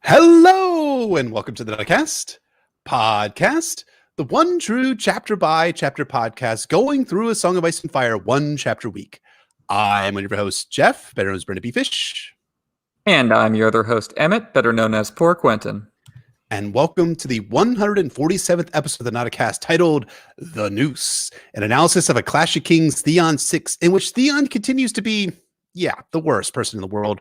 Hello, and welcome to the podcast, the one true chapter by chapter podcast going through A Song of Ice and Fire one chapter a week. I'm one of your hosts, Jeff, better known as Brenda B. Fish. And I'm your other host, Emmett, better known as Poor Quentin. And welcome to the 147th episode of the Nauticast titled The Noose, an analysis of A Clash of Kings Theon 6, in which Theon continues to be, the worst person in the world,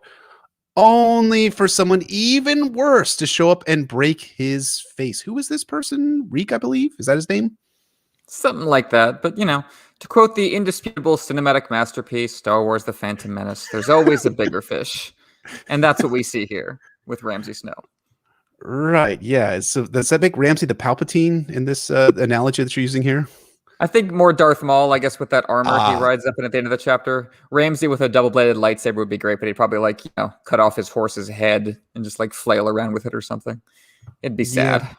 only for someone even worse to show up and break his face. Who is this person? Reek, I believe? Is that his name? Something like that. But, to quote the indisputable cinematic masterpiece, Star Wars The Phantom Menace, there's always a bigger fish. And that's what we see here with Ramsay Snow. Right, yeah. So does that make Ramsay the Palpatine in this analogy that you're using here? I think more Darth Maul, I guess, with that armor he rides up in at the end of the chapter. Ramsay with a double-bladed lightsaber would be great, but he'd probably, cut off his horse's head and just, flail around with it or something. It'd be sad.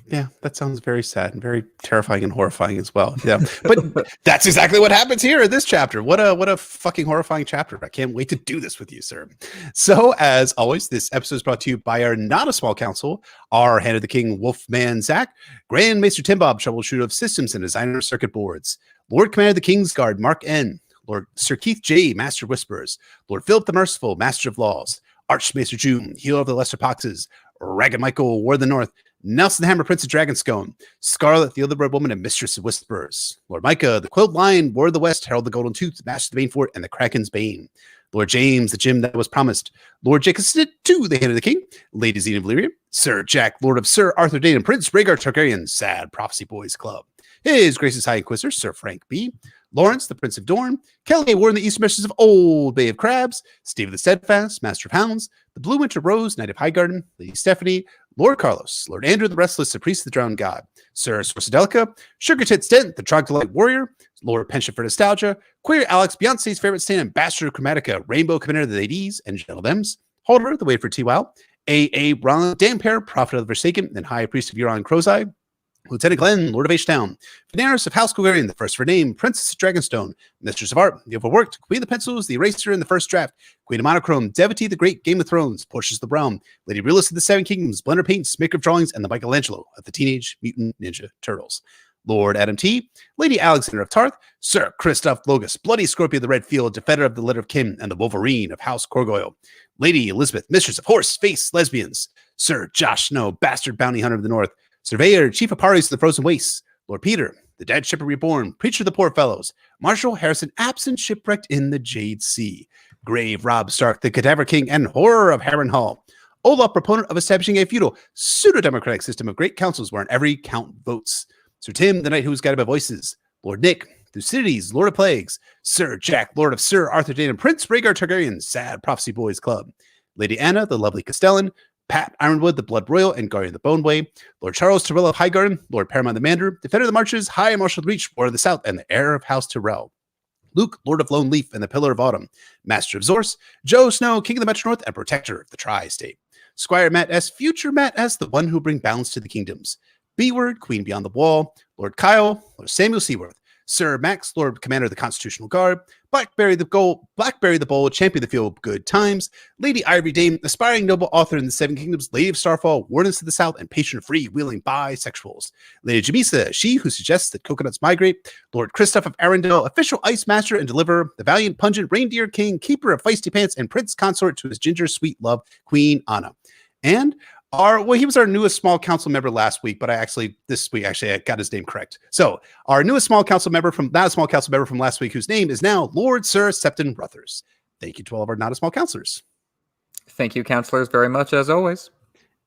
Yeah, that sounds very sad and very terrifying and horrifying as well. Yeah, but that's exactly what happens here in this chapter. What a fucking horrifying chapter. I can't wait to do this with you, sir. So, as always, this episode is brought to you by our not a small council, our Hand of the King Wolfman Zach, Grand Maester Tim Bob, troubleshooter of systems and designer of circuit boards, Lord Commander of the Kingsguard Mark N, Lord Sir Keith J, Master of Whisperers, Lord Philip the Merciful, Master of Laws, Archmaester June, Healer of the Lesser Poxes, Ragged Michael, Ward of the North, Nelson the Hammer, Prince of Dragonscone, Scarlet, the Other Woman, and Mistress of Whisperers, Lord Micah, the Quilled Lion, Ward of the West, Herald the Golden Tooth, Master of the Banefort, and the Kraken's Bane, Lord James, the Gem that was promised, Lord Jacob Snit, the Hand of the King, Lady Zena of Valyria, Sir Jack, Lord of Sir Arthur Dane, and Prince Rhaegar Targaryen, Sad Prophecy Boys Club, His Grace's High Inquisitor, Sir Frank B., Lawrence, the Prince of Dorne, Kelly, Warden of the Eastern Mistresses of Old Bay of Crabs, Steve the Steadfast, Master of Hounds, the Blue Winter Rose, Knight of Highgarden, Lady Stephanie, Lord Carlos, Lord Andrew the Restless, the Priest of the Drowned God, Sir Sorcedelica, Sugar Tits Dent, the Troglodyte Warrior, Lord Penchant for Nostalgia, Queer Alex, Beyonce's favorite stand, Ambassador of Chromatica, Rainbow Commander of the Ladies and Gentlethems, Holder, the Wait for T-Wow, A.A. Ron, Dampere, Prophet of the Forsaken, and High Priest of Euron Crozai, Lieutenant Glenn, Lord of H-Town, Veneris of House Golgarian, the first for name, Princess of Dragonstone, Mistress of Art, the Overworked, Queen of the Pencils, the Eraser in the first draft, Queen of Monochrome, Devotee the Great, Game of Thrones, Portia's the Realm, Lady Realist of the Seven Kingdoms, Blender Paints, Maker of Drawings, and the Michelangelo of the Teenage Mutant Ninja Turtles. Lord Adam T, Lady Alexander of Tarth, Sir Christoph Logus, Bloody Scorpion of the Red Field, Defender of the Letter of Kim, and the Wolverine of House Corgoyle, Lady Elizabeth, Mistress of Horse, Face, Lesbians, Sir Josh Snow, Bastard Bounty Hunter of the North, Surveyor, Chief of Parties of the Frozen Wastes, Lord Peter, the Dead Shipper Reborn, Preacher of the Poor Fellows, Marshal Harrison, absent shipwrecked in the Jade Sea, Grave Rob Stark, the Cadaver King and Horror of Harrenhal, Olaf, proponent of establishing a feudal, pseudo-democratic system of great councils wherein every count votes, Sir Tim, the Knight who was guided by voices, Lord Nick, Thucydides, Lord of Plagues, Sir Jack, Lord of Sir Arthur Dane and Prince Rhaegar Targaryen, Sad Prophecy Boys Club, Lady Anna, the lovely Castellan, Pat Ironwood, the Blood Royal and Guardian of the Boneway, Lord Charles Tyrell of Highgarden, Lord Paramount the Mander, Defender of the Marches, High Marshal of the Reach, Lord of the South, and the heir of House Tyrell. Luke, Lord of Lone Leaf and the Pillar of Autumn, Master of Zorse, Joe Snow, King of the Metro North and Protector of the Tri-State. Squire Matt S, future Matt S, the one who bring balance to the kingdoms. B-Word, Queen Beyond the Wall, Lord Kyle, Lord Samuel Seaworth, Sir Max, Lord Commander of the Constitutional Guard, Blackberry the Bold, Champion of the Field, Good Times, Lady Ivory Dame, aspiring noble author in the Seven Kingdoms, Lady of Starfall, Wardens to the South, and patron of free-wheeling bisexuals. Lady Jamisa, she who suggests that coconuts migrate, Lord Christoph of Arundel, official ice master and deliverer, the valiant pungent reindeer king, keeper of feisty pants, and prince consort to his ginger sweet love, Queen Anna. And he was our newest small council member last week, but this week I got his name correct. So our newest small council member from last week, whose name is now Lord Sir Septon Ruthers. Thank you to all of our not a small counselors. Thank you, counselors, very much as always.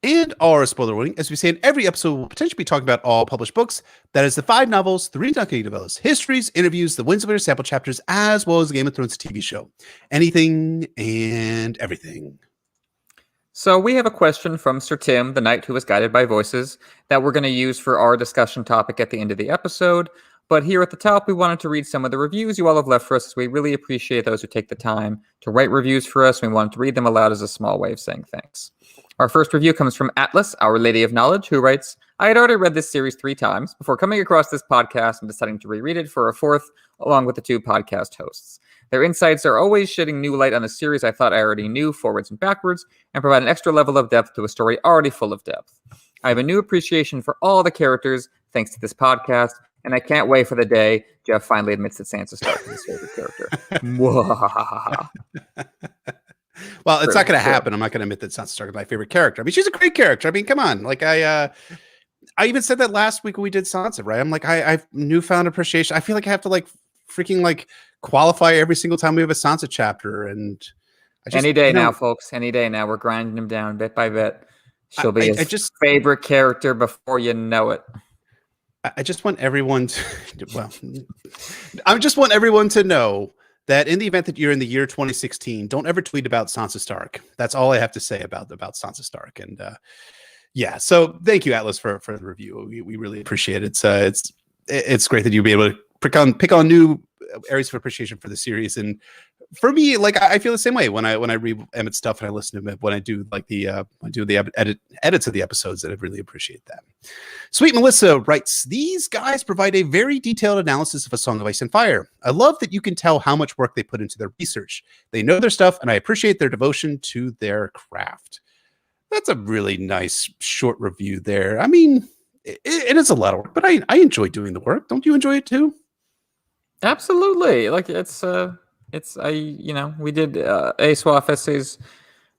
And our spoiler warning, as we say in every episode, we'll potentially be talking about all published books. That is the 5 novels, 3 documentary novellas, histories, interviews, the Winds of Winter sample chapters, as well as the Game of Thrones TV show. Anything and everything. So we have a question from Sir Tim, the Knight who was guided by voices, that we're going to use for our discussion topic at the end of the episode. But here at the top, we wanted to read some of the reviews you all have left for us. We really appreciate those who take the time to write reviews for us. We wanted to read them aloud as a small way of saying thanks. Our first review comes from Atlas, Our Lady of Knowledge, who writes, I had already read this series 3 times before coming across this podcast and deciding to reread it for a 4th, along with the 2 podcast hosts. Their insights are always shedding new light on a series I thought I already knew forwards and backwards, and provide an extra level of depth to a story already full of depth. I have a new appreciation for all the characters thanks to this podcast, and I can't wait for the day Jeff finally admits that Sansa Stark is his favorite character. Well, it's not going to happen. I'm not going to admit that Sansa Stark is my favorite character. I mean, she's a great character. I mean, come on. Like I even said that last week when we did Sansa, right? I'm like, I've newfound appreciation. I feel like I have to like freaking like qualify every single time we have a Sansa chapter. And I just, any day now, folks. Any day now. We're grinding him down bit by bit. She'll be his favorite character before you know it. I just want everyone to, well, I just want everyone to know that in the event that you're in the year 2016, don't ever tweet about Sansa Stark. That's all I have to say about Sansa Stark. And yeah, so thank you, Atlas, for the review. We really appreciate it. It's great that you'll be able to pick on new areas of appreciation for the series. And for me, like I feel the same way when I read Emmett's stuff and I listen to him when I do like the edits of the episodes, that I really appreciate that. Sweet Melissa writes, these guys provide a very detailed analysis of A Song of Ice and Fire. I love that you can tell how much work they put into their research. They know their stuff, and I appreciate their devotion to their craft. That's a really nice short review there. I mean, it is a lot of work, but I enjoy doing the work. Don't you enjoy it too? Absolutely. Like we did ASWAF essays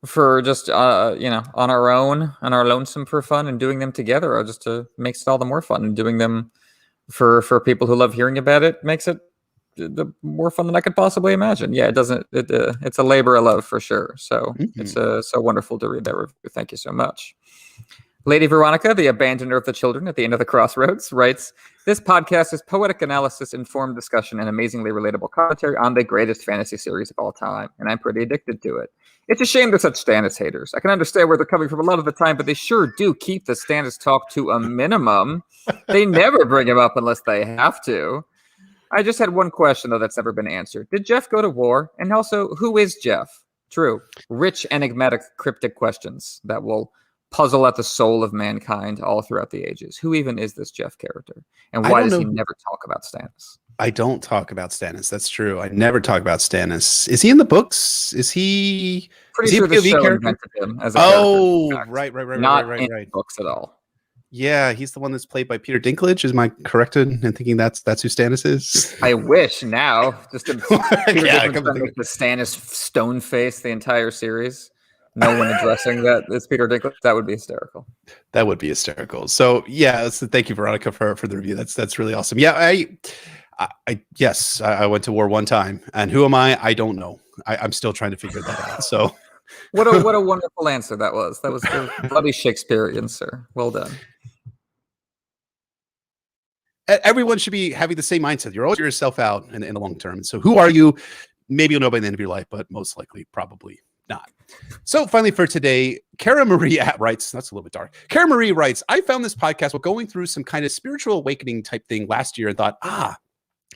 for just on our own, on our lonesome for fun, and doing them together just makes it all the more fun. And doing them for people who love hearing about it makes it the more fun than I could possibly imagine. Yeah, it's a labor of love for sure. So It's so wonderful to read that review. Thank you so much. Lady Veronica, the abandoner of the children at the end of the crossroads, writes, this podcast is poetic analysis, informed discussion, and amazingly relatable commentary on the greatest fantasy series of all time, and I'm pretty addicted to it. It's a shame they're such Stannis haters. I can understand where they're coming from a lot of the time, but they sure do keep the Stannis talk to a minimum. They never bring him up unless they have to. I just had one question, though, that's never been answered. Did Jeff go to war? And also, who is Jeff? True. Rich, enigmatic, cryptic questions that will puzzle at the soul of mankind all throughout the ages. Who even is this Jeff character? And why does he never talk about Stannis? I don't talk about Stannis. That's true. I never talk about Stannis. Is he in the books? Is he? Pretty sure the show invented him as a character. Right. Not in books at all. Yeah, he's the one that's played by Peter Dinklage. Is my corrected in thinking that's who Stannis is? I wish now. Just to make the Stannis stone face the entire series. No one addressing that it's Peter Dinklage. That would be hysterical. That would be hysterical. So yeah, thank you, Veronica, for the review. That's really awesome. Yeah, I went to war one time, and who am I? I don't know. I'm still trying to figure that out. So what a wonderful answer that was. That was bloody Shakespearean, sir. Well done. Everyone should be having the same mindset. You're always yourself out in the long term. So who are you? Maybe you'll know by the end of your life, but most likely, probably not. So finally for today, Cara Marie writes, that's a little bit dark. Cara Marie writes, I found this podcast while going through some kind of spiritual awakening type thing last year and thought,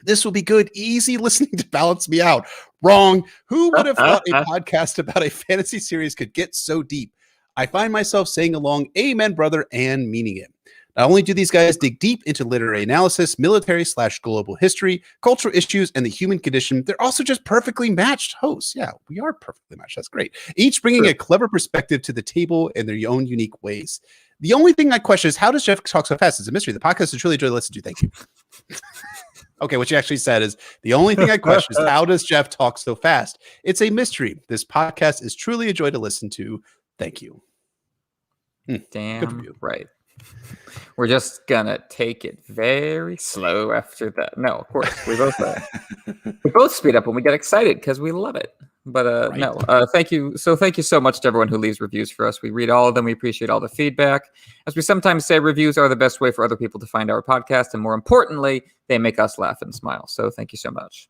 this will be good, easy listening to balance me out. Wrong. Who would have thought a podcast about a fantasy series could get so deep? I find myself saying along, amen, brother, and meaning it. Not only do these guys dig deep into literary analysis, military/global history, cultural issues, and the human condition, they're also just perfectly matched hosts. Yeah, we are perfectly matched. That's great. Each bringing a clever perspective to the table in their own unique ways. The only thing I question is, how does Jeff talk so fast? It's a mystery. The podcast is truly a joy to listen to. Thank you. Okay, what you actually said is, the only thing I question is, how does Jeff talk so fast? It's a mystery. This podcast is truly a joy to listen to. Thank you. Damn right. We're just gonna take it very slow after that. No, of course, we both speed up when we get excited because we love it. But thank you. So thank you so much to everyone who leaves reviews for us. We read all of them. We appreciate all the feedback. As we sometimes say, reviews are the best way for other people to find our podcast, and more importantly, they make us laugh and smile. So thank you so much.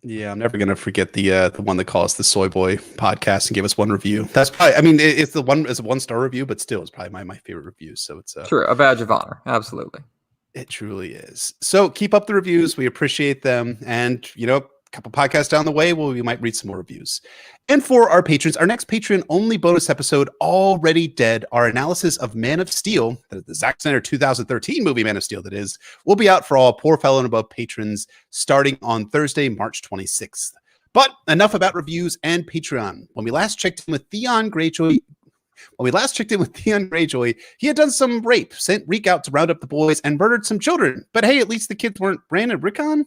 Yeah, I'm never gonna forget the one that called us the Soy Boy podcast and gave us one review. That's probably, I mean, it's a 1-star review, but still, it's probably my favorite review. So it's true, a badge of honor. Absolutely, it truly is. So keep up the reviews. We appreciate them, and a couple podcasts down the way, we might read some more reviews. And for our patrons, our next Patreon-only bonus episode, Already Dead, our analysis of Man of Steel, the Zack Snyder 2013 movie Man of Steel, that is, will be out for all Poor Fellow and Above patrons starting on Thursday, March 26th. But enough about reviews and Patreon. When we last checked in with Theon Greyjoy, he had done some rape, sent Reek out to round up the boys, and murdered some children. But hey, at least the kids weren't Bran and Rickon?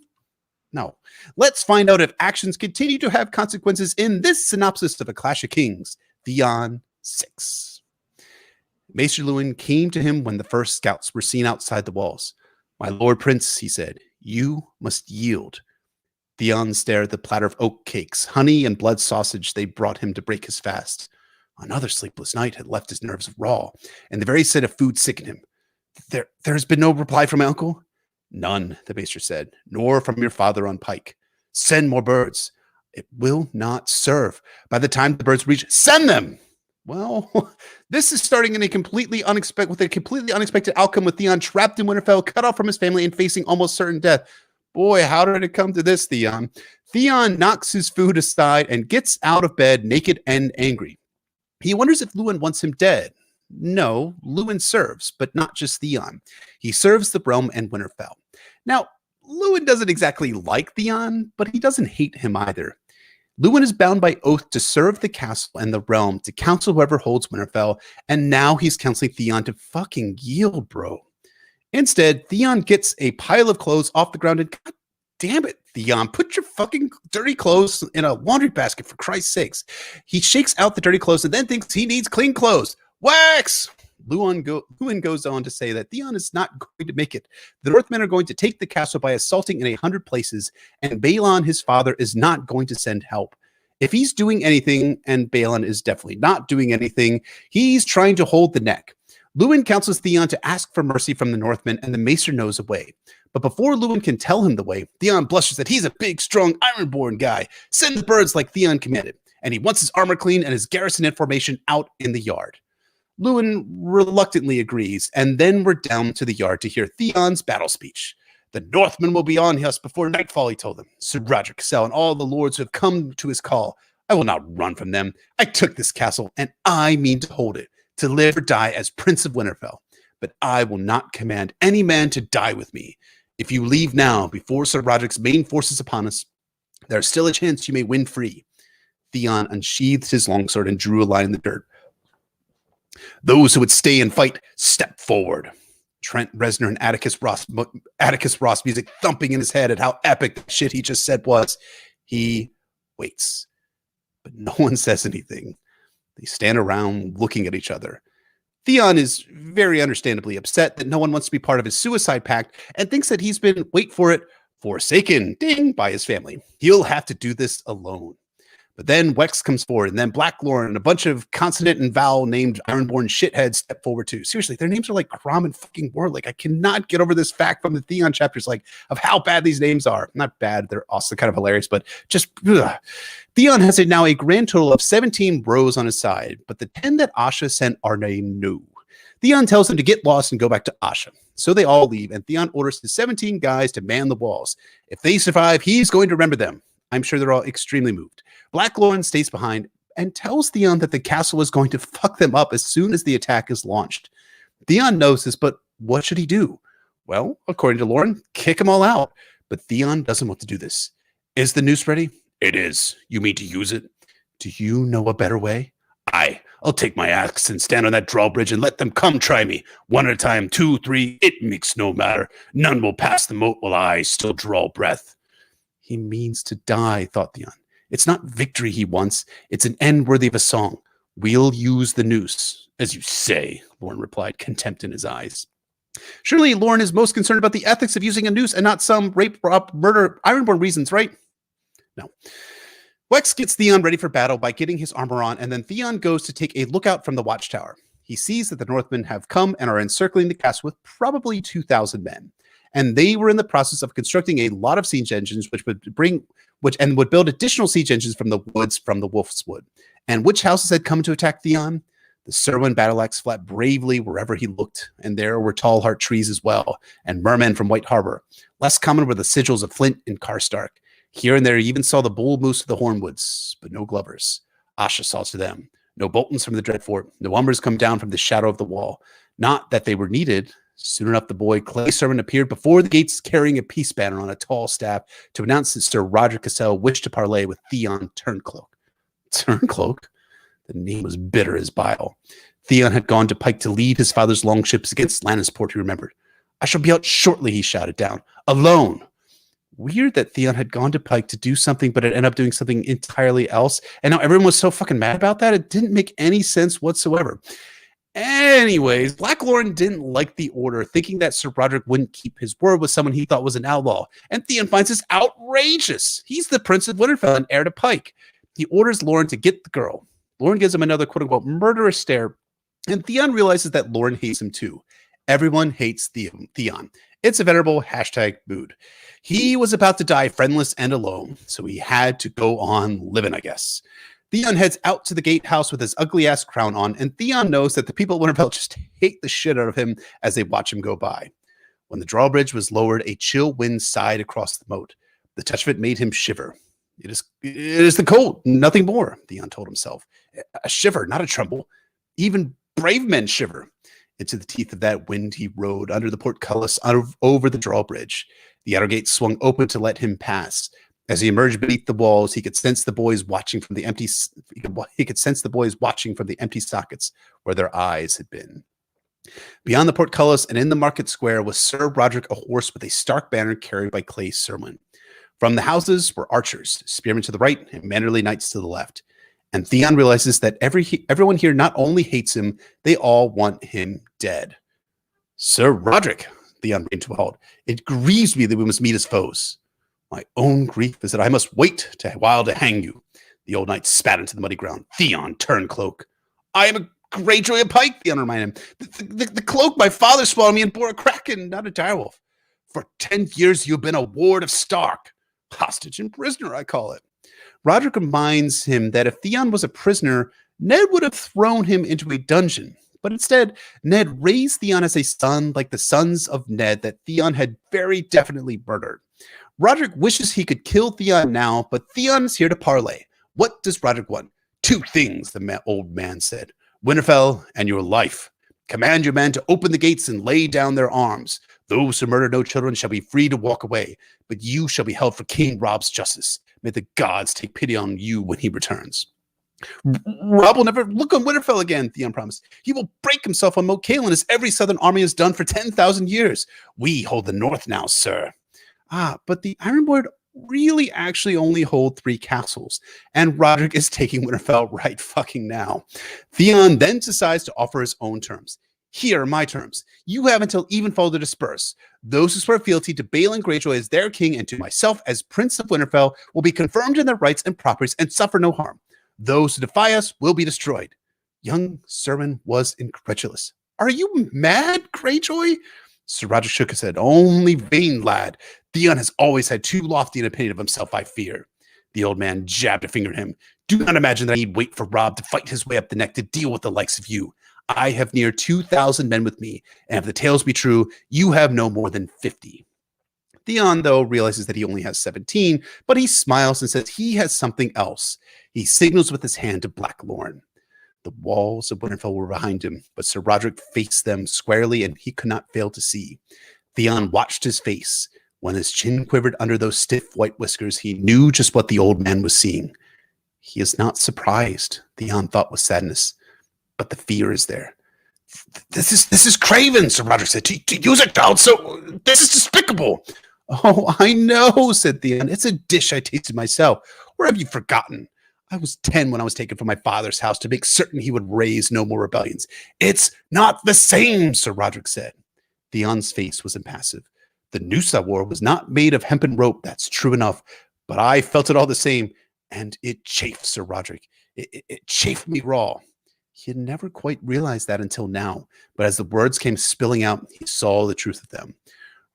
No. Let's find out if actions continue to have consequences in this synopsis of A Clash of Kings, Theon 6. Maester Luwin came to him when the first scouts were seen outside the walls. "My lord prince," he said, "you must yield." Theon stared at the platter of oak cakes, honey, and blood sausage they brought him to break his fast. Another sleepless night had left his nerves raw, and the very sight of food sickened him. There has been no reply from my uncle?" "None," the maester said, "nor from your father on Pike. Send more birds." "It will not serve. By the time the birds reach, send them." Well, this is starting with a completely unexpected outcome, with Theon trapped in Winterfell, cut off from his family, and facing almost certain death. Boy, how did it come to this, Theon? Theon knocks his food aside and gets out of bed naked and angry. He wonders if Luwin wants him dead. No, Luwin serves, but not just Theon. He serves the realm and Winterfell. Now, Luwin doesn't exactly like Theon, but he doesn't hate him either. Luwin is bound by oath to serve the castle and the realm, to counsel whoever holds Winterfell, and now he's counseling Theon to fucking yield, bro. Instead, Theon gets a pile of clothes off the ground and, God damn it, Theon, put your fucking dirty clothes in a laundry basket, for Christ's sakes. He shakes out the dirty clothes and then thinks he needs clean clothes. Wax! Luwin goes on to say that Theon is not going to make it. The Northmen are going to take the castle by assaulting in 100 places, and Balon, his father, is not going to send help. If he's doing anything, and Balon is definitely not doing anything, he's trying to hold the neck. Luwin counsels Theon to ask for mercy from the Northmen, and the maester knows a way. But before Luwin can tell him the way, Theon blushes that he's a big, strong, ironborn guy. Send the birds like Theon commanded, and he wants his armor clean and his garrison information out in the yard. Luwin reluctantly agrees, and then we're down to the yard to hear Theon's battle speech. "The Northmen will be on us before nightfall," he told them. "Sir Roderick Cassel and all the lords who have come to his call. I will not run from them. I took this castle, and I mean to hold it, to live or die as Prince of Winterfell. But I will not command any man to die with me. If you leave now, before Sir Roderick's main forces upon us, there's still a chance you may win free." Theon unsheathed his longsword and drew a line in the dirt. "Those who would stay and fight, step forward." Trent Reznor and Atticus Ross music thumping in his head at how epic the shit he just said was. He waits, but no one says anything. They stand around looking at each other. Theon is very understandably upset that no one wants to be part of his suicide pact and thinks that he's been, wait for it, forsaken, ding, by his family. He'll have to do this alone. But then Wex comes forward, and then Black Lorne and a bunch of consonant and vowel named Ironborn shitheads step forward too. Seriously, their names are like Crom and fucking Warlick. I cannot get over this fact from the Theon chapters, like, of how bad these names are. Not bad, they're also kind of hilarious, but just ugh. Theon has now a grand total of 17 bros on his side, but the 10 that Asha sent are named No. Theon tells them to get lost and go back to Asha. So they all leave, and Theon orders his 17 guys to man the walls. If they survive, he's going to remember them. I'm sure they're all extremely moved. Black Lorne stays behind and tells Theon that the castle is going to fuck them up as soon as the attack is launched. Theon knows this, but what should he do? Well, according to Lorne, kick them all out. But Theon doesn't want to do this. Is the noose ready? It is. You mean to use it? Do you know a better way? Aye. I'll take my axe and stand on that drawbridge and let them come try me. One at a time, 2, 3, it makes no matter. None will pass the moat while I still draw breath. He means to die, thought Theon. It's not victory he wants. It's an end worthy of a song. We'll use the noose. As you say, Lorne replied, contempt in his eyes. Surely Lorne is most concerned about the ethics of using a noose and not some rape, rob, murder, Ironborn reasons, right? No. Wex gets Theon ready for battle by getting his armor on, and then Theon goes to take a lookout from the watchtower. He sees that the Northmen have come and are encircling the castle with probably 2,000 men. And they were in the process of constructing a lot of siege engines, which would build additional siege engines from the woods from the Wolf's Wood. And which houses had come to attack Theon? The Serwyn battle-axe flapped bravely wherever he looked, and there were tall heart trees as well, and mermen from White Harbor. Less common were the sigils of Flint and Karstark. Here and there you even saw the bull moose of the Hornwoods, but no Glovers. Asha saw to them. No Boltons from the Dreadfort. No Umbers come down from the shadow of the wall. Not that they were needed. Soon enough, the boy Clay servant appeared before the gates carrying a peace banner on a tall staff to announce that Sir Roderick Cassell wished to parley with Theon Turncloak. Turncloak? The name was bitter as bile. Theon had gone to Pike to lead his father's longships against Lannisport, he remembered. I shall be out shortly, he shouted down. Alone. Weird that Theon had gone to Pike to do something, but had ended up doing something entirely else. And now everyone was so fucking mad about that. It didn't make any sense whatsoever. Anyways, Black Lauren didn't like the order, thinking that Sir Roderick wouldn't keep his word with someone he thought was an outlaw. And Theon finds this outrageous. He's the Prince of Winterfell and heir to Pike. He orders Lauren to get the girl. Lauren gives him another quote-unquote murderous stare, and Theon realizes that Lauren hates him too. Everyone hates Theon. It's a venerable hashtag mood. He was about to die friendless and alone, so he had to go on living, I guess. Theon heads out to the gatehouse with his ugly-ass crown on, and Theon knows that the people of Winterfell just hate the shit out of him as they watch him go by. When the drawbridge was lowered, a chill wind sighed across the moat. The touch of it made him shiver. It is the cold, nothing more, Theon told himself. A shiver, not a tremble. Even brave men shiver. Into the teeth of that wind he rode under the portcullis over the drawbridge. The outer gate swung open to let him pass. As he emerged beneath the walls, he could sense the boys watching from the empty. He could sense the boys watching from the empty sockets where their eyes had been. Beyond the portcullis and in the market square was Sir Roderick ahorse with a stark banner carried by Clay Serwyn. From the houses were archers, spearmen to the right, and mannerly knights to the left. And Theon realizes that everyone here not only hates him, they all want him dead. Sir Roderick, Theon reined to a halt. It grieves me that we must meet as foes. My own grief is that I must wait a while to hang you. The old knight spat into the muddy ground. Theon Turncloak. I am a Greyjoy of Pike, Theon reminded him. The cloak my father swallowed me and bore a kraken, not a direwolf. For 10 years you've been a ward of Stark. Hostage and prisoner, I call it. Roderick reminds him that if Theon was a prisoner, Ned would have thrown him into a dungeon. But instead, Ned raised Theon as a son like the sons of Ned that Theon had very definitely murdered. Roderick wishes he could kill Theon now, but Theon is here to parley. What does Roderick want? 2 things, the old man said. Winterfell and your life. Command your men to open the gates and lay down their arms. Those who murder no children shall be free to walk away, but you shall be held for King Rob's justice. May the gods take pity on you when he returns. Rob will never look on Winterfell again, Theon promised. He will break himself on Moat Cailin as every southern army has done for 10,000 years. We hold the north now, sir. But the Ironborn really actually only hold 3 castles, and Roderick is taking Winterfell right fucking now. Theon then decides to offer his own terms. Here are my terms. You have until Evenfall to disperse. Those who swear fealty to Balon Greyjoy as their king and to myself as Prince of Winterfell will be confirmed in their rights and properties and suffer no harm. Those who defy us will be destroyed. Young Serwyn was incredulous. Are you mad, Greyjoy? Sir Roderick shook his head. Only vain, lad. Theon has always had too lofty an opinion of himself, I fear. The old man jabbed a finger at him. Do not imagine that I need wait for Rob to fight his way up the neck to deal with the likes of you. I have near 2,000 men with me, and if the tales be true, you have no more than 50. Theon, though, realizes that he only has 17, but he smiles and says he has something else. He signals with his hand to Black Lauren. The walls of Winterfell were behind him, but Sir Roderick faced them squarely, and he could not fail to see. Theon watched his face. When his chin quivered under those stiff white whiskers, he knew just what the old man was seeing. He is not surprised, Theon thought with sadness, but the fear is there. This is craven, Sir Roderick said. To use a child, so this is despicable. Oh, I know, said Theon. It's a dish I tasted myself. Or have you forgotten? I was 10 when I was taken from my father's house to make certain he would raise no more rebellions. It's not the same, Sir Roderick said. Theon's face was impassive. The noose I wore was not made of hempen rope, that's true enough, but I felt it all the same, and it chafed Sir Roderick. It chafed me raw. He had never quite realized that until now, but as the words came spilling out, he saw the truth of them.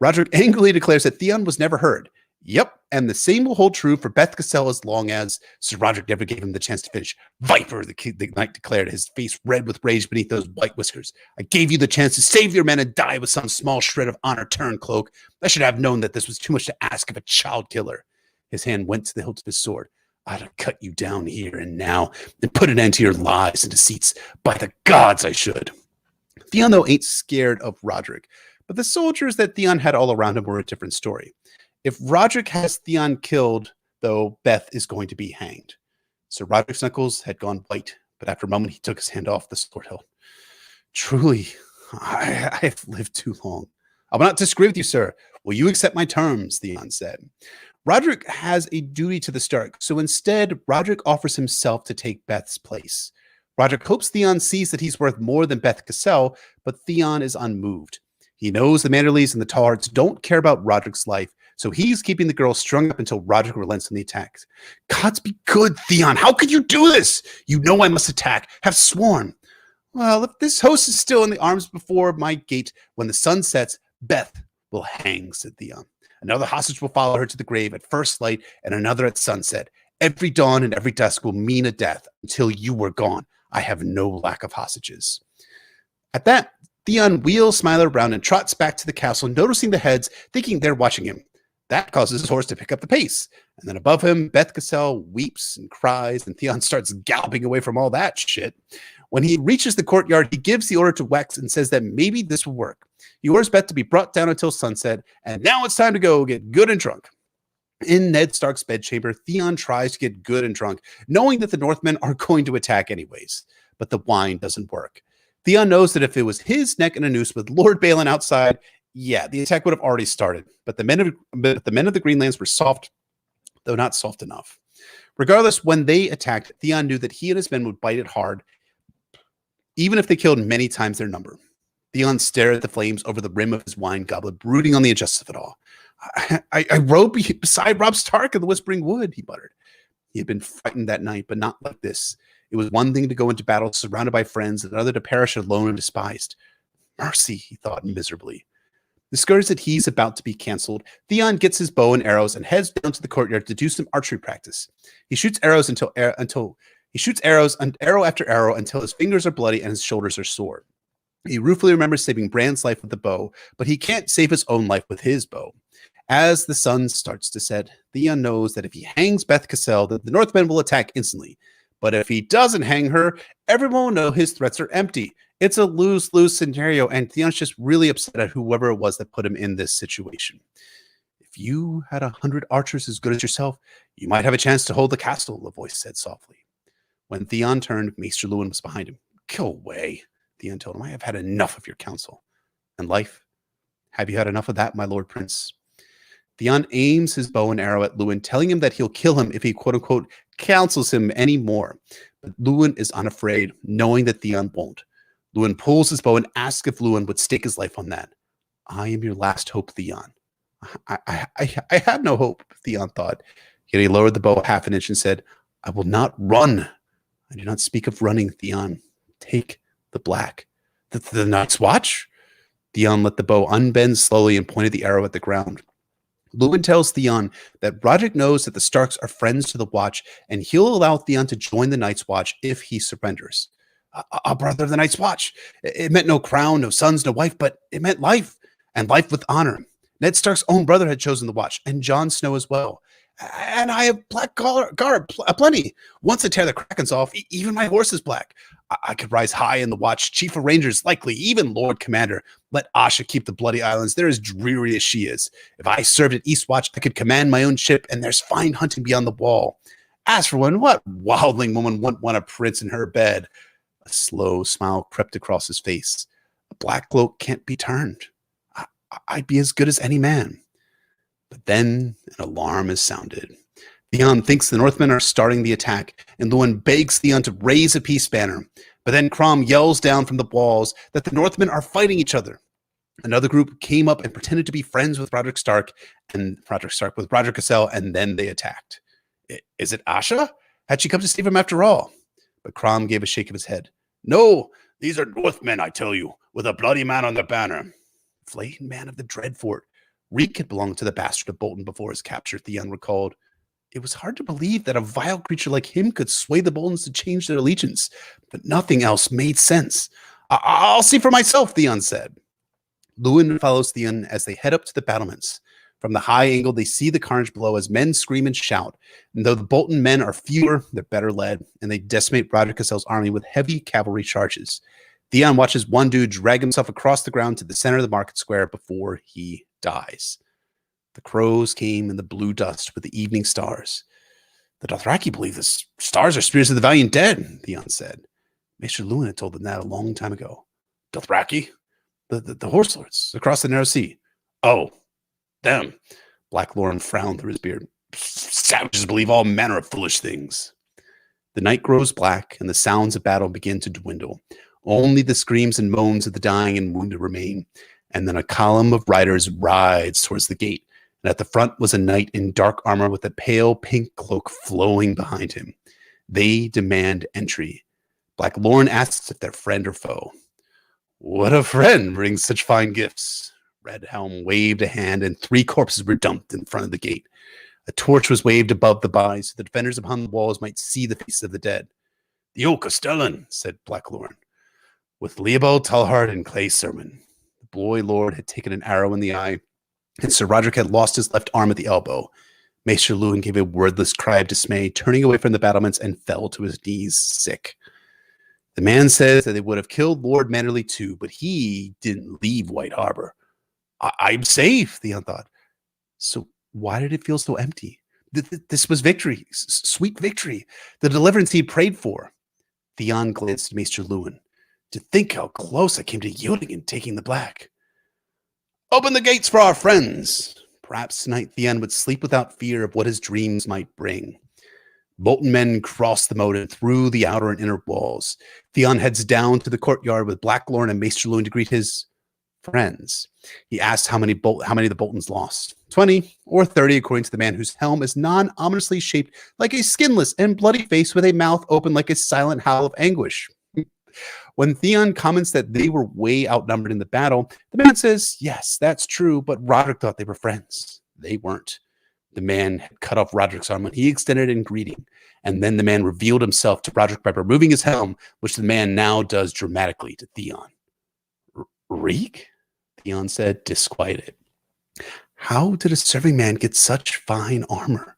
Roderick angrily declares that Theon was never heard. Yep, and the same will hold true for Beth Cassell as long as Sir Roderick never gave him the chance to finish. Viper, the knight declared, his face red with rage beneath those white whiskers. I gave you the chance to save your men and die with some small shred of honor, Turncloak. I should have known that this was too much to ask of a child killer. His hand went to the hilt of his sword. I'd have cut you down here and now and put an end to your lies and deceits. By the gods, I should. Theon, though, ain't scared of Roderick, but the soldiers that Theon had all around him were a different story. If Roderick has Theon killed, though, Beth is going to be hanged. Sir Roderick's knuckles had gone white, but after a moment he took his hand off the sword hilt. Truly, I have lived too long. I will not disagree with you, sir. Will you accept my terms? Theon said. Roderick has a duty to the Stark, so instead, Roderick offers himself to take Beth's place. Roderick hopes Theon sees that he's worth more than Beth Cassell, but Theon is unmoved. He knows the Manderleys and the Tallhearts don't care about Roderick's life, so he's keeping the girl strung up until Roderick relents in the attacks. Gods be good, Theon. How could you do this? You know I must attack. Have sworn. Well, if this host is still in the arms before my gate when the sun sets, Beth will hang, said Theon. Another hostage will follow her to the grave at first light and another at sunset. Every dawn and every dusk will mean a death until you were gone. I have no lack of hostages. At that, Theon wheels Smiler around and trots back to the castle, noticing the heads, thinking they're watching him. That causes his horse to pick up the pace. And then above him, Beth Cassell weeps and cries, and Theon starts galloping away from all that shit. When he reaches the courtyard, he gives the order to Wex and says that maybe this will work. He orders Beth to be brought down until sunset, and now it's time to go get good and drunk. In Ned Stark's bedchamber, Theon tries to get good and drunk, knowing that the Northmen are going to attack anyways. But the wine doesn't work. Theon knows that if it was his neck in a noose with Lord Balin outside, yeah, the attack would have already started. But the men of the Greenlands were soft, though not soft enough. Regardless, when they attacked, Theon knew that he and his men would bite it hard, even if they killed many times their number. Theon stared at the flames over the rim of his wine goblet, brooding on the injustice of it all. I rode beside Robb Stark in the Whispering Wood, he muttered. He had been frightened that night, but not like this. It was one thing to go into battle surrounded by friends, and another to perish alone and despised. Mercy, he thought miserably. Discouraged that he's about to be canceled, Theon gets his bow and arrows and heads down to the courtyard to do some archery practice. He shoots arrows arrow after arrow until his fingers are bloody and his shoulders are sore. He ruefully remembers saving Bran's life with the bow, but he can't save his own life with his bow. As the sun starts to set, Theon knows that if he hangs Beth Cassell, that the Northmen will attack instantly. But if he doesn't hang her, everyone will know his threats are empty. It's a lose-lose scenario, and Theon's just really upset at whoever it was that put him in this situation. If you had 100 archers as good as yourself, you might have a chance to hold the castle, the voice said softly. When Theon turned, Maester Luwin was behind him. Go away, Theon told him. I have had enough of your counsel. And life? Have you had enough of that, my lord prince? Theon aims his bow and arrow at Luwin, telling him that he'll kill him if he, quote-unquote, counsels him anymore. But Luwin is unafraid, knowing that Theon won't. Luwin pulls his bow and asks if Luwin would stake his life on that. I am your last hope, Theon. I have no hope, Theon thought. Yet he lowered the bow half an inch and said, I will not run. I do not speak of running, Theon. Take the black. The Night's Watch? Theon let the bow unbend slowly and pointed the arrow at the ground. Luwin tells Theon that Roderick knows that the Starks are friends to the Watch, and he'll allow Theon to join the Night's Watch if he surrenders. A brother of the Night's Watch. It meant no crown, no sons, no wife, but it meant life, and life with honor. Ned Stark's own brother had chosen the Watch, and Jon Snow as well. And I have black garb, plenty. Once I tear the Krakens off, even my horse is black. I could rise high in the Watch, chief of rangers, likely, even Lord Commander. Let Asha keep the Bloody Islands. They're as dreary as she is. If I served at Eastwatch, I could command my own ship, and there's fine hunting beyond the wall. As for one, what wildling woman wouldn't want a prince in her bed? A slow smile crept across his face. A black cloak can't be turned. I'd be as good as any man. But then an alarm is sounded. Theon thinks the Northmen are starting the attack, and Luwin begs Theon to raise a peace banner. But then Crom yells down from the walls that the Northmen are fighting each other. Another group came up and pretended to be friends with Roderick Stark with Roderick Cassell, and then they attacked. Is it Asha? Had she come to save him after all? But Crom gave a shake of his head. No, these are Northmen, I tell you, with a bloody man on their banner. Flayed man of the Dreadfort. Reek had belonged to the bastard of Bolton before his capture, Theon recalled. It was hard to believe that a vile creature like him could sway the Boltons to change their allegiance, but nothing else made sense. I'll see for myself, Theon said. Luwin follows Theon as they head up to the battlements. From the high angle, they see the carnage below as men scream and shout. And though the Bolton men are fewer, they're better led, and they decimate Roderick Cassell's army with heavy cavalry charges. Theon watches one dude drag himself across the ground to the center of the market square before he dies. The crows came in the blue dust with the evening stars. The Dothraki believe the stars are spirits of the valiant dead, Theon said. Maester Luwin had told them that a long time ago. Dothraki? The horse lords across the narrow sea. Oh, them. Black Lorne frowned through his beard. Savages believe all manner of foolish things. The night grows black, and the sounds of battle begin to dwindle. Only the screams and moans of the dying and wounded remain. And then a column of riders rides towards the gate. And at the front was a knight in dark armor with a pale pink cloak flowing behind him. They demand entry. Black Lorne asks if they're friend or foe. What a friend brings such fine gifts. Red Helm waved a hand, and 3 corpses were dumped in front of the gate. A torch was waved above the bodies so the defenders upon the walls might see the faces of the dead. The Oak of Stellan, said Black Lorne, with Leopold Talhard and Clay Sermon. The boy lord had taken an arrow in the eye, and Sir Roderick had lost his left arm at the elbow. Maester Luwin gave a wordless cry of dismay, turning away from the battlements, and fell to his knees, sick. The man says that they would have killed Lord Manderley too, but he didn't leave White Harbor. I'm safe, Theon thought. So why did it feel so empty? This was victory, sweet victory, the deliverance he prayed for. Theon glanced at Maester Luwin. To think how close I came to yielding and taking the black. Open the gates for our friends. Perhaps tonight Theon would sleep without fear of what his dreams might bring. Bolton men crossed the moat and through the outer and inner walls. Theon heads down to the courtyard with Black Lorne and Maester Luwin to greet his friends. He asked how many the Boltons lost. 20 or 30, according to the man whose helm is non-ominously shaped like a skinless and bloody face with a mouth open like a silent howl of anguish. When Theon comments that they were way outnumbered in the battle, the man says, yes, that's true, but Roderick thought they were friends. They weren't. The man had cut off Roderick's arm when he extended it in greeting, and then the man revealed himself to Roderick by removing his helm, which the man now does dramatically to Theon. Reek? Theon said, disquieted. How did a serving man get such fine armor?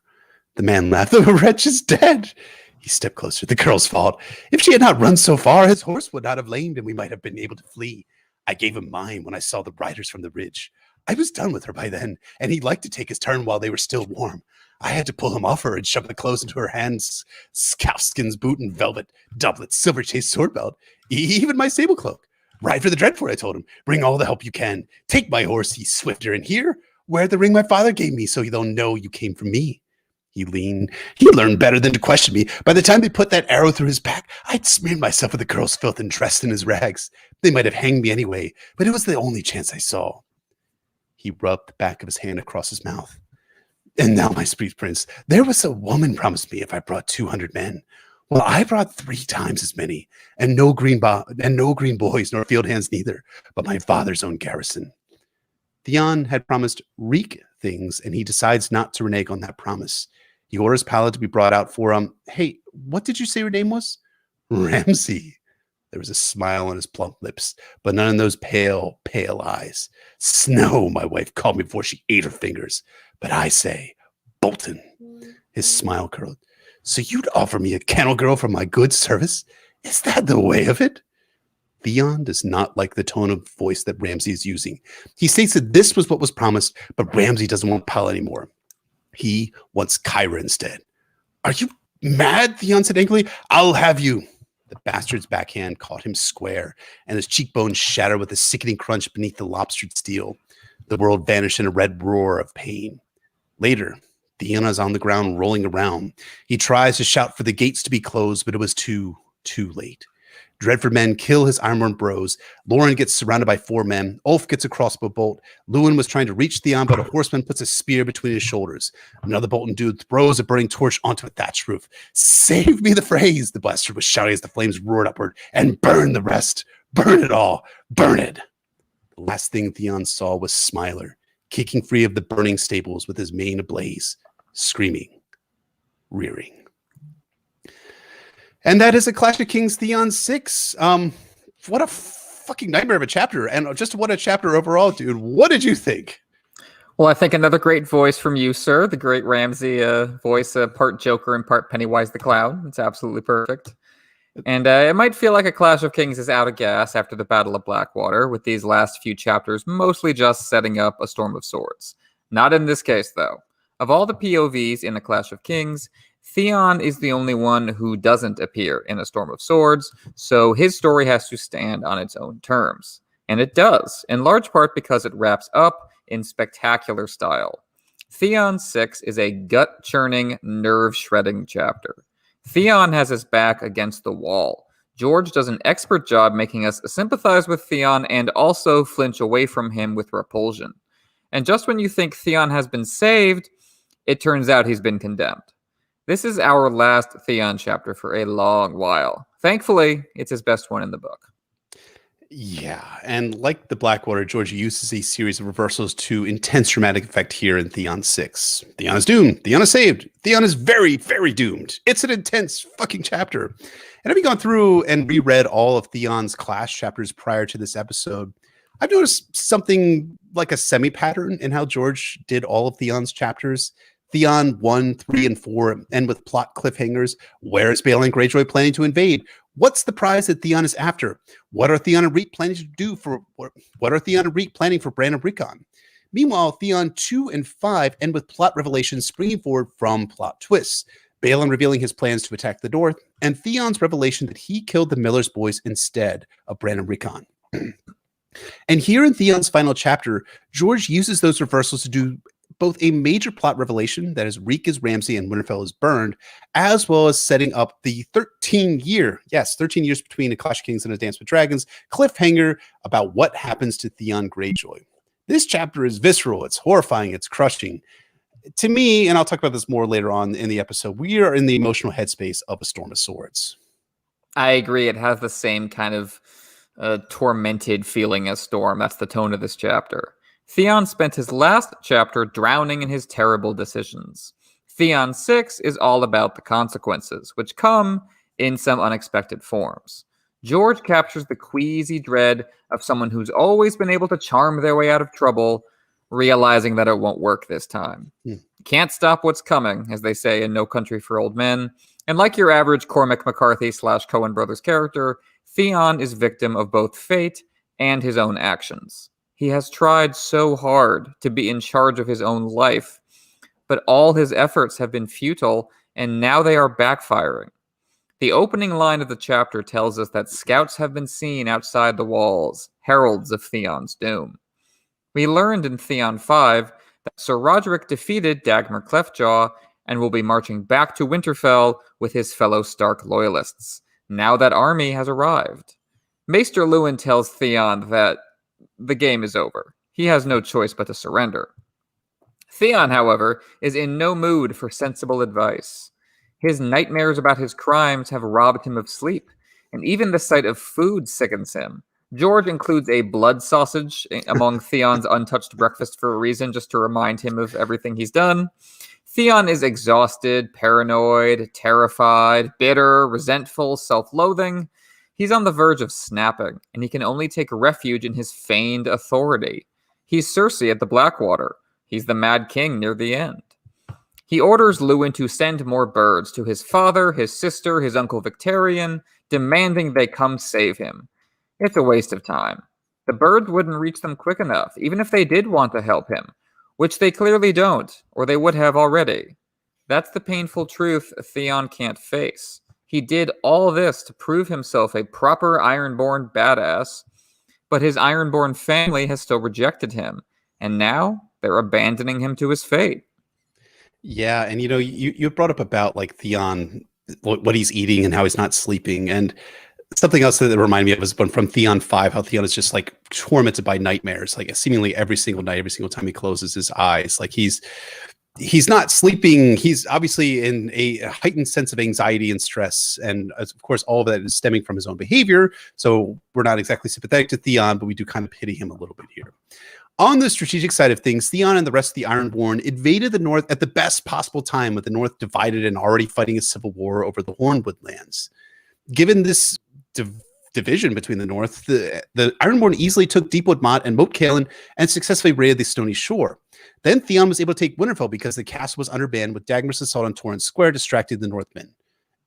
The man laughed. The wretch is dead. He stepped closer. The girl's fault. If she had not run so far, his horse would not have lamed, and we might have been able to flee. I gave him mine when I saw the riders from the ridge. I was done with her by then, and he liked to take his turn while they were still warm. I had to pull him off her and shove the clothes into her hands. Calfskin's boot and velvet doublet, silver chased sword belt, even my sable cloak. Ride for the Dreadfort, I told him. Bring all the help you can. Take my horse, he's swifter. And here, wear the ring my father gave me so they'll know you came from me. He leaned. He learned better than to question me. By the time they put that arrow through his back, I'd smeared myself with the girl's filth and dressed in his rags. They might have hanged me anyway, but it was the only chance I saw. He rubbed the back of his hand across his mouth. And now, my sweet prince, there was a woman promised me if I brought 200 men. Well, I brought 3 times as many, and no green boys nor field hands neither, but my father's own garrison. Theon had promised Reek things, and he decides not to renege on that promise. He orders Palla to be brought out for hey, what did you say your name was? Ramsay. There was a smile on his plump lips, but none in those pale, pale eyes. Snow, my wife called me before she ate her fingers. But I say, Bolton. His smile curled. So you'd offer me a kennel girl for my good service? Is that the way of it? Theon does not like the tone of voice that Ramsay is using. He states that this was what was promised, but Ramsay doesn't want Palla anymore. He wants Kyra instead. Are you mad? Theon said angrily. I'll have you. The bastard's backhand caught him square, and his cheekbones shattered with a sickening crunch beneath the lobstered steel. The world vanished in a red roar of pain. Later, Theon is on the ground rolling around. He tries to shout for the gates to be closed, but it was too late. Dreadfort men kill his Ironborn bros. Lauren gets surrounded by 4 men. Ulf gets a crossbow bolt. Lewin was trying to reach Theon, but a horseman puts a spear between his shoulders. Another Bolton dude throws a burning torch onto a thatched roof. Save me the phrase, the bastard was shouting as the flames roared upward. And burn the rest. Burn it all. Burn it. The last thing Theon saw was Smiler, kicking free of the burning stables with his mane ablaze, screaming, rearing. And that is a Clash of Kings Theon 6. What a fucking nightmare of a chapter. And just what a chapter overall, dude. What did you think? Well, I think another great voice from you, sir. The great Ramsay voice, part Joker and part Pennywise the Clown. It's absolutely perfect. And it might feel like a Clash of Kings is out of gas after the Battle of Blackwater, with these last few chapters mostly just setting up a Storm of Swords. Not in this case, though. Of all the POVs in A Clash of Kings, Theon is the only one who doesn't appear in A Storm of Swords, so his story has to stand on its own terms. And it does, in large part because it wraps up in spectacular style. Theon 6 is a gut-churning, nerve-shredding chapter. Theon has his back against the wall. George does an expert job making us sympathize with Theon and also flinch away from him with repulsion. And just when you think Theon has been saved, it turns out he's been condemned. This is our last Theon chapter for a long while. Thankfully, it's his best one in the book. Yeah, and like the Blackwater, George uses a series of reversals to intense dramatic effect here in Theon 6. Theon is doomed. Theon is saved. Theon is very, very doomed. It's an intense fucking chapter. And having gone through and reread all of Theon's Clash chapters prior to this episode, I've noticed something like a semi-pattern in how George did all of Theon's chapters. Theon 1, 3, and 4 end with plot cliffhangers. Where is Balon Greyjoy planning to invade? What's the prize that Theon is after? What are Theon and Reek planning to do for? What are Theon and Reek planning for Bran and Rickon? Meanwhile, Theon 2 and 5 end with plot revelations springing forward from plot twists. Balon revealing his plans to attack the North, and Theon's revelation that he killed the Miller's boys instead of Bran and Rickon. And here in Theon's final chapter, George uses those reversals to do both a major plot revelation, that is Reek is Ramsay and Winterfell is burned, as well as setting up the 13 years between A Clash of Kings and A Dance with Dragons cliffhanger about what happens to Theon Greyjoy. This chapter is visceral, it's horrifying, it's crushing. To me, and I'll talk about this more later on in the episode, we are in the emotional headspace of A Storm of Swords. I agree. It has the same kind of tormented feeling as Storm. That's the tone of this chapter. Theon spent his last chapter drowning in his terrible decisions. Theon 6 is all about the consequences, which come in some unexpected forms. George captures the queasy dread of someone who's always been able to charm their way out of trouble, realizing that it won't work this time. Can't stop what's coming, as they say in No Country for Old Men. And like your average Cormac McCarthy / Coen Brothers character, Theon is victim of both fate and his own actions. He has tried so hard to be in charge of his own life, but all his efforts have been futile, and now they are backfiring. The opening line of the chapter tells us that scouts have been seen outside the walls, heralds of Theon's doom. We learned in Theon 5 that Sir Roderick defeated Dagmar Cleftjaw and will be marching back to Winterfell with his fellow Stark loyalists. Now that army has arrived. Maester Luwin tells Theon that the game is over. He has no choice but to surrender. Theon, however, is in no mood for sensible advice. His nightmares about his crimes have robbed him of sleep, and even the sight of food sickens him. George includes a blood sausage among Theon's untouched breakfast for a reason, just to remind him of everything he's done. Theon is exhausted, paranoid, terrified, bitter, resentful, self-loathing. He's on the verge of snapping, and he can only take refuge in his feigned authority. He's Cersei at the Blackwater. He's the Mad King near the end. He orders Luwin to send more birds to his father, his sister, his uncle Victarion, demanding they come save him. It's a waste of time. The birds wouldn't reach them quick enough, even if they did want to help him, which they clearly don't, or they would have already. That's the painful truth Theon can't face. He did all this to prove himself a proper Ironborn badass, but his Ironborn family has still rejected him, and now they're abandoning him to his fate. Yeah, and you brought up about like Theon, what he's eating and how he's not sleeping, and something else that reminded me of was from Theon 5, how Theon is just like tormented by nightmares, like seemingly every single night, every single time he closes his eyes. Like he's not sleeping. He's obviously in a heightened sense of anxiety and stress. And of course, all of that is stemming from his own behavior. So we're not exactly sympathetic to Theon, but we do kind of pity him a little bit here. On the strategic side of things, Theon and the rest of the Ironborn invaded the North at the best possible time, with the North divided and already fighting a civil war over the Hornwood lands. Given this division between the North, the Ironborn easily took Deepwood Motte and Moat Cailin and successfully raided the Stony Shore. Then Theon was able to take Winterfell because the castle was under ban, with Dagmar's assault on Torrhen's Square distracting the Northmen.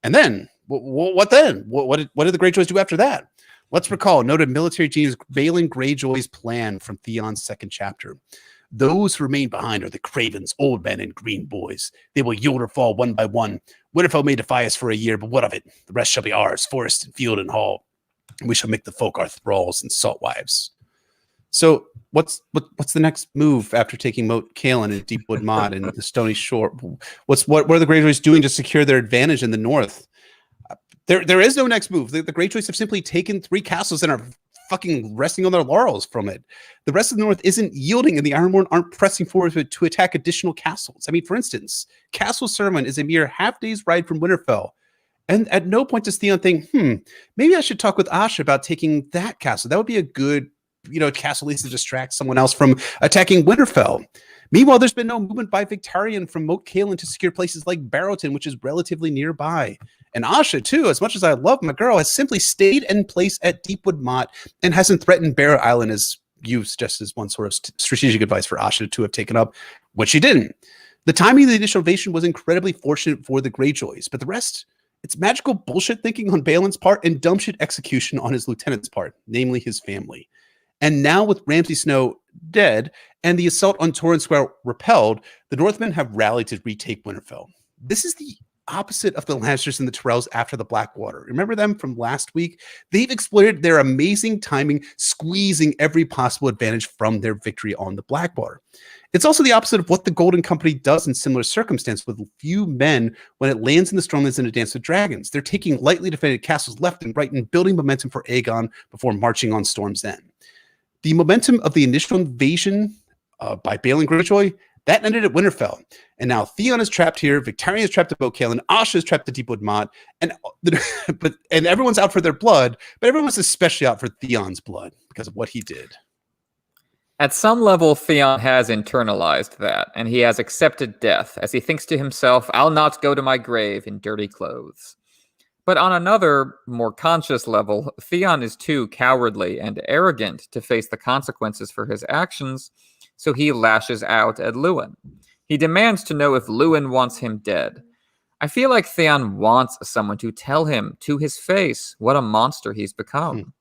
And then, what then? What did the Greyjoys do after that? Let's recall noted military genius Balin Greyjoy's plan from Theon's second chapter. Those who remain behind are the cravens, old men, and green boys. They will yield or fall one by one. Winterfell may defy us for a year, but what of it? The rest shall be ours, forest and field and hall. And we shall make the folk our thralls and salt wives. So what's the next move after taking Moat Cailin and Deepwood Motte and the Stony Shore? What are the Greyjoys doing to secure their advantage in the north? There is no next move. The Greyjoys have simply taken 3 castles and are fucking resting on their laurels from it. The rest of the north isn't yielding, and the Ironborn aren't pressing forward to attack additional castles. I mean, for instance, Castle Sermon is a mere half day's ride from Winterfell. And at no point does Theon think, maybe I should talk with Asha about taking that castle. That would be a good, castle at least to distract someone else from attacking Winterfell. Meanwhile, there's been no movement by Victarion from Moat Cailin to secure places like Barrowton, which is relatively nearby. And Asha, too, as much as I love my girl, has simply stayed in place at Deepwood Motte and hasn't threatened Barrow Island as used just as one sort of strategic advice for Asha to have taken up, which she didn't. The timing of the initial invasion was incredibly fortunate for the Greyjoys, but the rest, it's magical bullshit thinking on Balin's part and dumb shit execution on his lieutenant's part, namely his family. And now with Ramsay Snow dead and the assault on Torrhen Square repelled, the Northmen have rallied to retake Winterfell. This is the opposite of the Lannisters and the Tyrells after the Blackwater. Remember them from last week? They've exploited their amazing timing, squeezing every possible advantage from their victory on the Blackwater. It's also the opposite of what the Golden Company does in similar circumstances with few men when it lands in the Stormlands in a Dance with Dragons. They're taking lightly defended castles left and right and building momentum for Aegon before marching on Storm's End. The momentum of the initial invasion by Balin Greyjoy, that ended at Winterfell. And now Theon is trapped here, Victarion is trapped at Moat Cailin, Asha is trapped at Deepwood Motte, and everyone's out for their blood, but everyone's especially out for Theon's blood because of what he did. At some level, Theon has internalized that, and he has accepted death, as he thinks to himself, I'll not go to my grave in dirty clothes. But on another, more conscious level, Theon is too cowardly and arrogant to face the consequences for his actions, so he lashes out at Luwin. He demands to know if Luwin wants him dead. I feel like Theon wants someone to tell him to his face what a monster he's become.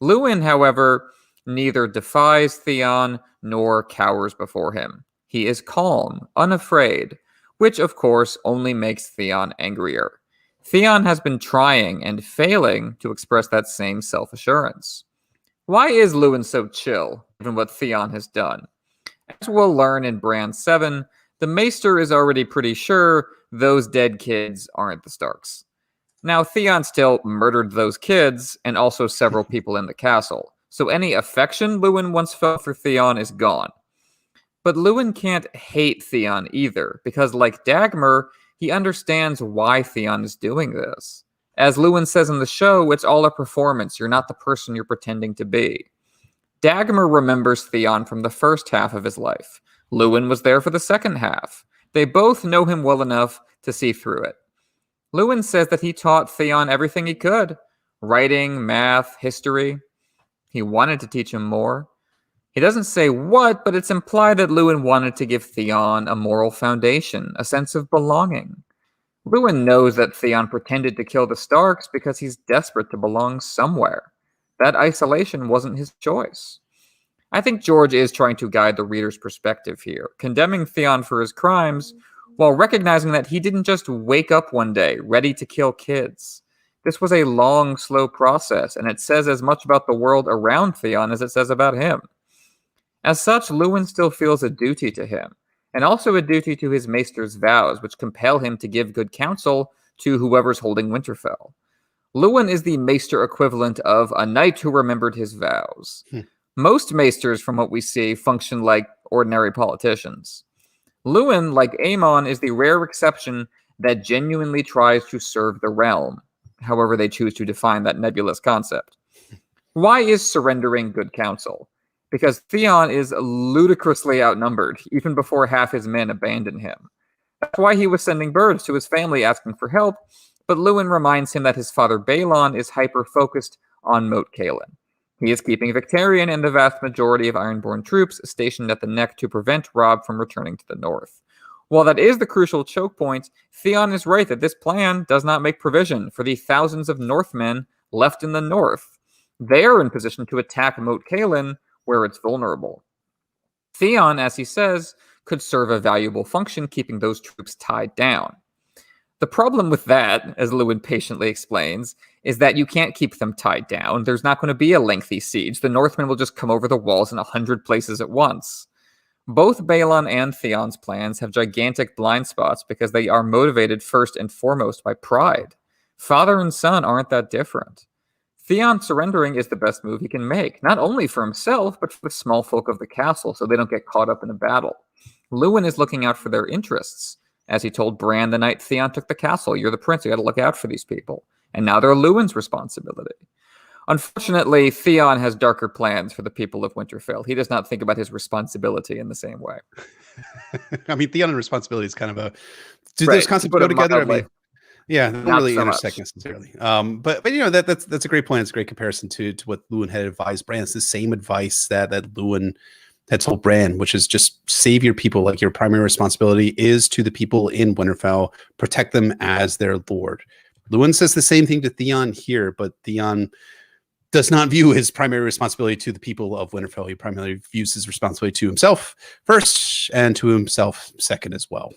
Luwin, however, neither defies Theon nor cowers before him. He is calm, unafraid, which of course only makes Theon angrier. Theon has been trying and failing to express that same self-assurance. Why is Luwin so chill, given what Theon has done? As we'll learn in Bran 7, the Maester is already pretty sure those dead kids aren't the Starks. Now, Theon still murdered those kids, and also several people in the castle, so any affection Luwin once felt for Theon is gone. But Luwin can't hate Theon either, because like Dagmar, he understands why Theon is doing this. As Luwin says in the show, it's all a performance. You're not the person you're pretending to be. Dagmar remembers Theon from the first half of his life. Luwin was there for the second half. They both know him well enough to see through it. Luwin says that he taught Theon everything he could. Writing, math, history. He wanted to teach him more. He doesn't say what, but it's implied that Luwin wanted to give Theon a moral foundation, a sense of belonging. Luwin knows that Theon pretended to kill the Starks because he's desperate to belong somewhere. That isolation wasn't his choice. I think George is trying to guide the reader's perspective here, condemning Theon for his crimes, while recognizing that he didn't just wake up one day ready to kill kids. This was a long, slow process, and it says as much about the world around Theon as it says about him. As such, Luwin still feels a duty to him, and also a duty to his maester's vows, which compel him to give good counsel to whoever's holding Winterfell. Luwin is the maester equivalent of a knight who remembered his vows. Most maesters, from what we see, function like ordinary politicians. Luwin, like Aemon, is the rare exception that genuinely tries to serve the realm, however they choose to define that nebulous concept. Why is surrendering good counsel? Because Theon is ludicrously outnumbered, even before half his men abandon him. That's why he was sending birds to his family asking for help, but Luwin reminds him that his father Balon is hyper-focused on Moat Cailin. He is keeping Victarion and the vast majority of Ironborn troops stationed at the Neck to prevent Robb from returning to the north. While that is the crucial choke point, Theon is right that this plan does not make provision for the thousands of Northmen left in the north. They are in position to attack Moat Cailin where it's vulnerable. Theon, as he says, could serve a valuable function keeping those troops tied down. The problem with that, as Lewin patiently explains, is that you can't keep them tied down. There's not going to be a lengthy siege. The Northmen will just come over the walls in 100 places at once. Both Balon and Theon's plans have gigantic blind spots because they are motivated first and foremost by pride. Father and son aren't that different. Theon surrendering is the best move he can make, not only for himself, but for the small folk of the castle so they don't get caught up in a battle. Lewin is looking out for their interests. As he told Bran the night Theon took the castle, you're the prince, you gotta look out for these people. And now they're Lewin's responsibility. Unfortunately, Theon has darker plans for the people of Winterfell. He does not think about his responsibility in the same way. I mean, Theon and responsibility is kind of a... Do those concepts go together? I mean, yeah, they don't really intersect necessarily. But you know, that's a great point. It's a great comparison to what Lewin had advised Bran. It's the same advice that Lewin had told Bran, which is just save your people. Like, your primary responsibility is to the people in Winterfell. Protect them as their lord. Lewin says the same thing to Theon here, but Theon does not view his primary responsibility to the people of Winterfell. He primarily views his responsibility to himself first and to himself second as well.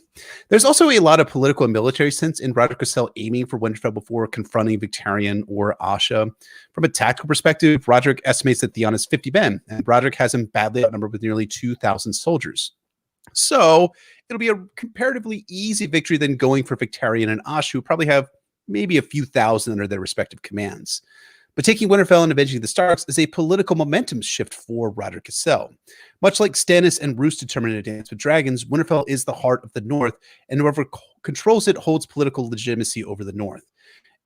There's also a lot of political and military sense in Roderick Cassel aiming for Winterfell before confronting Victarion or Asha. From a tactical perspective, Roderick estimates that Theon is 50 men, and Roderick has him badly outnumbered with nearly 2,000 soldiers. So it'll be a comparatively easy victory than going for Victarion and Asha, who probably have maybe a few thousand under their respective commands. But taking Winterfell and avenging the Starks is a political momentum shift for Roderick Cassel. Much like Stannis and Roose determined to dance with dragons, Winterfell is the heart of the North, and whoever controls it holds political legitimacy over the North.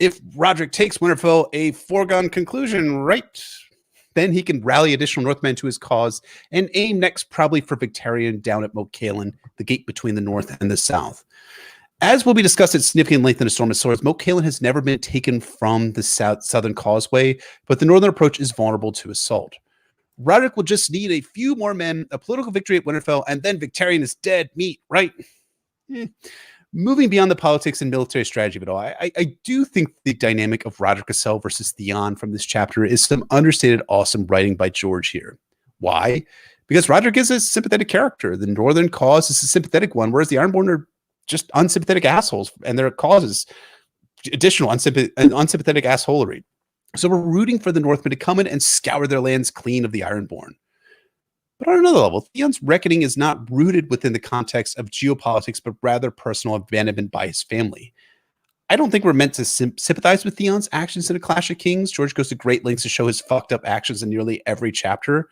If Roderick takes Winterfell, a foregone conclusion, right? Then he can rally additional Northmen to his cause and aim next probably for Victarion down at Moat Cailin, the gate between the North and the South. As will be discussed at significant length in A Storm of Swords, Moat Cailin has never been taken from the southern causeway, but the northern approach is vulnerable to assault. Roderick will just need a few more men, a political victory at Winterfell, and then Victarion is dead meat, right? Moving beyond the politics and military strategy of it all, I do think the dynamic of Roderick Cassel versus Theon from this chapter is some understated awesome writing by George here. Why? Because Roderick is a sympathetic character. The northern cause is a sympathetic one, whereas the Ironborn are just unsympathetic assholes, and their causes additional unsympathetic assholery. So we're rooting for the Northmen to come in and scour their lands clean of the Ironborn. But on another level, Theon's reckoning is not rooted within the context of geopolitics, but rather personal abandonment by his family. I don't think we're meant to sympathize with Theon's actions in A Clash of Kings. George goes to great lengths to show his fucked up actions in nearly every chapter.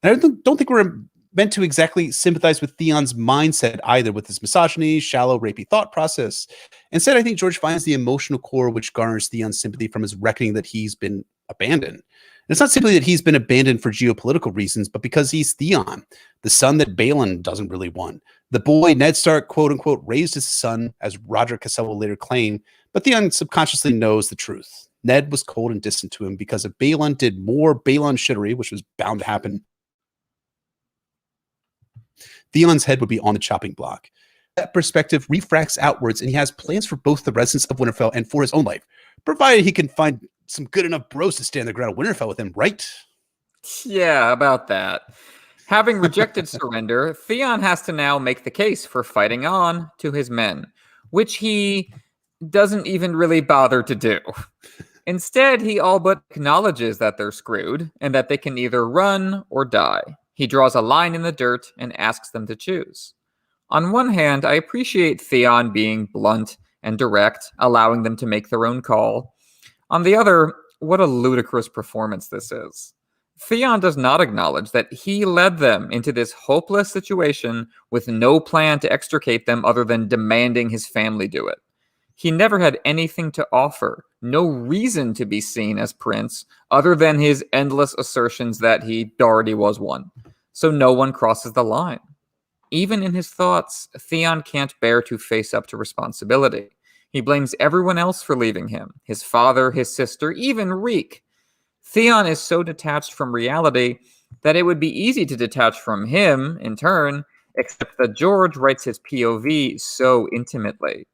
And I don't think we're meant to exactly sympathize with Theon's mindset either, with his misogyny, shallow, rapey thought process. Instead, I think George finds the emotional core which garners Theon's sympathy from his reckoning that he's been abandoned. And it's not simply that he's been abandoned for geopolitical reasons, but because he's Theon, the son that Balon doesn't really want. The boy Ned Stark, quote unquote, raised his son, as Roderick Cassel will later claim, but Theon subconsciously knows the truth. Ned was cold and distant to him because if Balon did more Balon shittery, which was bound to happen, Theon's head would be on the chopping block. That perspective refracts outwards, and he has plans for both the residents of Winterfell and for his own life, provided he can find some good enough bros to stand the ground of Winterfell with him, right? Yeah, about that. Having rejected surrender, Theon has to now make the case for fighting on to his men, which he doesn't even really bother to do. Instead, he all but acknowledges that they're screwed and that they can either run or die. He draws a line in the dirt and asks them to choose. On one hand, I appreciate Theon being blunt and direct, allowing them to make their own call. On the other, what a ludicrous performance this is. Theon does not acknowledge that he led them into this hopeless situation with no plan to extricate them other than demanding his family do it. He never had anything to offer, no reason to be seen as prince, other than his endless assertions that he already was one. So no one crosses the line. Even in his thoughts, Theon can't bear to face up to responsibility. He blames everyone else for leaving him, his father, his sister, even Reek. Theon is so detached from reality that it would be easy to detach from him, in turn, except that George writes his POV so intimately.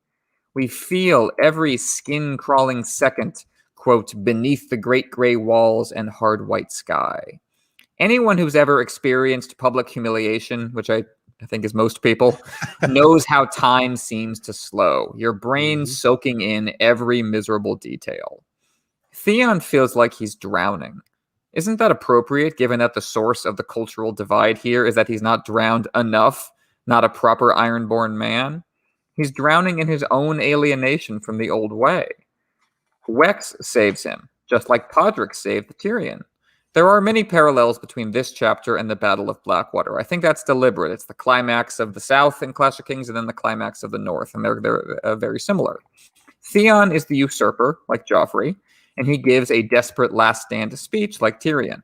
We feel every skin-crawling second, quote, beneath the great gray walls and hard white sky. Anyone who's ever experienced public humiliation, which I think is most people, knows how time seems to slow, your brain soaking in every miserable detail. Theon feels like he's drowning. Isn't that appropriate, given that the source of the cultural divide here is that he's not drowned enough, not a proper Ironborn man? He's drowning in his own alienation from the old way. Wex saves him, just like Podrick saved Tyrion. There are many parallels between this chapter and the Battle of Blackwater. I think that's deliberate. It's the climax of the South in Clash of Kings and then the climax of the North, and they're very similar. Theon is the usurper, like Joffrey, and he gives a desperate last stand speech, like Tyrion.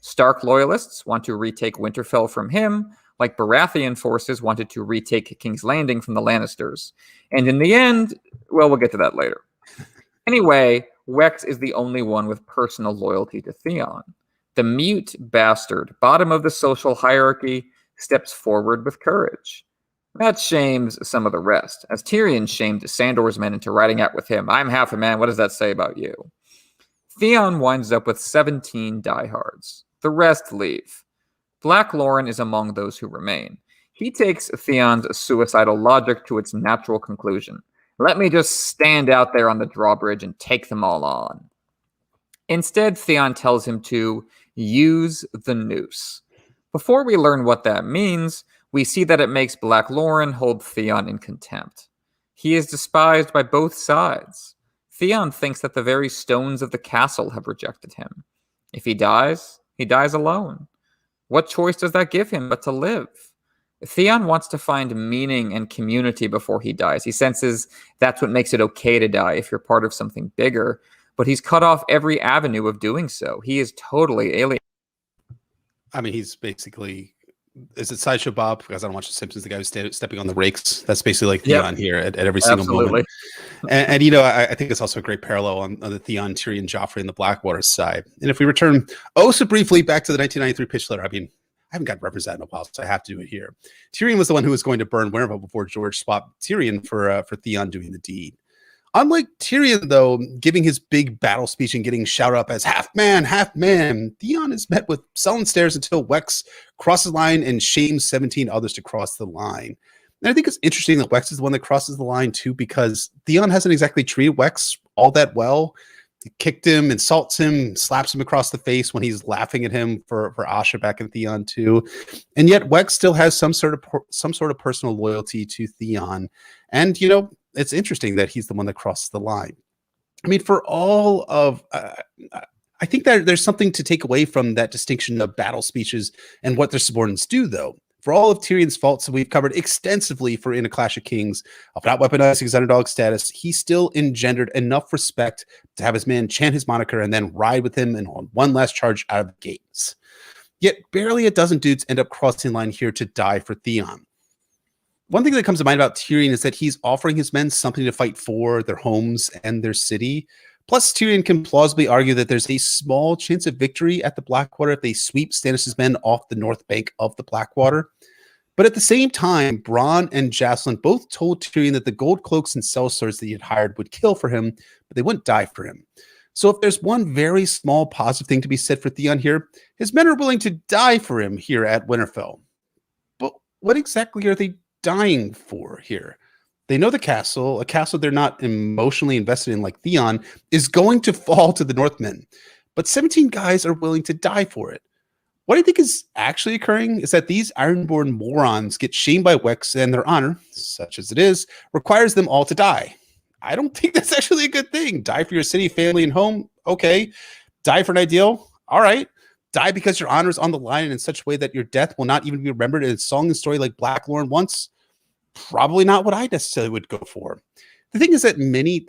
Stark loyalists want to retake Winterfell from him, like Baratheon forces wanted to retake King's Landing from the Lannisters. And in the end, well, we'll get to that later. Anyway, Wex is the only one with personal loyalty to Theon. The mute bastard, bottom of the social hierarchy, steps forward with courage. That shames some of the rest, as Tyrion shamed Sandor's men into riding out with him. I'm half a man, what does that say about you? Theon winds up with 17 diehards. The rest leave. Black Lauren is among those who remain. He takes Theon's suicidal logic to its natural conclusion. Let me just stand out there on the drawbridge and take them all on. Instead, Theon tells him to use the noose. Before we learn what that means, we see that it makes Black Lauren hold Theon in contempt. He is despised by both sides. Theon thinks that the very stones of the castle have rejected him. If he dies alone. What choice does that give him but to live? Theon wants to find meaning and community before he dies. He senses that's what makes it okay to die if you're part of something bigger, but he's cut off every avenue of doing so. He is totally alien. I mean, he's basically, is it Sideshow Bob? Because I don't watch The Simpsons, the guy who's stepping on the rakes. That's basically like Theon here at every single moment. And you know, I think it's also a great parallel on the Theon, Tyrion, Joffrey, and the Blackwater side. And if we return so briefly back to the 1993 pitch letter, I mean, I haven't got represented in a while, so I have to do it here. Tyrion was the one who was going to burn Winterfell before George swapped Tyrion for Theon doing the deed. Unlike Tyrion, though, giving his big battle speech and getting shouted up as half man, Theon is met with sullen stares until Wex crosses the line and shames 17 others to cross the line. And I think it's interesting that Wex is the one that crosses the line, too, because Theon hasn't exactly treated Wex all that well. He kicked him, insults him, slaps him across the face when he's laughing at him for Asha back in Theon 2. And yet Wex still has some sort of personal loyalty to Theon. And, you know, it's interesting that he's the one that crosses the line. I mean, for all of, I think that there's something to take away from that distinction of battle speeches and what their subordinates do, though. For all of Tyrion's faults that we've covered extensively in A Clash of Kings, of not weaponizing his underdog status, he still engendered enough respect to have his men chant his moniker and then ride with him and on one last charge out of the gates. Yet barely a dozen dudes end up crossing line here to die for Theon. One thing that comes to mind about Tyrion is that he's offering his men something to fight for, their homes and their city. Plus, Tyrion can plausibly argue that there's a small chance of victory at the Blackwater if they sweep Stannis' men off the north bank of the Blackwater. But at the same time, Bronn and Jacelyn both told Tyrion that the gold cloaks and sellswords that he had hired would kill for him, but they wouldn't die for him. So if there's one very small positive thing to be said for Theon here, his men are willing to die for him here at Winterfell. But what exactly are they dying for here? They know the castle, a castle they're not emotionally invested in like Theon, is going to fall to the Northmen. But 17 guys are willing to die for it. What I think is actually occurring is that these Ironborn morons get shamed by Wex, and their honor, such as it is, requires them all to die. I don't think that's actually a good thing. Die for your city, family, and home? Okay. Die for an ideal? All right. Die because your honor is on the line in such a way that your death will not even be remembered in a song and story like Black Lauren once? Probably not what I necessarily would go for. The thing is that many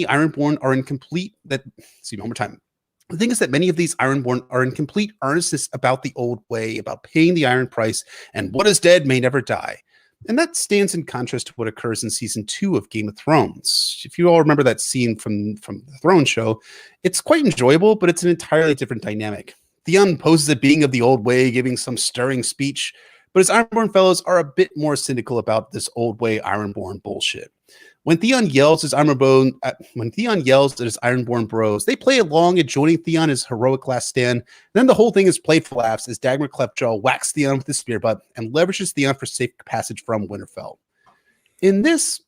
Ironborn are in complete The thing is that many of these Ironborn are in complete earnestness about the old way, about paying the iron price, and what is dead may never die. And that stands in contrast to what occurs in season 2 of Game of Thrones. If you all remember that scene from the Throne show, it's quite enjoyable, but it's an entirely different dynamic. Theon poses a being of the old way, giving some stirring speech, but his Ironborn fellows are a bit more cynical about this old way Ironborn bullshit. When Theon yells at his Ironborn bros, they play along, joining Theon in his heroic last stand. Then the whole thing is played for laughs as Dagmar Cleftjaw whacks Theon with his spear butt and leverages Theon for safe passage from Winterfell. In this,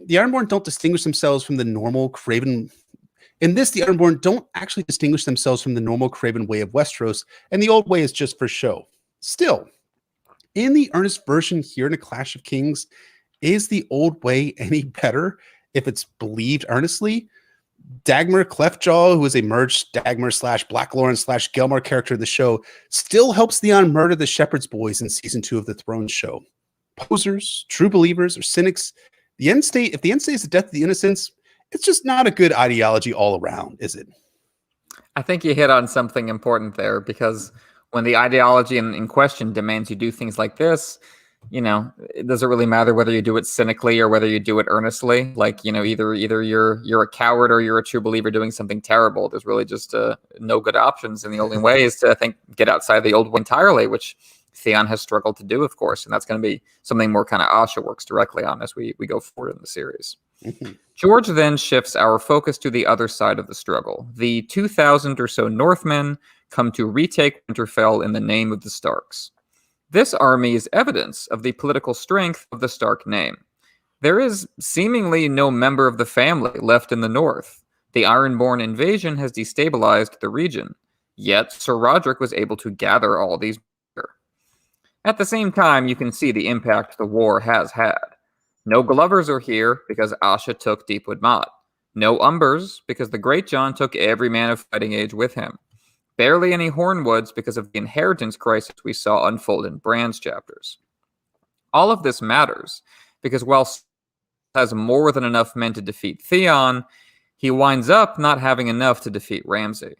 the Ironborn don't distinguish themselves from the normal Craven. In this, the Ironborn don't actually distinguish themselves from the normal Craven way of Westeros, and the old way is just for show. Still, in the earnest version here in A Clash of Kings, is the old way any better if it's believed earnestly? Dagmar Cleftjaw, who is a merged Dagmar / Blacklorn / Gelmar character of the show, still helps Theon murder the Shepherd's Boys in season 2 of the Thrones show. Posers, true believers, or cynics, if the end state is the death of the innocents, it's just not a good ideology all around, is it? I think you hit on something important there, because when the ideology in question demands you do things like this, it doesn't really matter whether you do it cynically or whether you do it earnestly. Like, either you're a coward or you're a true believer doing something terrible. There's really just no good options. And the only way is to, I think, get outside the old way entirely, which Theon has struggled to do, of course. And that's going to be something more kind of Asha works directly on as we go forward in the series. Mm-hmm. George then shifts our focus to the other side of the struggle. The 2,000 or so Northmen come to retake Winterfell in the name of the Starks. This army is evidence of the political strength of the Stark name. There is seemingly no member of the family left in the north. The Ironborn invasion has destabilized the region, yet Sir Roderick was able to gather all these. At the same time, you can see the impact the war has had. No Glovers are here because Asha took Deepwood Mott. No Umbers because the Great John took every man of fighting age with him. Barely any Hornwoods because of the inheritance crisis we saw unfold in Bran's chapters. All of this matters because while Saul has more than enough men to defeat Theon, he winds up not having enough to defeat Ramsay.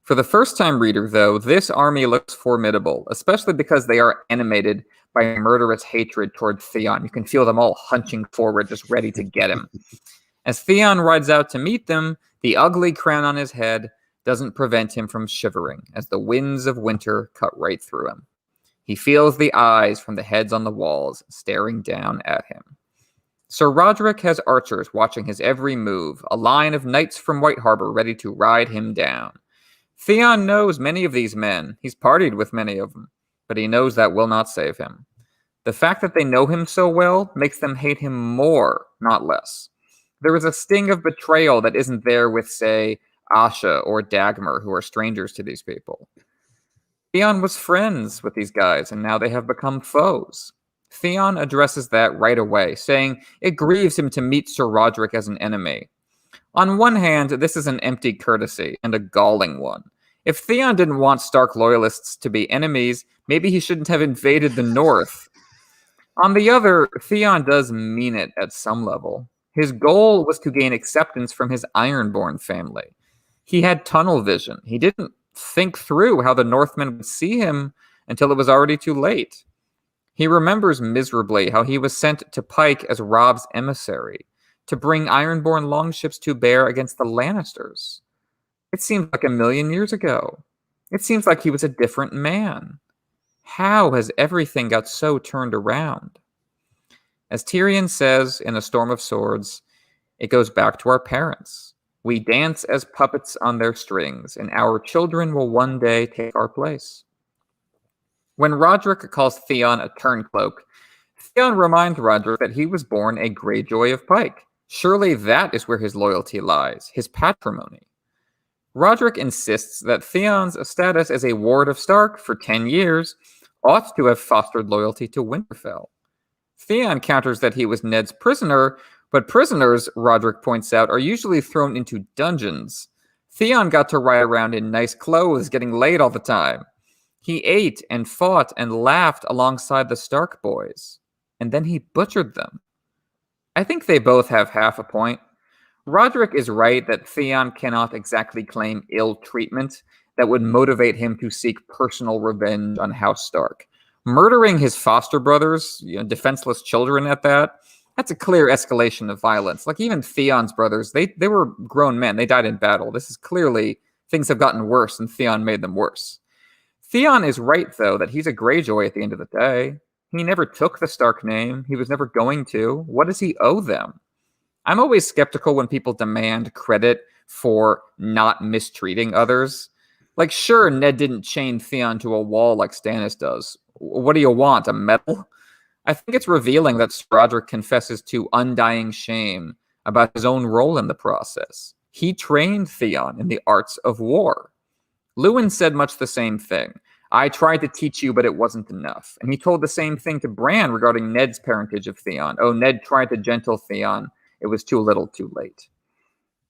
For the first-time reader, though, this army looks formidable, especially because they are animated by murderous hatred toward Theon. You can feel them all hunching forward, just ready to get him. As Theon rides out to meet them, the ugly crown on his head doesn't prevent him from shivering as the winds of winter cut right through him. He feels the eyes from the heads on the walls staring down at him. Sir Roderick has archers watching his every move, a line of knights from White Harbor ready to ride him down. Theon knows many of these men. He's partied with many of them, but he knows that will not save him. The fact that they know him so well makes them hate him more, not less. There is a sting of betrayal that isn't there with, say, Asha or Dagmar, who are strangers to these people. Theon was friends with these guys, and now they have become foes. Theon addresses that right away, saying it grieves him to meet Sir Roderick as an enemy. On one hand, this is an empty courtesy, and a galling one. If Theon didn't want Stark loyalists to be enemies, maybe he shouldn't have invaded the North. On the other, Theon does mean it at some level. His goal was to gain acceptance from his Ironborn family. He had tunnel vision. He didn't think through how the Northmen would see him until it was already too late. He remembers miserably how he was sent to Pike as Robb's emissary, to bring Ironborn longships to bear against the Lannisters. It seems like 1,000,000 years ago. It seems like he was a different man. How has everything got so turned around? As Tyrion says in A Storm of Swords, it goes back to our parents. We dance as puppets on their strings, and our children will one day take our place. When Roderick calls Theon a Turncloak, Theon reminds Roderick that he was born a Greyjoy of Pike. Surely that is where his loyalty lies, his patrimony. Roderick insists that Theon's status as a ward of Stark for 10 years ought to have fostered loyalty to Winterfell. Theon counters that he was Ned's prisoner, but prisoners, Roderick points out, are usually thrown into dungeons. Theon got to ride around in nice clothes, getting laid all the time. He ate and fought and laughed alongside the Stark boys, and then he butchered them. I think they both have half a point. Roderick is right that Theon cannot exactly claim ill treatment that would motivate him to seek personal revenge on House Stark. Murdering his foster brothers, defenseless children at that, that's a clear escalation of violence. Like even Theon's brothers, they were grown men. They died in battle. This is clearly, things have gotten worse and Theon made them worse. Theon is right, though, that he's a Greyjoy at the end of the day. He never took the Stark name. He was never going to. What does he owe them? I'm always skeptical when people demand credit for not mistreating others. Like, sure, Ned didn't chain Theon to a wall like Stannis does. What do you want, a medal? I think it's revealing that Sir Roderick confesses to undying shame about his own role in the process. He trained Theon in the arts of war. Lewin said much the same thing. I tried to teach you, but it wasn't enough. And he told the same thing to Bran regarding Ned's parentage of Theon. Oh, Ned tried to gentle Theon. It was too little too late.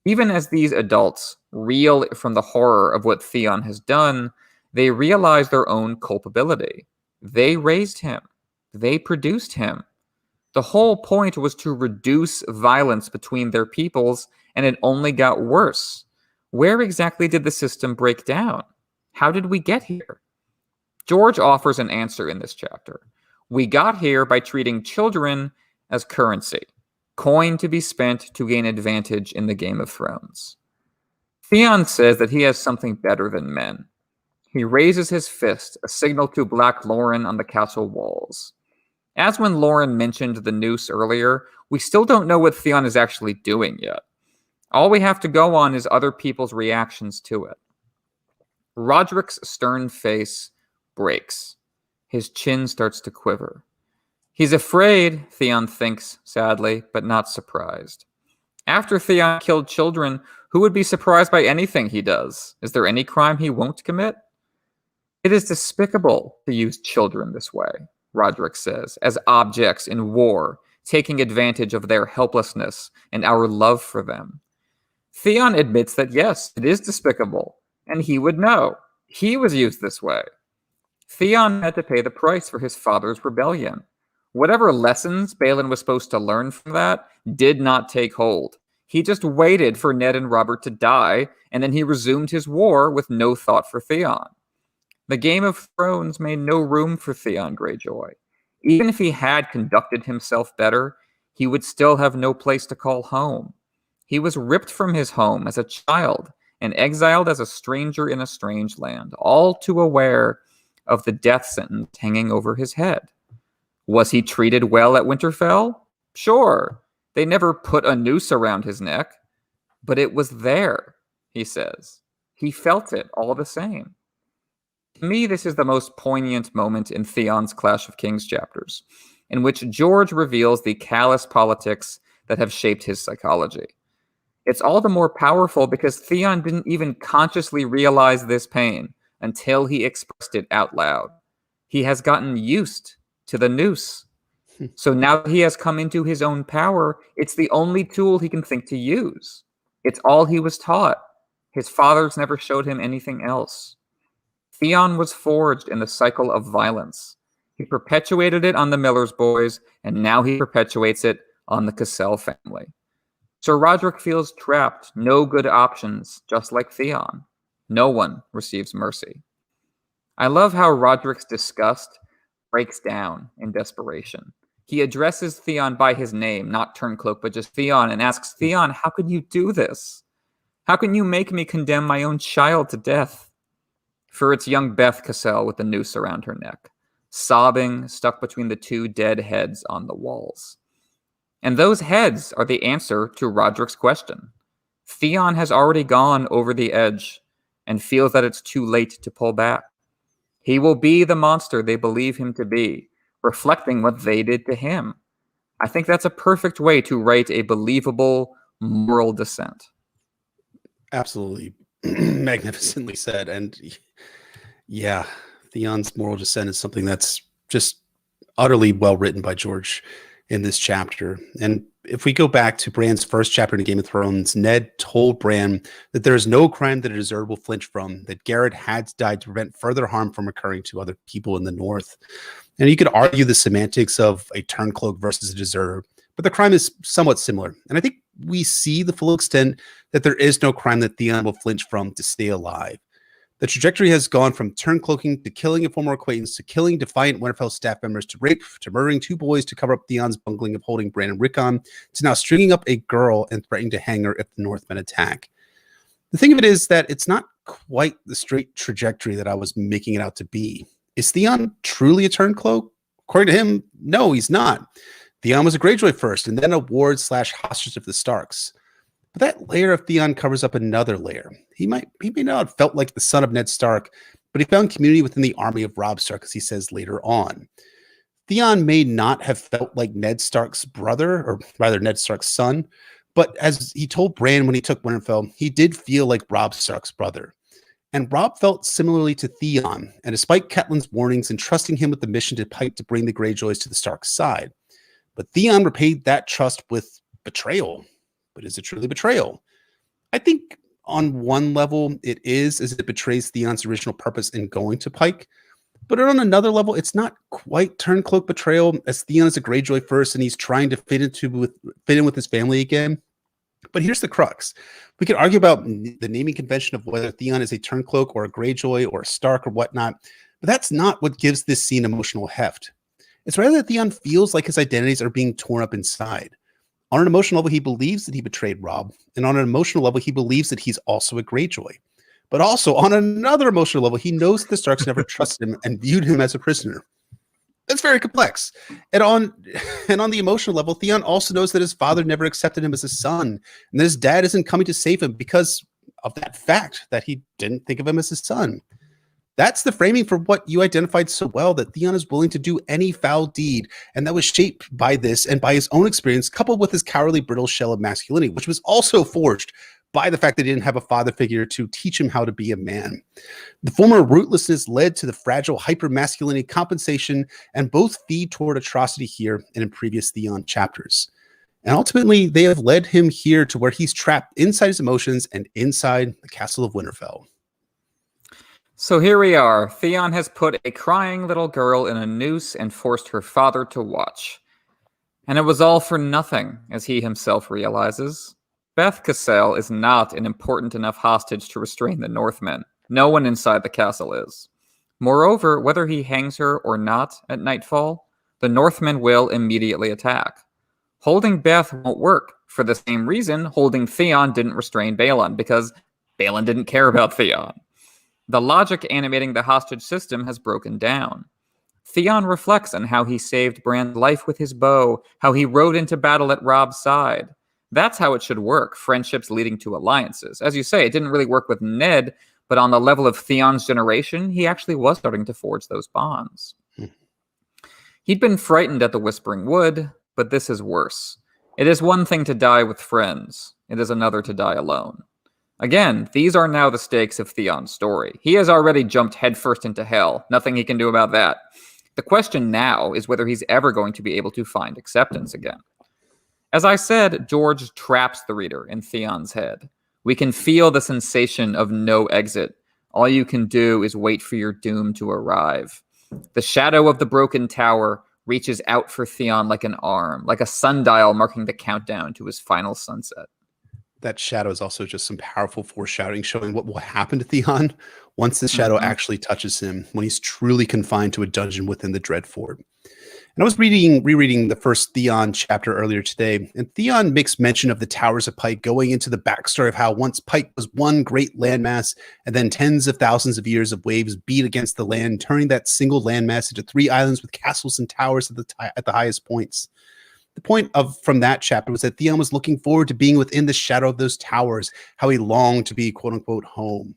Even as these adults reel from the horror of what Theon has done, they realize their own culpability. They raised him. They produced him. The whole point was to reduce violence between their peoples, and it only got worse. Where exactly did the system break down? How did we get here? George offers an answer in this chapter. We got here by treating children as currency, coin to be spent to gain advantage in the Game of Thrones. Theon says that he has something better than men. He raises his fist, a signal to Black Lauren on the castle walls. As when Lauren mentioned the noose earlier, we still don't know what Theon is actually doing yet. All we have to go on is other people's reactions to it. Roderick's stern face breaks. His chin starts to quiver. He's afraid, Theon thinks, sadly, but not surprised. After Theon killed children, who would be surprised by anything he does? Is there any crime he won't commit? It is despicable to use children this way, Roderick says, as objects in war, taking advantage of their helplessness and our love for them. Theon admits that yes, it is despicable, and he would know. He was used this way. Theon had to pay the price for his father's rebellion. Whatever lessons Balin was supposed to learn from that did not take hold. He just waited for Ned and Robert to die, and then he resumed his war with no thought for Theon. The Game of Thrones made no room for Theon Greyjoy. Even if he had conducted himself better, he would still have no place to call home. He was ripped from his home as a child and exiled as a stranger in a strange land, all too aware of the death sentence hanging over his head. Was he treated well at Winterfell? Sure. They never put a noose around his neck. But it was there, he says. He felt it all the same. To me, this is the most poignant moment in Theon's Clash of Kings chapters, in which George reveals the callous politics that have shaped his psychology. It's all the more powerful because Theon didn't even consciously realize this pain until he expressed it out loud. He has gotten used to the noose. So now that he has come into his own power, it's the only tool he can think to use. It's all he was taught. His fathers never showed him anything else. Theon was forged in the cycle of violence. He perpetuated it on the Miller's boys, and now he perpetuates it on the Cassell family. Sir Roderick feels trapped, no good options, just like Theon. No one receives mercy. I love how Roderick's disgust breaks down in desperation. He addresses Theon by his name, not Turncloak, but just Theon, and asks, Theon, how can you do this? How can you make me condemn my own child to death? For it's young Beth Cassell with the noose around her neck, sobbing, stuck between the two dead heads on the walls. And those heads are the answer to Roderick's question. Theon has already gone over the edge and feels that it's too late to pull back. He will be the monster they believe him to be, reflecting what they did to him. I think that's a perfect way to write a believable moral descent. Absolutely. Magnificently said. And yeah, Theon's moral descent is something that's just utterly well written by George in this chapter. And if we go back to Bran's first chapter in Game of Thrones, Ned told Bran that there is no crime that a deserter will flinch from, that Garrett had to die to prevent further harm from occurring to other people in the North. And you could argue the semantics of a Turncloak versus a deserter, but the crime is somewhat similar. And I think we see the full extent that there is no crime that Theon will flinch from to stay alive. The trajectory has gone from turncloaking to killing a former acquaintance to killing defiant Winterfell staff members to rape to murdering two boys to cover up Theon's bungling of holding Bran and Rickon to now stringing up a girl and threatening to hang her if the Northmen attack. The thing of it is that it's not quite the straight trajectory that I was making it out to be. Is Theon truly a Turncloak? According to him, no, he's not. Theon was a Greyjoy first, and then a ward/hostage of the Starks. But that layer of Theon covers up another layer. He may not have felt like the son of Ned Stark, but he found community within the army of Robb Stark, as he says later on. Theon may not have felt like Ned Stark's brother, or rather Ned Stark's son, but as he told Bran when he took Winterfell, he did feel like Robb Stark's brother. And Robb felt similarly to Theon, and despite Catelyn's warnings and trusting him with the mission to Pike to bring the Greyjoys to the Stark side. But Theon repaid that trust with betrayal. But is it truly betrayal? I think on one level it is, as it betrays Theon's original purpose in going to Pike. But on another level, it's not quite Turncloak betrayal, as Theon is a Greyjoy first and he's trying to fit in with his family again. But here's the crux. We could argue about the naming convention of whether Theon is a Turncloak or a Greyjoy or a Stark or whatnot, but that's not what gives this scene emotional heft. It's rather that Theon feels like his identities are being torn up inside. On an emotional level, he believes that he betrayed Robb, and on an emotional level, he believes that he's also a Greyjoy. But also, on another emotional level, he knows that the Starks never trusted him and viewed him as a prisoner. That's very complex. And on the emotional level, Theon also knows that his father never accepted him as a son, and that his dad isn't coming to save him because of that fact that he didn't think of him as his son. That's the framing for what you identified so well, that Theon is willing to do any foul deed, and that was shaped by this and by his own experience, coupled with his cowardly, brittle shell of masculinity, which was also forged by the fact that he didn't have a father figure to teach him how to be a man. The former rootlessness led to the fragile hyper-masculinity compensation, and both feed toward atrocity here and in previous Theon chapters. And ultimately, they have led him here to where he's trapped inside his emotions and inside the castle of Winterfell. So here we are. Theon has put a crying little girl in a noose and forced her father to watch. And it was all for nothing, as he himself realizes. Beth Cassel is not an important enough hostage to restrain the Northmen. No one inside the castle is. Moreover, whether he hangs her or not at nightfall, the Northmen will immediately attack. Holding Beth won't work. For the same reason, holding Theon didn't restrain Balon, because Balon didn't care about Theon. The logic animating the hostage system has broken down. Theon reflects on how he saved Bran's life with his bow, how he rode into battle at Robb's side. That's how it should work, friendships leading to alliances. As you say, it didn't really work with Ned, but on the level of Theon's generation, he actually was starting to forge those bonds. He'd been frightened at the Whispering Wood, but this is worse. It is one thing to die with friends. It is another to die alone. Again, these are now the stakes of Theon's story. He has already jumped headfirst into hell. Nothing he can do about that. The question now is whether he's ever going to be able to find acceptance again. As I said, George traps the reader in Theon's head. We can feel the sensation of no exit. All you can do is wait for your doom to arrive. The shadow of the broken tower reaches out for Theon like an arm, like a sundial marking the countdown to his final sunset. That shadow is also just some powerful foreshadowing, showing what will happen to Theon once the shadow actually touches him, when he's truly confined to a dungeon within the Dreadfort. And I was rereading the first Theon chapter earlier today, and Theon makes mention of the Towers of Pike, going into the backstory of how once Pike was one great landmass, and then tens of thousands of years of waves beat against the land, turning that single landmass into 3 islands with castles and towers at the highest points. The point from that chapter was that Theon was looking forward to being within the shadow of those towers, how he longed to be quote-unquote home.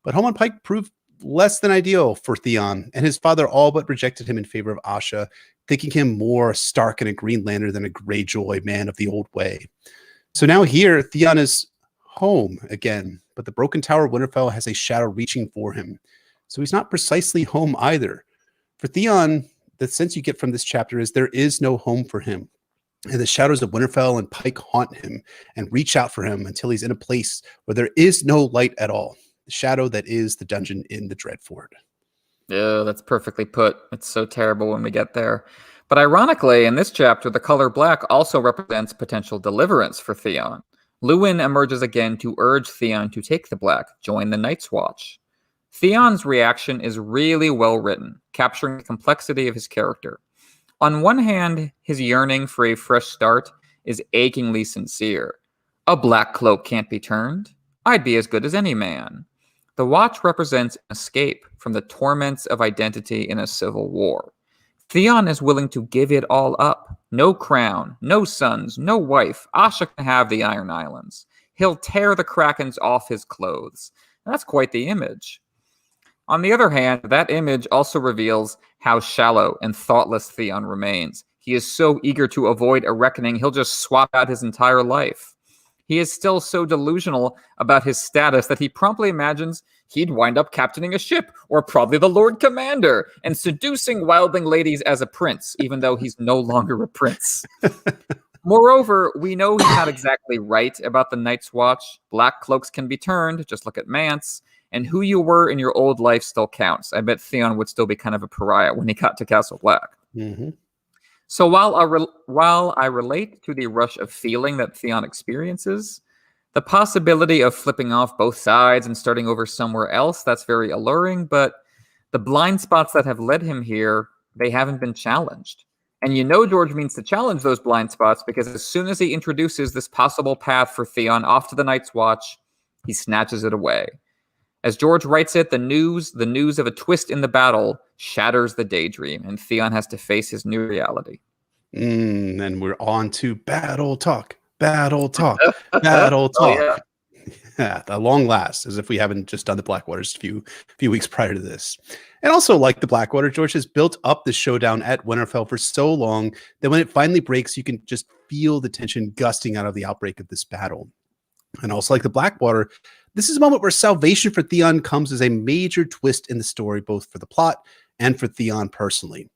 But home on Pike proved less than ideal for Theon, and his father all but rejected him in favor of Asha, thinking him more Stark and a Green Lantern than a Greyjoy man of the old way. So now here, Theon is home again, but the broken tower of Winterfell has a shadow reaching for him. So he's not precisely home either. For Theon, the sense you get from this chapter is there is no home for him. And the shadows of Winterfell and Pike haunt him and reach out for him until he's in a place where there is no light at all. The shadow that is the dungeon in the Dreadfort. Yeah, that's perfectly put. It's so terrible when we get there. But ironically, in this chapter, the color black also represents potential deliverance for Theon. Luwin emerges again to urge Theon to take the black, join the Night's Watch. Theon's reaction is really well written, capturing the complexity of his character. On one hand, his yearning for a fresh start is achingly sincere. A black cloak can't be turned. I'd be as good as any man. The watch represents an escape from the torments of identity in a civil war. Theon is willing to give it all up. No crown, no sons, no wife. Asha can have the Iron Islands. He'll tear the Krakens off his clothes. That's quite the image. On the other hand, that image also reveals how shallow and thoughtless Theon remains. He is so eager to avoid a reckoning, he'll just swap out his entire life. He is still so delusional about his status that he promptly imagines he'd wind up captaining a ship, or probably the Lord Commander, and seducing wildling ladies as a prince, even though he's no longer a prince. Moreover, we know he's not exactly right about the Night's Watch. Black cloaks can be turned, just look at Mance, and who you were in your old life still counts. I bet Theon would still be kind of a pariah when he got to Castle Black. Mm-hmm. So while I relate to the rush of feeling that Theon experiences, the possibility of flipping off both sides and starting over somewhere else, that's very alluring, but the blind spots that have led him here, they haven't been challenged. And you know George means to challenge those blind spots because as soon as he introduces this possible path for Theon off to the Night's Watch, he snatches it away. As George writes it, the news of a twist in the battle shatters the daydream, and Theon has to face his new reality. And we're on to battle talk, battle talk, battle talk. Oh, yeah, at long last, as if we haven't just done the Blackwaters a few weeks prior to this. And also, like the Blackwater, George has built up the showdown at Winterfell for so long that when it finally breaks, you can just feel the tension gusting out of the outbreak of this battle. And also, like the Blackwater, this is a moment where salvation for Theon comes as a major twist in the story, both for the plot and for Theon personally.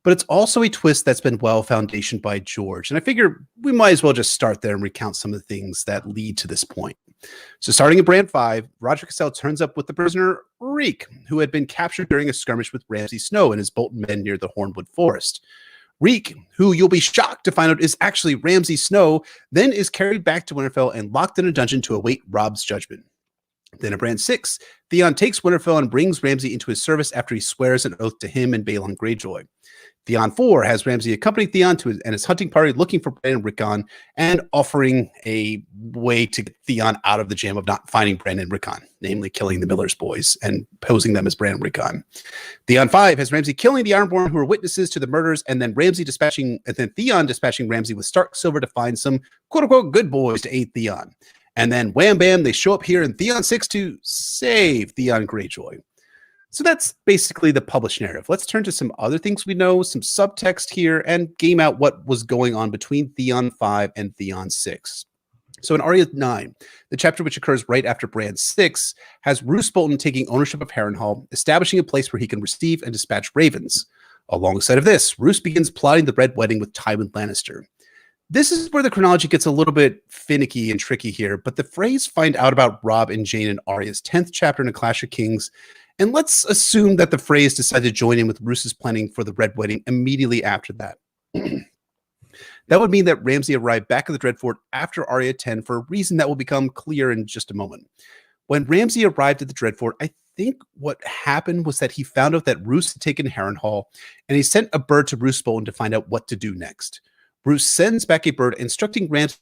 But it's also a twist that's been well foundationed by George. And I figure we might as well just start there and recount some of the things that lead to this point. So starting in Brand 5, Roger Cassell turns up with the prisoner Reek, who had been captured during a skirmish with Ramsay Snow and his Bolton men near the Hornwood Forest. Reek, who you'll be shocked to find out is actually Ramsay Snow, then is carried back to Winterfell and locked in a dungeon to await Robb's judgment. Then in Brand 6, Theon takes Winterfell and brings Ramsay into his service after he swears an oath to him and Balon Greyjoy. Theon 4 has Ramsay accompany Theon and his hunting party looking for Bran and Rickon and offering a way to get Theon out of the jam of not finding Bran and Rickon, namely killing the Miller's boys and posing them as Bran and Rickon. Theon 5 has Ramsay killing the Ironborn who are witnesses to the murders, and then Theon dispatching Ramsay with Stark Silver to find some quote-unquote good boys to aid Theon. And then wham bam, they show up here in Theon 6 to save Theon Greyjoy. So that's basically the published narrative. Let's turn to some other things we know, some subtext here, and game out what was going on between Theon 5 and Theon 6. So in Arya 9, the chapter which occurs right after Brand 6, has Roose Bolton taking ownership of Harrenhal, establishing a place where he can receive and dispatch ravens. Alongside of this, Roose begins plotting the Red Wedding with Tywin Lannister. This is where the chronology gets a little bit finicky and tricky here, but the Freys find out about Robb and Jane in Arya's 10th chapter in A Clash of Kings, and let's assume that the Freys decide to join in with Roose's planning for the Red Wedding immediately after that. That would mean that Ramsay arrived back at the Dreadfort after Arya 10 for a reason that will become clear in just a moment. When Ramsay arrived at the Dreadfort, I think what happened was that he found out that Roose had taken Harrenhal, and he sent a bird to Roose Bolton to find out what to do next. Roose sends back a bird instructing Ramsay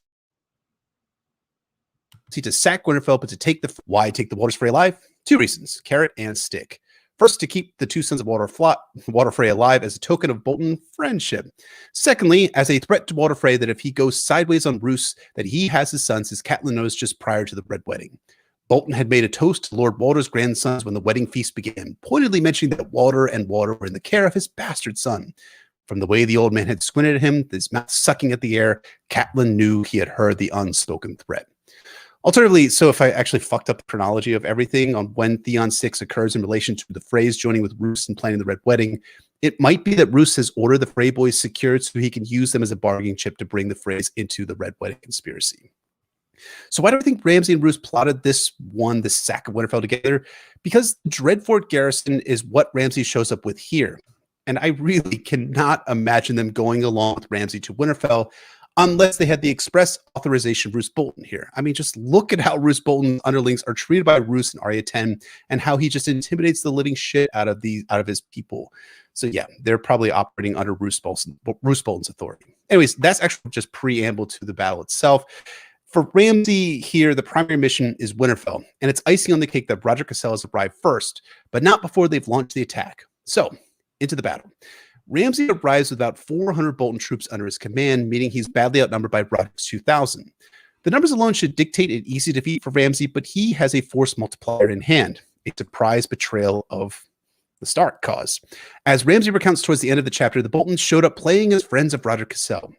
to sack Winterfell, but to take why take the Waters Frey alive? 2 reasons, carrot and stick. First, to keep the 2 sons of Walder Frey alive as a token of Bolton friendship. Secondly, as a threat to Walder Frey that if he goes sideways on Roose, that he has his sons, as Catelyn knows just prior to the Red Wedding. Bolton had made a toast to Lord Walder's grandsons when the wedding feast began, pointedly mentioning that Walder and Walder were in the care of his bastard son. From the way the old man had squinted at him, his mouth sucking at the air, Catelyn knew he had heard the unspoken threat. Alternatively, so if I actually fucked up the chronology of everything on when Theon 6 occurs in relation to the Freys joining with Roose and planning the Red Wedding, it might be that Roose has ordered the Frey boys secured so he can use them as a bargaining chip to bring the Freys into the Red Wedding conspiracy. So why do I think Ramsay and Roose plotted the sack of Winterfell together? Because the Dreadfort garrison is what Ramsay shows up with here. And I really cannot imagine them going along with Ramsay to Winterfell unless they had the express authorization of Roose Bolton here. I mean, just look at how Roose Bolton's underlings are treated by Roose in Arya 10 and how he just intimidates the living shit out of his people. So yeah, they're probably operating under Roose Bolton's authority. Anyways, that's actually just preamble to the battle itself. For Ramsay here, the primary mission is Winterfell, and it's icing on the cake that Roderick Cassell arrived first, but not before they've launched the attack. So, into the battle. Ramsay arrives with about 400 Bolton troops under his command, meaning he's badly outnumbered by Roderick's 2,000. The numbers alone should dictate an easy defeat for Ramsay, but he has a force multiplier in hand, a surprise betrayal of the Stark cause. As Ramsay recounts towards the end of the chapter, the Boltons showed up playing as friends of Roderick Cassell.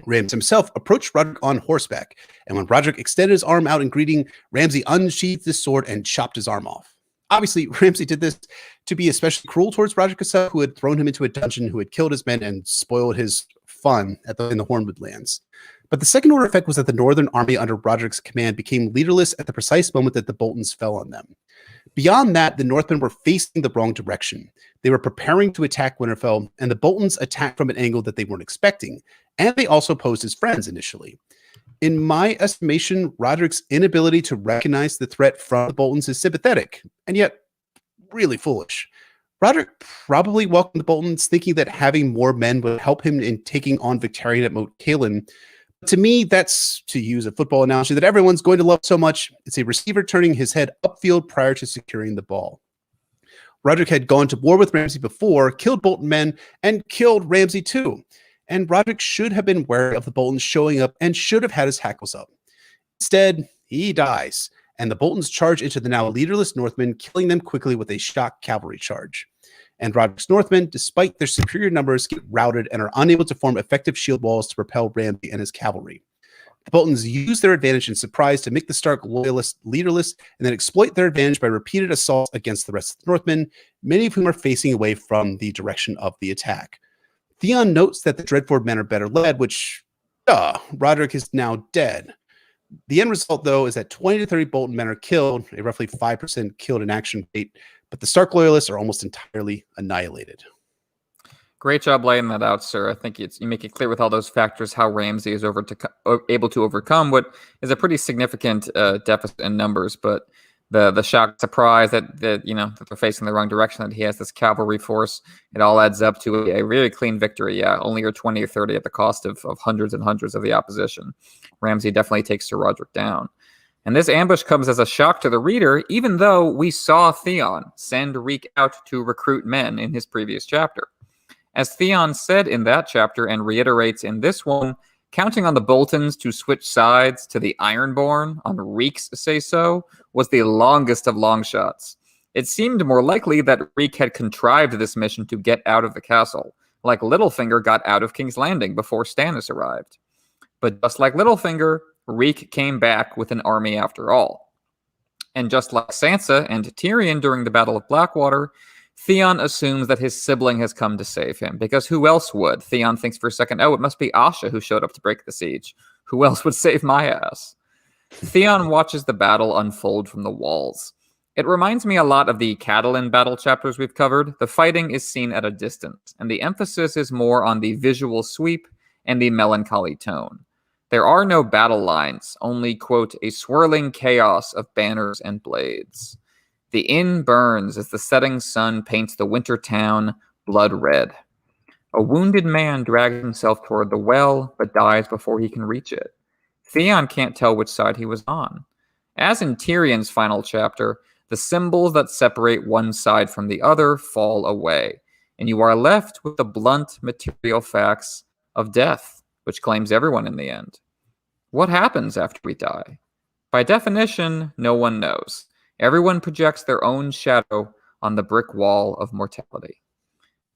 Ramsay himself approached Roderick on horseback, and when Roderick extended his arm out in greeting, Ramsay unsheathed his sword and chopped his arm off. Obviously, Ramsay did this to be especially cruel towards Roderick Cassell, who had thrown him into a dungeon, who had killed his men and spoiled his fun in the Hornwood lands. But the second order effect was that the Northern army under Roderick's command became leaderless at the precise moment that the Boltons fell on them. Beyond that, the Northmen were facing the wrong direction. They were preparing to attack Winterfell, and the Boltons attacked from an angle that they weren't expecting, and they also posed as friends initially. In my estimation, Roderick's inability to recognize the threat from the Boltons is sympathetic, and yet really foolish. Roderick probably welcomed the Boltons, thinking that having more men would help him in taking on Victarion at Moat Cailin. To me, that's, to use a football analogy that everyone's going to love so much, it's a receiver turning his head upfield prior to securing the ball. Roderick had gone to war with Ramsay before, killed Bolton men, and killed Ramsay too. And Roderick should have been wary of the Boltons showing up and should have had his hackles up. Instead, he dies, and the Boltons charge into the now leaderless Northmen, killing them quickly with a shock cavalry charge. And Roderick's Northmen, despite their superior numbers, get routed and are unable to form effective shield walls to repel Ramsay and his cavalry. The Boltons use their advantage in surprise to make the Stark loyalists leaderless, and then exploit their advantage by repeated assaults against the rest of the Northmen, many of whom are facing away from the direction of the attack. Theon notes that the Dreadford men are better led, which, Roderick is now dead. The end result, though, is that 20 to 30 Bolton men are killed, a roughly 5% killed in action rate, but the Stark loyalists are almost entirely annihilated. Great job laying that out, sir. I think you make it clear with all those factors how Ramsay is able to overcome what is a pretty significant deficit in numbers, but the shock, surprise that they're facing the wrong direction, that he has this cavalry force, it all adds up to a really clean victory. Yeah, only your 20 or 30 at the cost of hundreds and hundreds of the opposition. Ramsay definitely takes Sir Roderick down. And this ambush comes as a shock to the reader, even though we saw Theon send Reek out to recruit men in his previous chapter. As Theon said in that chapter and reiterates in this one, counting on the Boltons to switch sides to the Ironborn on Reek's say-so was the longest of long shots. It seemed more likely that Reek had contrived this mission to get out of the castle, like Littlefinger got out of King's Landing before Stannis arrived. But just like Littlefinger, Reek came back with an army after all. And just like Sansa and Tyrion during the Battle of Blackwater, Theon assumes that his sibling has come to save him, because who else would? Theon thinks for a second, it must be Asha who showed up to break the siege. Who else would save my ass? Theon watches the battle unfold from the walls. It reminds me a lot of the Catelyn battle chapters we've covered. The fighting is seen at a distance, and the emphasis is more on the visual sweep and the melancholy tone. There are no battle lines, only, quote, a swirling chaos of banners and blades. The inn burns as the setting sun paints the winter town blood red. A wounded man drags himself toward the well, but dies before he can reach it. Theon can't tell which side he was on. As in Tyrion's final chapter, the symbols that separate one side from the other fall away, and you are left with the blunt material facts of death, which claims everyone in the end. What happens after we die? By definition, no one knows. Everyone projects their own shadow on the brick wall of mortality.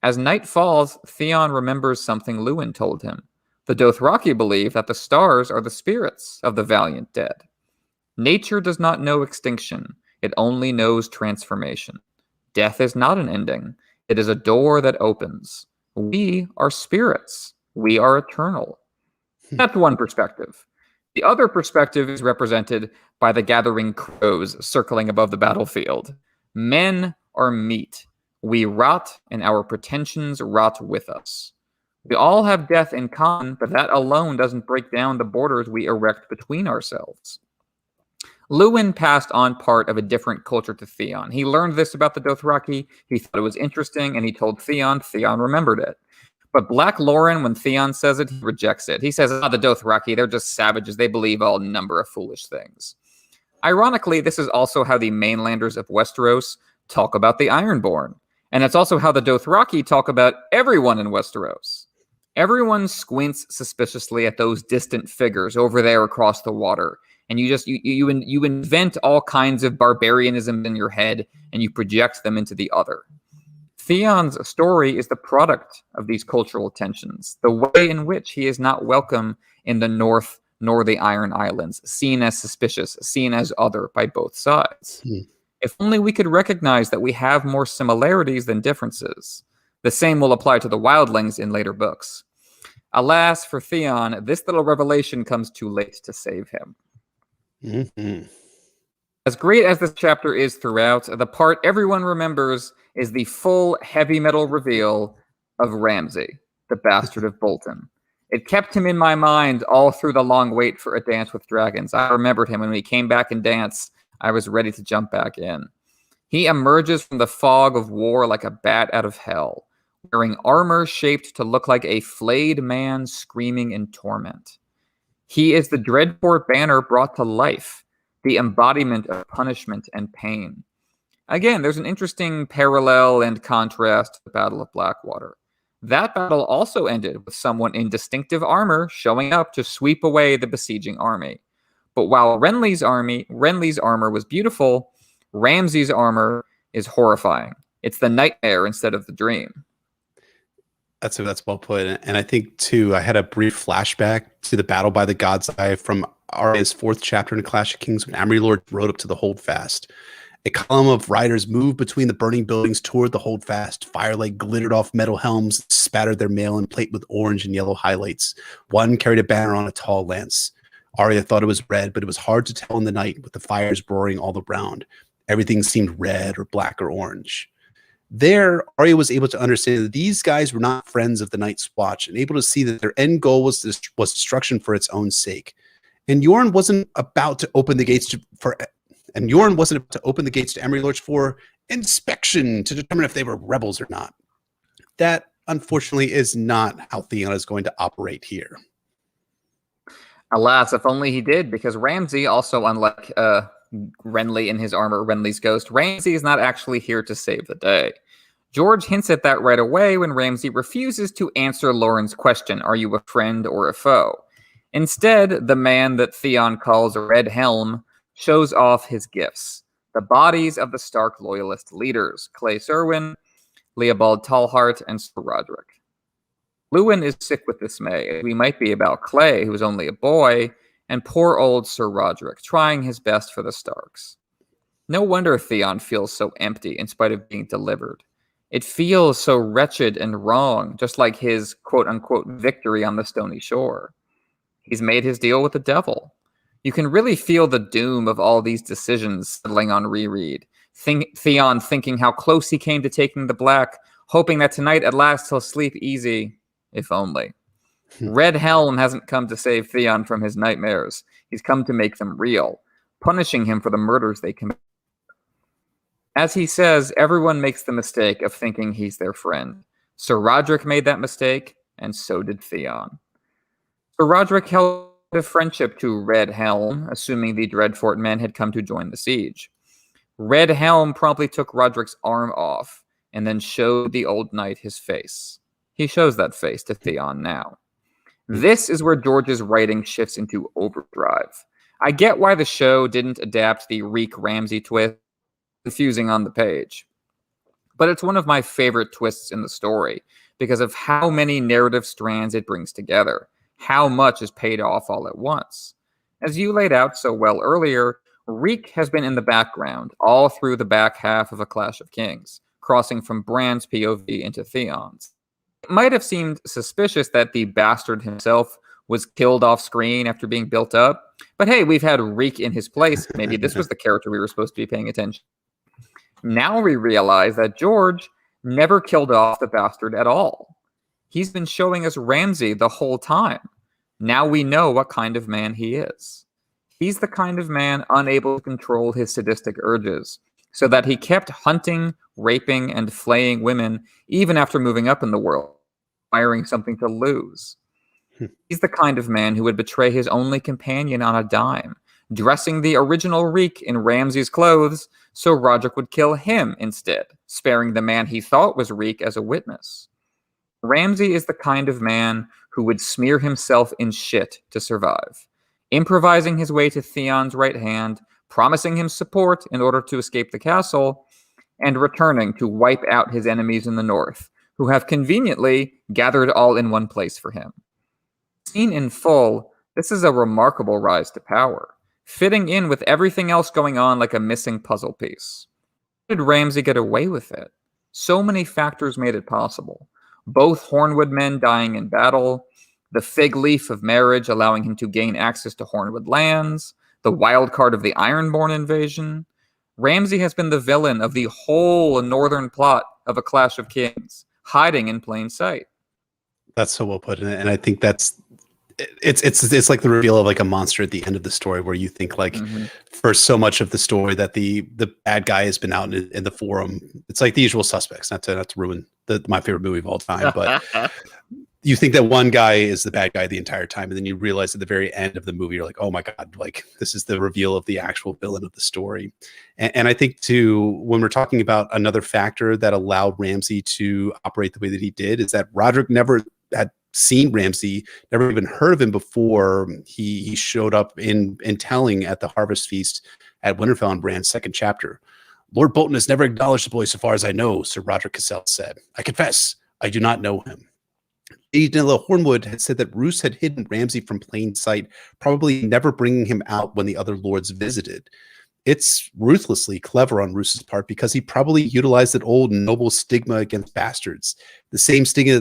As night falls, Theon remembers something Luwin told him. The Dothraki believe that the stars are the spirits of the valiant dead. Nature does not know extinction. It only knows transformation. Death is not an ending. It is a door that opens. We are spirits. We are eternal. That's one perspective. The other perspective is represented by the gathering crows circling above the battlefield. Men are meat. We rot, and our pretensions rot with us. We all have death in common, but that alone doesn't break down the borders we erect between ourselves. Luwin passed on part of a different culture to Theon. He learned this about the Dothraki, he thought it was interesting, and he told Theon. Theon remembered it. But Black Lauren, when Theon says it, he rejects it. He says, the Dothraki, they're just savages. They believe all number of foolish things. Ironically, this is also how the mainlanders of Westeros talk about the Ironborn. And it's also how the Dothraki talk about everyone in Westeros. Everyone squints suspiciously at those distant figures over there across the water. And you invent all kinds of barbarianism in your head, and you project them into the other. Theon's story is the product of these cultural tensions, the way in which he is not welcome in the North nor the Iron Islands, seen as suspicious, seen as other by both sides. If only we could recognize that we have more similarities than differences. The same will apply to the wildlings in later books. Alas, for Theon, this little revelation comes too late to save him. Mm-hmm. As great as this chapter is throughout, the part everyone remembers is the full heavy metal reveal of Ramsay, the bastard of Bolton. It kept him in my mind all through the long wait for A Dance with Dragons. I remembered him when he came back in Dance. I was ready to jump back in. He emerges from the fog of war like a bat out of hell, wearing armor shaped to look like a flayed man screaming in torment. He is the Dreadfort banner brought to life, the embodiment of punishment and pain. Again, there's an interesting parallel and contrast to the Battle of Blackwater. That battle also ended with someone in distinctive armor showing up to sweep away the besieging army. But while Renly's armor was beautiful, Ramsay's armor is horrifying. It's the nightmare instead of the dream. That's well put. And I think, too, I had a brief flashback to the battle by the God's Eye from Arya's 4th chapter in Clash of Kings when Amory rode up to the Holdfast. A column of riders moved between the burning buildings toward the Holdfast. Firelight glittered off metal helms, spattered their mail and plate with orange and yellow highlights. One carried a banner on a tall lance. Arya thought it was red, but it was hard to tell in the night with the fires roaring all around. Everything seemed red or black or orange. There, Arya was able to understand that these guys were not friends of the Night's Watch and able to see that their end goal was destruction for its own sake. And Yorn wasn't about to open the gates to Emery Lorch for inspection to determine if they were rebels or not. That, unfortunately, is not how Theon is going to operate here. Alas, if only he did, because Ramsay, also unlike Renly in his armor, Renly's ghost, Ramsay is not actually here to save the day. George hints at that right away when Ramsay refuses to answer Lauren's question, are you a friend or a foe? Instead, the man that Theon calls Red Helm shows off his gifts, the bodies of the Stark loyalist leaders, Clay Serwyn, Leopold Tallhart, and Sir Roderick. Lewin is sick with dismay. We might be about Clay, who was only a boy, and poor old Sir Roderick, trying his best for the Starks. No wonder Theon feels so empty in spite of being delivered. It feels so wretched and wrong, just like his quote-unquote victory on the stony shore. He's made his deal with the devil. You can really feel the doom of all these decisions settling on reread. Theon thinking how close he came to taking the black, hoping that tonight at last he'll sleep easy, if only. Red Helm hasn't come to save Theon from his nightmares. He's come to make them real, punishing him for the murders they commit. As he says, everyone makes the mistake of thinking he's their friend. Sir Roderick made that mistake, and so did Theon. Sir Roderick held a friendship to Red Helm, assuming the Dreadfort men had come to join the siege. Red Helm promptly took Roderick's arm off, and then showed the old knight his face. He shows that face to Theon now. This is where George's writing shifts into overdrive. I get why the show didn't adapt the Reek Ramsay twist, confusing on the page. But it's one of my favorite twists in the story, because of how many narrative strands it brings together, how much is paid off all at once. As you laid out so well earlier, Reek has been in the background all through the back half of A Clash of Kings, crossing from Bran's POV into Theon's. It might have seemed suspicious that the bastard himself was killed off screen after being built up, but hey, we've had Reek in his place. Maybe this was the character we were supposed to be paying attention. Now we realize that George never killed off the bastard at all. He's been showing us Ramsay the whole time. Now we know what kind of man he is. He's the kind of man unable to control his sadistic urges, so that he kept hunting, raping, and flaying women even after moving up in the world. acquiring something to lose. He's the kind of man who would betray his only companion on a dime, dressing the original Reek in Ramsay's clothes so Roderick would kill him instead, sparing the man he thought was Reek as a witness. Ramsay is the kind of man who would smear himself in shit to survive, improvising his way to Theon's right hand, promising him support in order to escape the castle, and returning to wipe out his enemies in the north, who have conveniently gathered all in one place for him. Seen in full, this is a remarkable rise to power, fitting in with everything else going on like a missing puzzle piece. How did Ramsay get away with it? So many factors made it possible. Both Hornwood men dying in battle, the fig leaf of marriage allowing him to gain access to Hornwood lands, the wild card of the Ironborn invasion. Ramsay has been the villain of the whole northern plot of A Clash of Kings, hiding in plain sight. That's so well put, and I think it's like the reveal of like a monster at the end of the story, where you think like for so much of the story that the bad guy has been out in the forum. It's like The Usual Suspects, not to ruin my favorite movie of all time, but you think that one guy is the bad guy the entire time, and then you realize at the very end of the movie, you're like, oh my God, like this is the reveal of the actual villain of the story. And I think too, when we're talking about another factor that allowed Ramsay to operate the way that he did, is that Roderick never had seen Ramsay, never even heard of him before he showed up in telling at the harvest feast at Winterfell in Bran's second chapter. Lord Bolton has never acknowledged the boy so far as I know, Sir Roderick Cassell said. I confess, I do not know him. Danilo Hornwood had said that Roose had hidden Ramsay from plain sight, probably never bringing him out when the other lords visited. It's ruthlessly clever on Roose's part, because he probably utilized that old noble stigma against bastards, the same stigma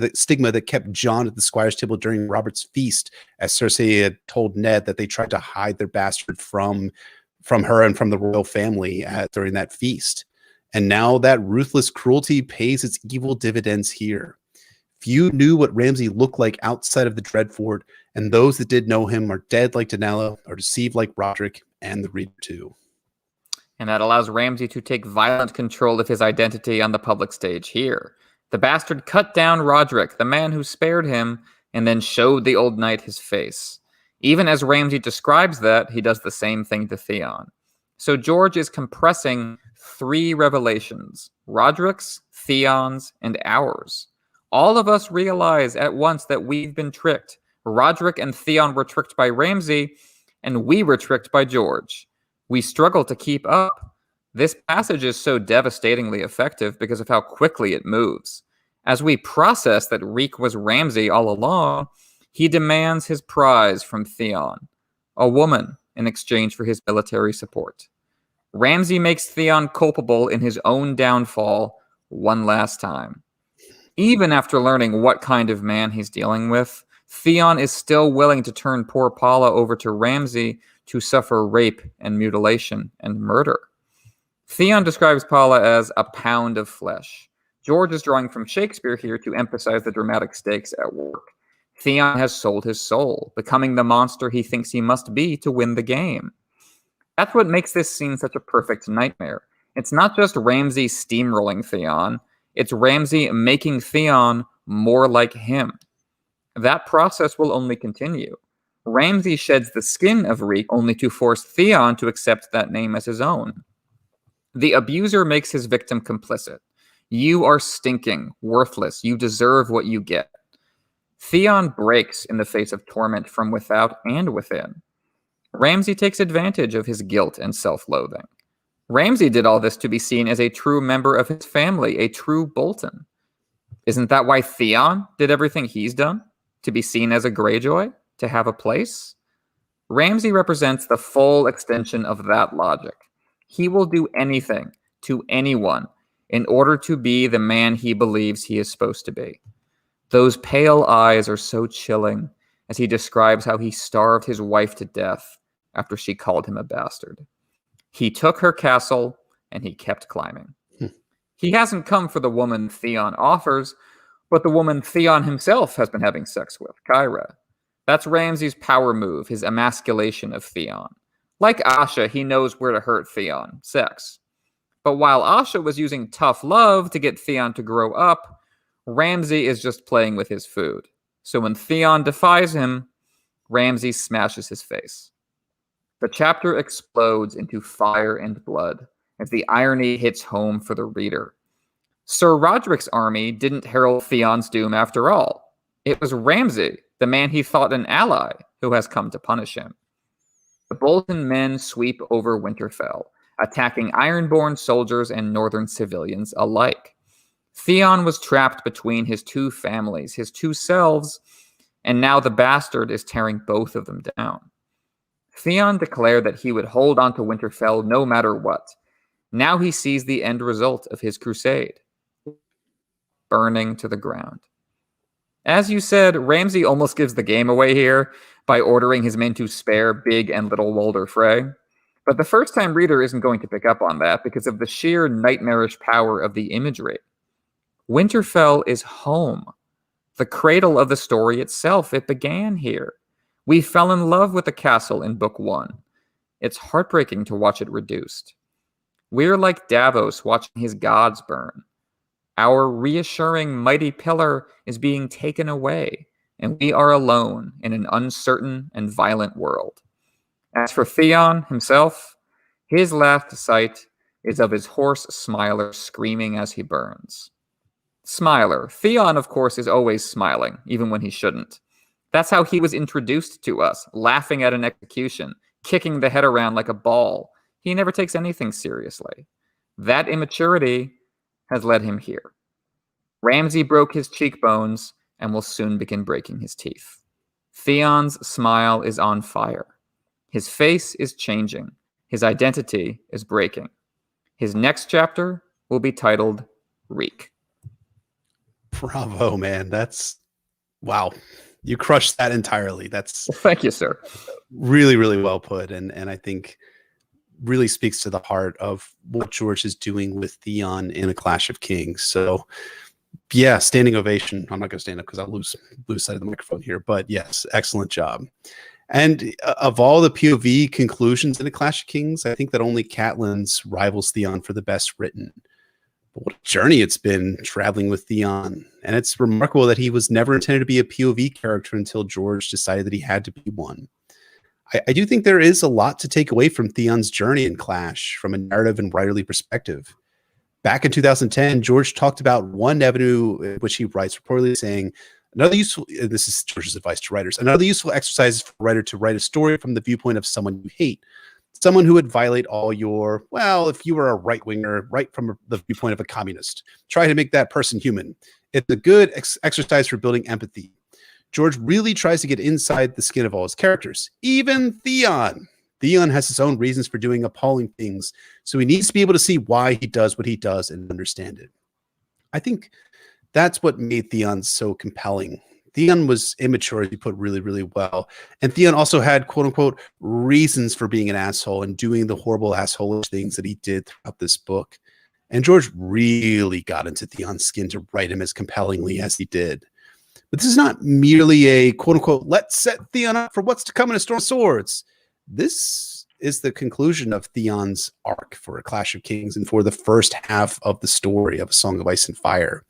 that kept Jon at the squire's table during Robert's feast, as Cersei had told Ned that they tried to hide their bastard from her and from the royal family during that feast. And now that ruthless cruelty pays its evil dividends here. Few knew what Ramsay looked like outside of the Dreadfort, and those that did know him are dead like Danilo, are deceived like Roderick, and the reader too. And that allows Ramsay to take violent control of his identity on the public stage here. The bastard cut down Roderick, the man who spared him, and then showed the old knight his face. Even as Ramsay describes that, he does the same thing to Theon. So George is compressing 3 revelations: Roderick's, Theon's, and ours. All of us realize at once that we've been tricked. Roderick and Theon were tricked by Ramsay, and we were tricked by George. We struggle to keep up. This passage is so devastatingly effective because of how quickly it moves. As we process that Reek was Ramsay all along, he demands his prize from Theon, a woman, in exchange for his military support. Ramsay makes Theon culpable in his own downfall one last time. Even after learning what kind of man he's dealing with, Theon is still willing to turn poor Paula over to Ramsay to suffer rape and mutilation and murder. Theon describes Paula as a pound of flesh. George is drawing from Shakespeare here to emphasize the dramatic stakes at work. Theon has sold his soul, becoming the monster he thinks he must be to win the game. That's what makes this scene such a perfect nightmare. It's not just Ramsay steamrolling Theon, it's Ramsay making Theon more like him. That process will only continue. Ramsay sheds the skin of Reek only to force Theon to accept that name as his own. The abuser makes his victim complicit. You are stinking, worthless, you deserve what you get. Theon breaks in the face of torment from without and within. Ramsay takes advantage of his guilt and self-loathing. Ramsay did all this to be seen as a true member of his family, a true Bolton. Isn't that why Theon did everything he's done? To be seen as a Greyjoy? To have a place? Ramsay represents the full extension of that logic. He will do anything to anyone in order to be the man he believes he is supposed to be. Those pale eyes are so chilling as he describes how he starved his wife to death after she called him a bastard. He took her castle and he kept climbing. He hasn't come for the woman Theon offers, but the woman Theon himself has been having sex with, Kyra. That's Ramsay's power move, his emasculation of Theon. Like Asha, he knows where to hurt Theon, sex. But while Asha was using tough love to get Theon to grow up, Ramsay is just playing with his food. So when Theon defies him, Ramsay smashes his face. The chapter explodes into fire and blood as the irony hits home for the reader. Sir Roderick's army didn't herald Theon's doom after all. It was Ramsay, the man he thought an ally, who has come to punish him. The Bolton men sweep over Winterfell, attacking Ironborn soldiers and northern civilians alike. Theon was trapped between his two families, his two selves, and now the bastard is tearing both of them down. Theon declared that he would hold on to Winterfell no matter what. Now he sees the end result of his crusade, burning to the ground. As you said, Ramsay almost gives the game away here by ordering his men to spare Big and Little Walder Frey. But the first-time reader isn't going to pick up on that because of the sheer nightmarish power of the imagery. Winterfell is home, the cradle of the story itself. It began here. We fell in love with the castle in Book 1. It's heartbreaking to watch it reduced. We're like Davos watching his gods burn. Our reassuring mighty pillar is being taken away, and we are alone in an uncertain and violent world. As for Theon himself, his last sight is of his horse Smiler screaming as he burns. Smiler. Theon, of course, is always smiling, even when he shouldn't. That's how he was introduced to us, laughing at an execution, kicking the head around like a ball. He never takes anything seriously. That immaturity has led him here. Ramsay broke his cheekbones and will soon begin breaking his teeth. Theon's smile is on fire. His face is changing. His identity is breaking. His next chapter will be titled Reek. Bravo, man. That's wow. You crushed that entirely. That's well, thank you, sir. Really, really well put. And I think really speaks to the heart of what George is doing with Theon in A Clash of Kings. So yeah, standing ovation. I'm not going to stand up because I'll lose sight of the microphone here, but yes, excellent job. And of all the POV conclusions in A Clash of Kings, I think that only Catelyn's rivals Theon for the best written. But what a journey it's been traveling with Theon. And it's remarkable that he was never intended to be a POV character until George decided that he had to be one. I do think there is a lot to take away from Theon's journey in Clash from a narrative and writerly perspective. Back in 2010, George talked about one avenue which he writes, reportedly saying, this is George's advice to writers, another useful exercise for a writer to write a story from the viewpoint of someone you hate. Someone who would violate all your, well, if you were a right-winger, right from the viewpoint of a communist. Try to make that person human. It's a good exercise for building empathy. George really tries to get inside the skin of all his characters, even Theon. Theon has his own reasons for doing appalling things, so he needs to be able to see why he does what he does and understand it. I think that's what made Theon so compelling. Theon was immature, as you put really, really well. And Theon also had, quote unquote, reasons for being an asshole and doing the horrible asshole-ish things that he did throughout this book. And George really got into Theon's skin to write him as compellingly as he did. But this is not merely a, quote unquote, let's set Theon up for what's to come in A Storm of Swords. This is the conclusion of Theon's arc for A Clash of Kings and for the first half of the story of A Song of Ice and Fire.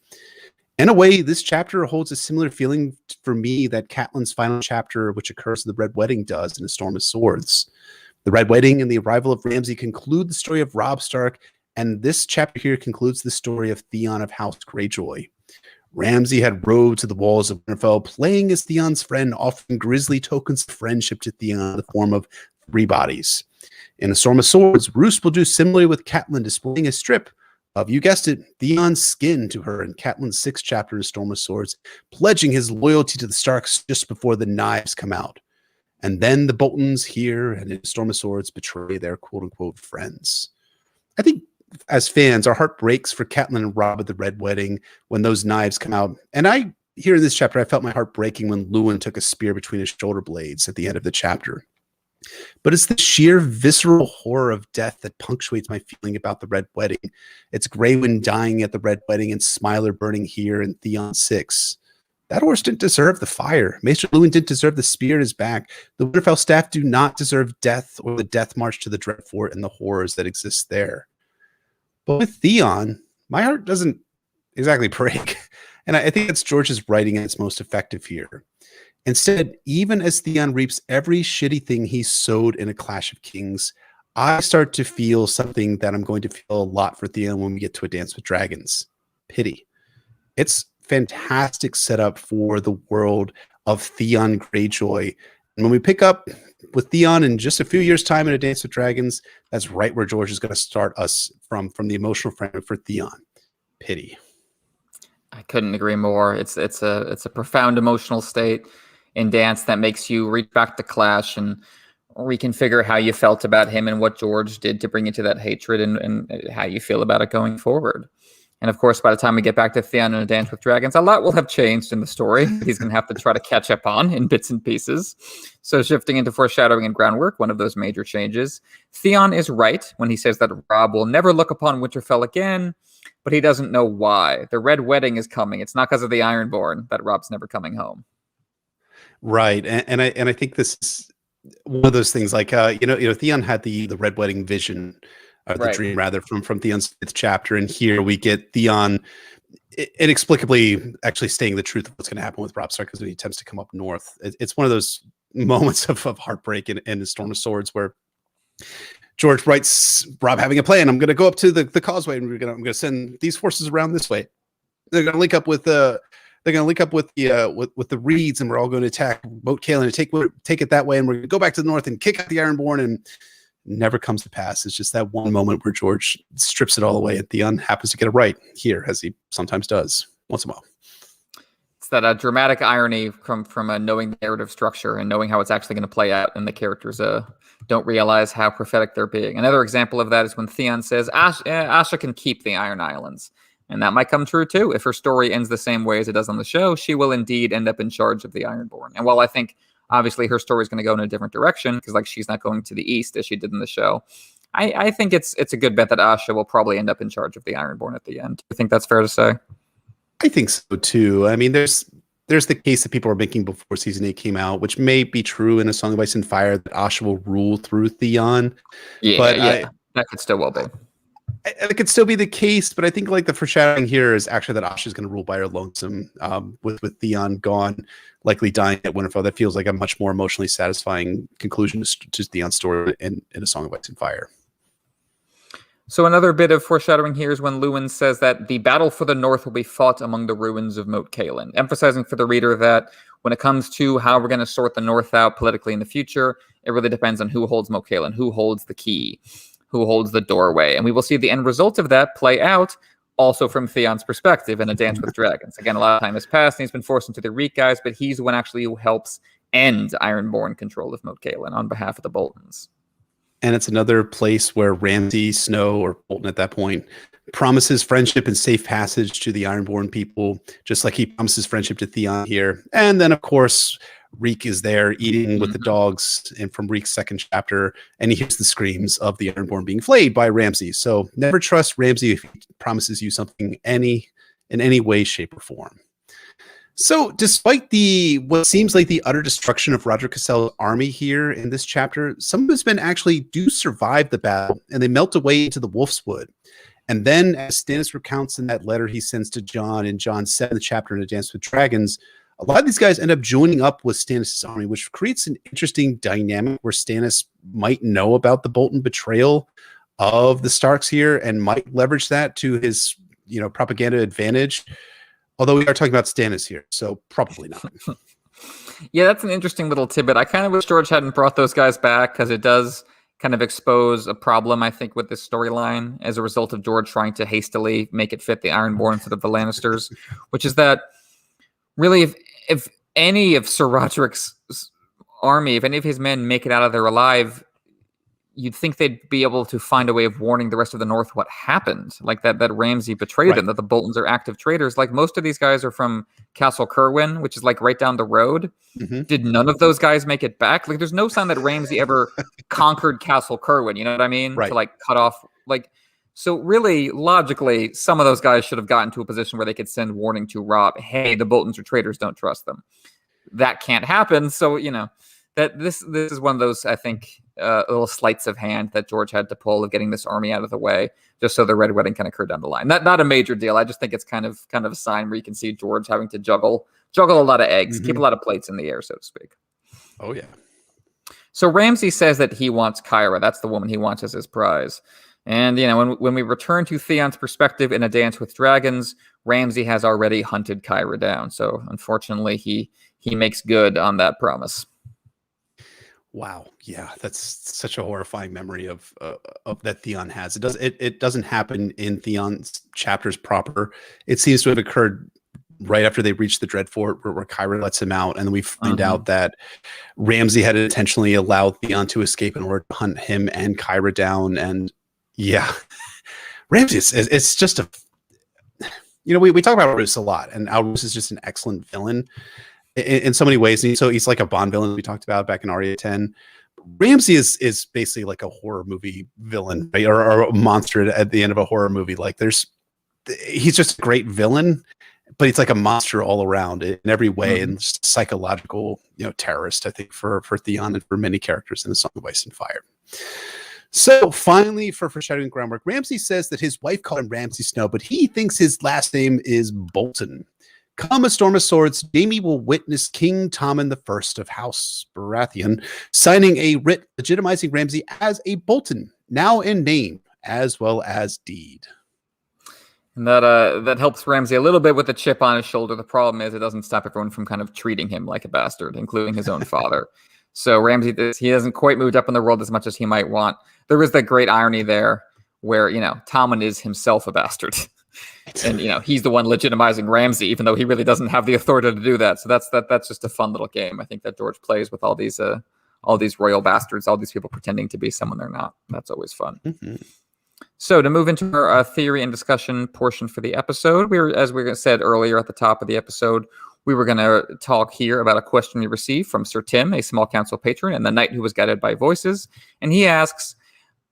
In a way, this chapter holds a similar feeling for me that Catelyn's final chapter, which occurs in the Red Wedding, does in A Storm of Swords. The Red Wedding and the arrival of Ramsay conclude the story of Robb Stark, and this chapter here concludes the story of Theon of House Greyjoy. Ramsay had rode to the walls of Winterfell, playing as Theon's friend, offering grisly tokens of friendship to Theon in the form of 3 bodies. In A Storm of Swords, Roose will do similarly with Catelyn, displaying a strip of, you guessed it, Theon's skin to her in Catelyn's 6th chapter of Storm of Swords, pledging his loyalty to the Starks just before the knives come out. And then the Boltons here and in Storm of Swords betray their quote-unquote friends. I think as fans, our heart breaks for Catelyn and Robb at the Red Wedding when those knives come out. And here in this chapter, I felt my heart breaking when Luwin took a spear between his shoulder blades at the end of the chapter. But it's the sheer visceral horror of death that punctuates my feeling about the Red Wedding. It's Greywind dying at the Red Wedding and Smiler burning here in Theon 6. That horse didn't deserve the fire. Maester Luwin didn't deserve the spear in his back. The Winterfell staff do not deserve death or the death march to the Dreadfort and the horrors that exist there. But with Theon, my heart doesn't exactly break. And I think that's George's writing at its most effective here. Instead, even as Theon reaps every shitty thing he sowed in A Clash of Kings, I start to feel something that I'm going to feel a lot for Theon when we get to A Dance with Dragons. Pity. It's fantastic setup for the world of Theon Greyjoy. And when we pick up with Theon in just a few years' time in A Dance with Dragons, that's right where George is going to start us from the emotional frame for Theon. Pity. I couldn't agree more. It's a profound emotional state in Dance that makes you reach back to Clash and reconfigure how you felt about him and what George did to bring you to that hatred and how you feel about it going forward. And of course, by the time we get back to Theon and A Dance with Dragons, a lot will have changed in the story. He's going to have to try to catch up on in bits and pieces. So shifting into foreshadowing and groundwork, one of those major changes. Theon is right when he says that Robb will never look upon Winterfell again, but he doesn't know why. The Red Wedding is coming. It's not because of the Ironborn that Robb's never coming home. Right. And I think this is one of those things like, Theon had the Red Wedding vision, the dream rather, from Theon's 5th chapter. And here we get Theon inexplicably actually saying the truth of what's going to happen with Robb Stark as he attempts to come up north. It's one of those moments of heartbreak in the Storm of Swords where George writes Robb having a plan. I'm going to go up to the causeway and I'm going to send these forces around this way. They're going to link up with the Reeds, and we're all going to attack Moat Cailin and take it that way, and we're going to go back to the north and kick out the Ironborn, and never comes to pass. It's just that one moment where George strips it all away, and Theon happens to get it right here, as he sometimes does once in a while. It's that dramatic irony from knowing the narrative structure and knowing how it's actually going to play out, and the characters don't realize how prophetic they're being. Another example of that is when Theon says Asha can keep the Iron Islands. And that might come true, too. If her story ends the same way as it does on the show, she will indeed end up in charge of the Ironborn. And while I think, obviously, her story is going to go in a different direction, because she's not going to the east as she did in the show, I think it's a good bet that Asha will probably end up in charge of the Ironborn at the end. I think that's fair to say. I think so, too. I mean, there's the case that people are making before Season 8 came out, which may be true in A Song of Ice and Fire, that Asha will rule through Theon. Yeah, that could still well be. It could still be the case, but I think the foreshadowing here is actually that Asha is going to rule by her lonesome, with Theon gone, likely dying at Winterfell. That feels like a much more emotionally satisfying conclusion to Theon's story in A Song of Ice and Fire. So another bit of foreshadowing here is when Luwin says that the battle for the North will be fought among the ruins of Moat Cailin, emphasizing for the reader that when it comes to how we're going to sort the North out politically in the future, it really depends on who holds Moat Cailin, who holds the key, who holds the doorway. And we will see the end result of that play out also from Theon's perspective in A Dance with Dragons. Again, a lot of time has passed and he's been forced into the Reek guys, but he's the one actually who helps end Ironborn control of Moat Cailin on behalf of the Boltons. And it's another place where Ramsay, Snow, or Bolton at that point, promises friendship and safe passage to the Ironborn people, just like he promises friendship to Theon here. And then, of course, Reek is there eating with the dogs, and from Reek's 2nd chapter, and he hears the screams of the Ironborn being flayed by Ramsay. So never trust Ramsay if he promises you something in any way, shape, or form. So despite what seems like the utter destruction of Roger Castell's army here in this chapter, some of his men actually do survive the battle, and they melt away into the Wolf's Wood. And then, as Stannis recounts in that letter he sends to Jon in Jon's 7th chapter in A Dance with Dragons, a lot of these guys end up joining up with Stannis' army, which creates an interesting dynamic where Stannis might know about the Bolton betrayal of the Starks here and might leverage that to his, propaganda advantage. Although we are talking about Stannis here, so probably not. Yeah, that's an interesting little tidbit. I kind of wish George hadn't brought those guys back, because it does kind of expose a problem, I think, with this storyline as a result of George trying to hastily make it fit the Ironborn instead of the Lannisters, which is that really if any of Sir Roderick's army, if any of his men make it out of there alive, you'd think they'd be able to find a way of warning the rest of the North what happened, like that Ramsay betrayed them, that the Boltons are active traitors. Like, most of these guys are from Castle Kerwin, which is right down the road. Mm-hmm. Did none of those guys make it back? There's no sign that Ramsay ever conquered Castle Kerwin, you know what I mean? Right. To cut off, so really, logically, some of those guys should have gotten to a position where they could send warning to Robb, hey, the Boltons are traitors, don't trust them. That can't happen. So, that this is one of those, I think, little sleights of hand that George had to pull of getting this army out of the way, just so the Red Wedding can occur down the line. Not a major deal. I just think it's kind of a sign where you can see George having to juggle a lot of eggs, keep a lot of plates in the air, so to speak. Oh yeah. So Ramsay says that he wants Kyra. That's the woman he wants as his prize. And, when we return to Theon's perspective in A Dance with Dragons, Ramsay has already hunted Kyra down. So, unfortunately, he makes good on that promise. Wow. Yeah, that's such a horrifying memory of that Theon has. It doesn't happen in Theon's chapters proper. It seems to have occurred right after they reach the Dreadfort, where Kyra lets him out, and then we find out that Ramsay had intentionally allowed Theon to escape in order to hunt him and Kyra down. And yeah, Ramsay, it's just a, we talk about Roose a lot, and Roose is just an excellent villain in so many ways. And so he's like a Bond villain we talked about back in Arya 10. Ramsay is basically like a horror movie villain, right? or a monster at the end of a horror movie. Like he's just a great villain, but he's like a monster all around in every way, and psychological, terrorist, I think, for Theon and for many characters in the Song of Ice and Fire. So finally, for foreshadowing groundwork, Ramsay says that his wife called him Ramsay Snow, but he thinks his last name is Bolton. Come a storm of swords, Jaime will witness King Tommen I of House Baratheon signing a writ legitimizing Ramsay as a Bolton, now in name as well as deed. And that helps Ramsay a little bit with the chip on his shoulder. The problem is it doesn't stop everyone from kind of treating him like a bastard, including his own father. So Ramsay, he hasn't quite moved up in the world as much as he might want. There is that great irony there where, Tommen is himself a bastard. And, he's the one legitimizing Ramsay, even though he really doesn't have the authority to do that. So that's just a fun little game, I think, that George plays with all these royal bastards, all these people pretending to be someone they're not. That's always fun. Mm-hmm. So to move into our theory and discussion portion for the episode, as we said earlier at the top of the episode, we were going to talk here about a question we received from Sir Tim, a small council patron, and the knight who was guided by voices. And he asks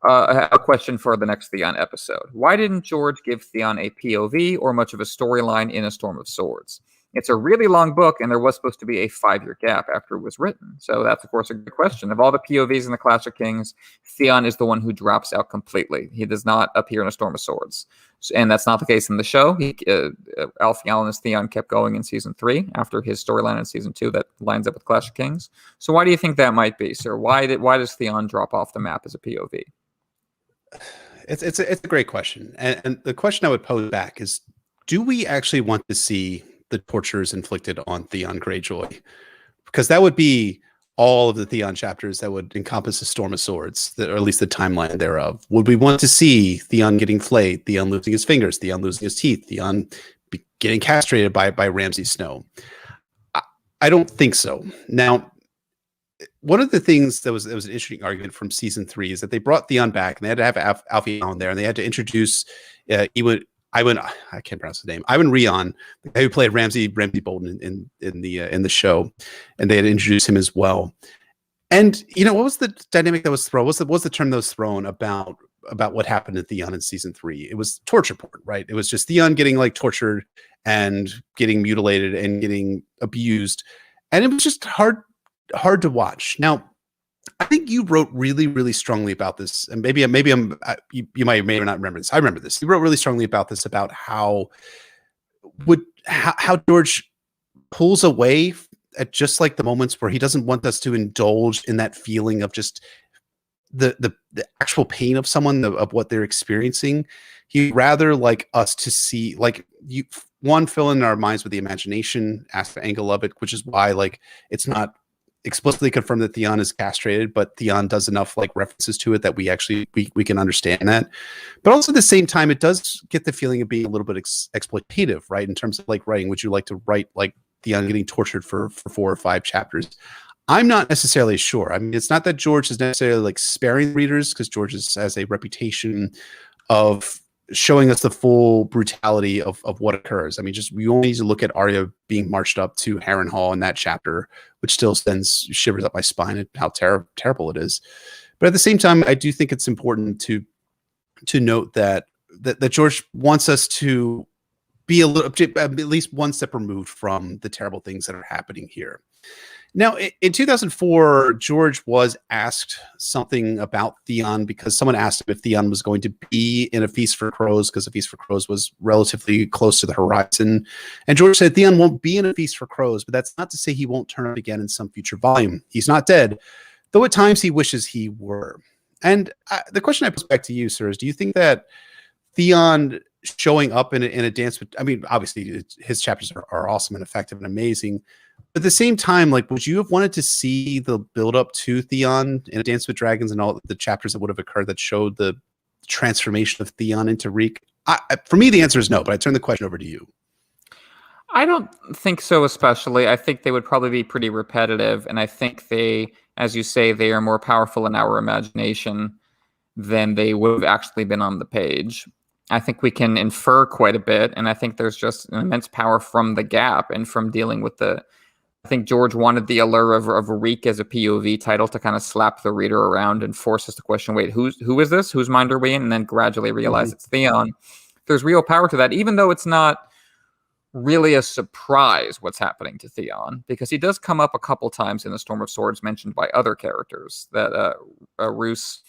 a question for the next Theon episode. Why didn't George give Theon a POV or much of a storyline in A Storm of Swords? It's a really long book, and there was supposed to be a 5-year gap after it was written. So that's, of course, a good question. Of all the POVs in the Clash of Kings, Theon is the one who drops out completely. He does not appear in A Storm of Swords. And that's not the case in the show. Alfie Allen as Theon kept going in Season 3 after his storyline in Season 2 that lines up with Clash of Kings. So why do you think that might be, sir? Why does Theon drop off the map as a POV? It's a great question. And the question I would pose back is, do we actually want to see the tortures inflicted on Theon Greyjoy? Because that would be all of the Theon chapters that would encompass A Storm of Swords, or at least the timeline thereof. Would we want to see Theon getting flayed, Theon losing his fingers, Theon losing his teeth, Theon getting castrated by Ramsay Snow? I don't think so. Now, one of the things that was an interesting argument from Season 3 is that they brought Theon back, and they had to have Alfie on there, and they had to introduce Iwan, I can't pronounce his name. Iwan Rheon, the guy who played Ramsay Bolton in the show, and they had introduced him as well. And what was the dynamic that was thrown? What was the term that was thrown about what happened to Theon in Season 3? It was torture porn, right? It was just Theon getting tortured and getting mutilated and getting abused, and it was just hard to watch. Now, I think you wrote really, really strongly about this, and maybe you may or not remember this. I remember this. You wrote really strongly about this, about how George pulls away at just like the moments where he doesn't want us to indulge in that feeling of just the actual pain of someone, of what they're experiencing. He'd rather like us to see, fill in our minds with the imagination angle of it, which is why it's not explicitly confirmed that Theon is castrated, but Theon does enough references to it that we can understand that. But also at the same time, it does get the feeling of being a little bit exploitative, right? In terms of writing, would you like to write Theon getting tortured for 4 or 5 chapters? I'm not necessarily sure. I mean, it's not that George is necessarily sparing readers, because George has a reputation of showing us the full brutality of what occurs. I mean, we only need to look at Arya being marched up to Harrenhal in that chapter, which still sends shivers up my spine at how terrible it is. But at the same time, I do think it's important to note that George wants us to be a little, at least one step removed from the terrible things that are happening here. Now, in 2004, George was asked something about Theon because someone asked him if Theon was going to be in A Feast for Crows, because A Feast for Crows was relatively close to the horizon. And George said Theon won't be in A Feast for Crows, but that's not to say he won't turn up again in some future volume. He's not dead, though at times he wishes he were. And the question I pose back to you, sir, is do you think that Theon showing up in a dance with, I mean, obviously his chapters are awesome and effective and amazing, but at the same time, like, would you have wanted to see the build up to Theon in A Dance with Dragons and all the chapters that would have occurred that showed the transformation of Theon into Reek? For me, the answer is no, but I turn the question over to you. I don't think so, especially. I think they would probably be pretty repetitive, and I think they, as you say, they are more powerful in our imagination than they would have actually been on the page. I think we can infer quite a bit, and I think there's just an immense power from the gap and from dealing with the... I think George wanted the allure of Reek as a POV title to kind of slap the reader around and force us to question, wait, who is this? Whose mind are we in? And then gradually realize it's Theon. There's real power to that, even though it's not really a surprise what's happening to Theon, because he does come up a couple times in the Storm of Swords mentioned by other characters, that Roose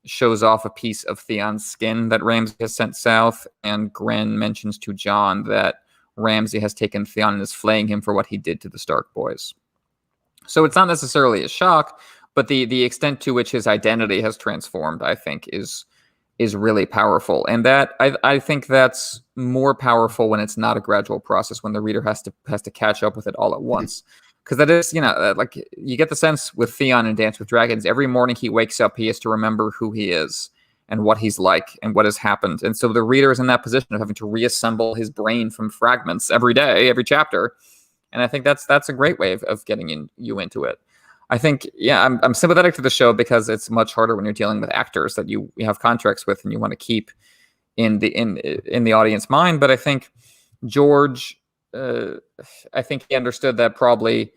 shows off a piece of Theon's skin that Ramsay has sent south, and Gren mentions to Jon that Ramsay has taken Theon and is flaying him for what he did to the Stark boys. So it's not necessarily a shock, but the extent to which his identity has transformed, I think, is really powerful. And that I think that's more powerful when it's not a gradual process, when the reader has to catch up with it all at once. Because that is, like, you get the sense with Theon in Dance with Dragons, every morning he wakes up, he has to remember who he is and what he's like and what has happened. And so the reader is in that position of having to reassemble his brain from fragments every day, every chapter. And I think that's a great way of getting you into it. I think, I'm sympathetic to the show because it's much harder when you're dealing with actors that you have contracts with and you want to keep in the audience mind. But I think George, I think he understood that probably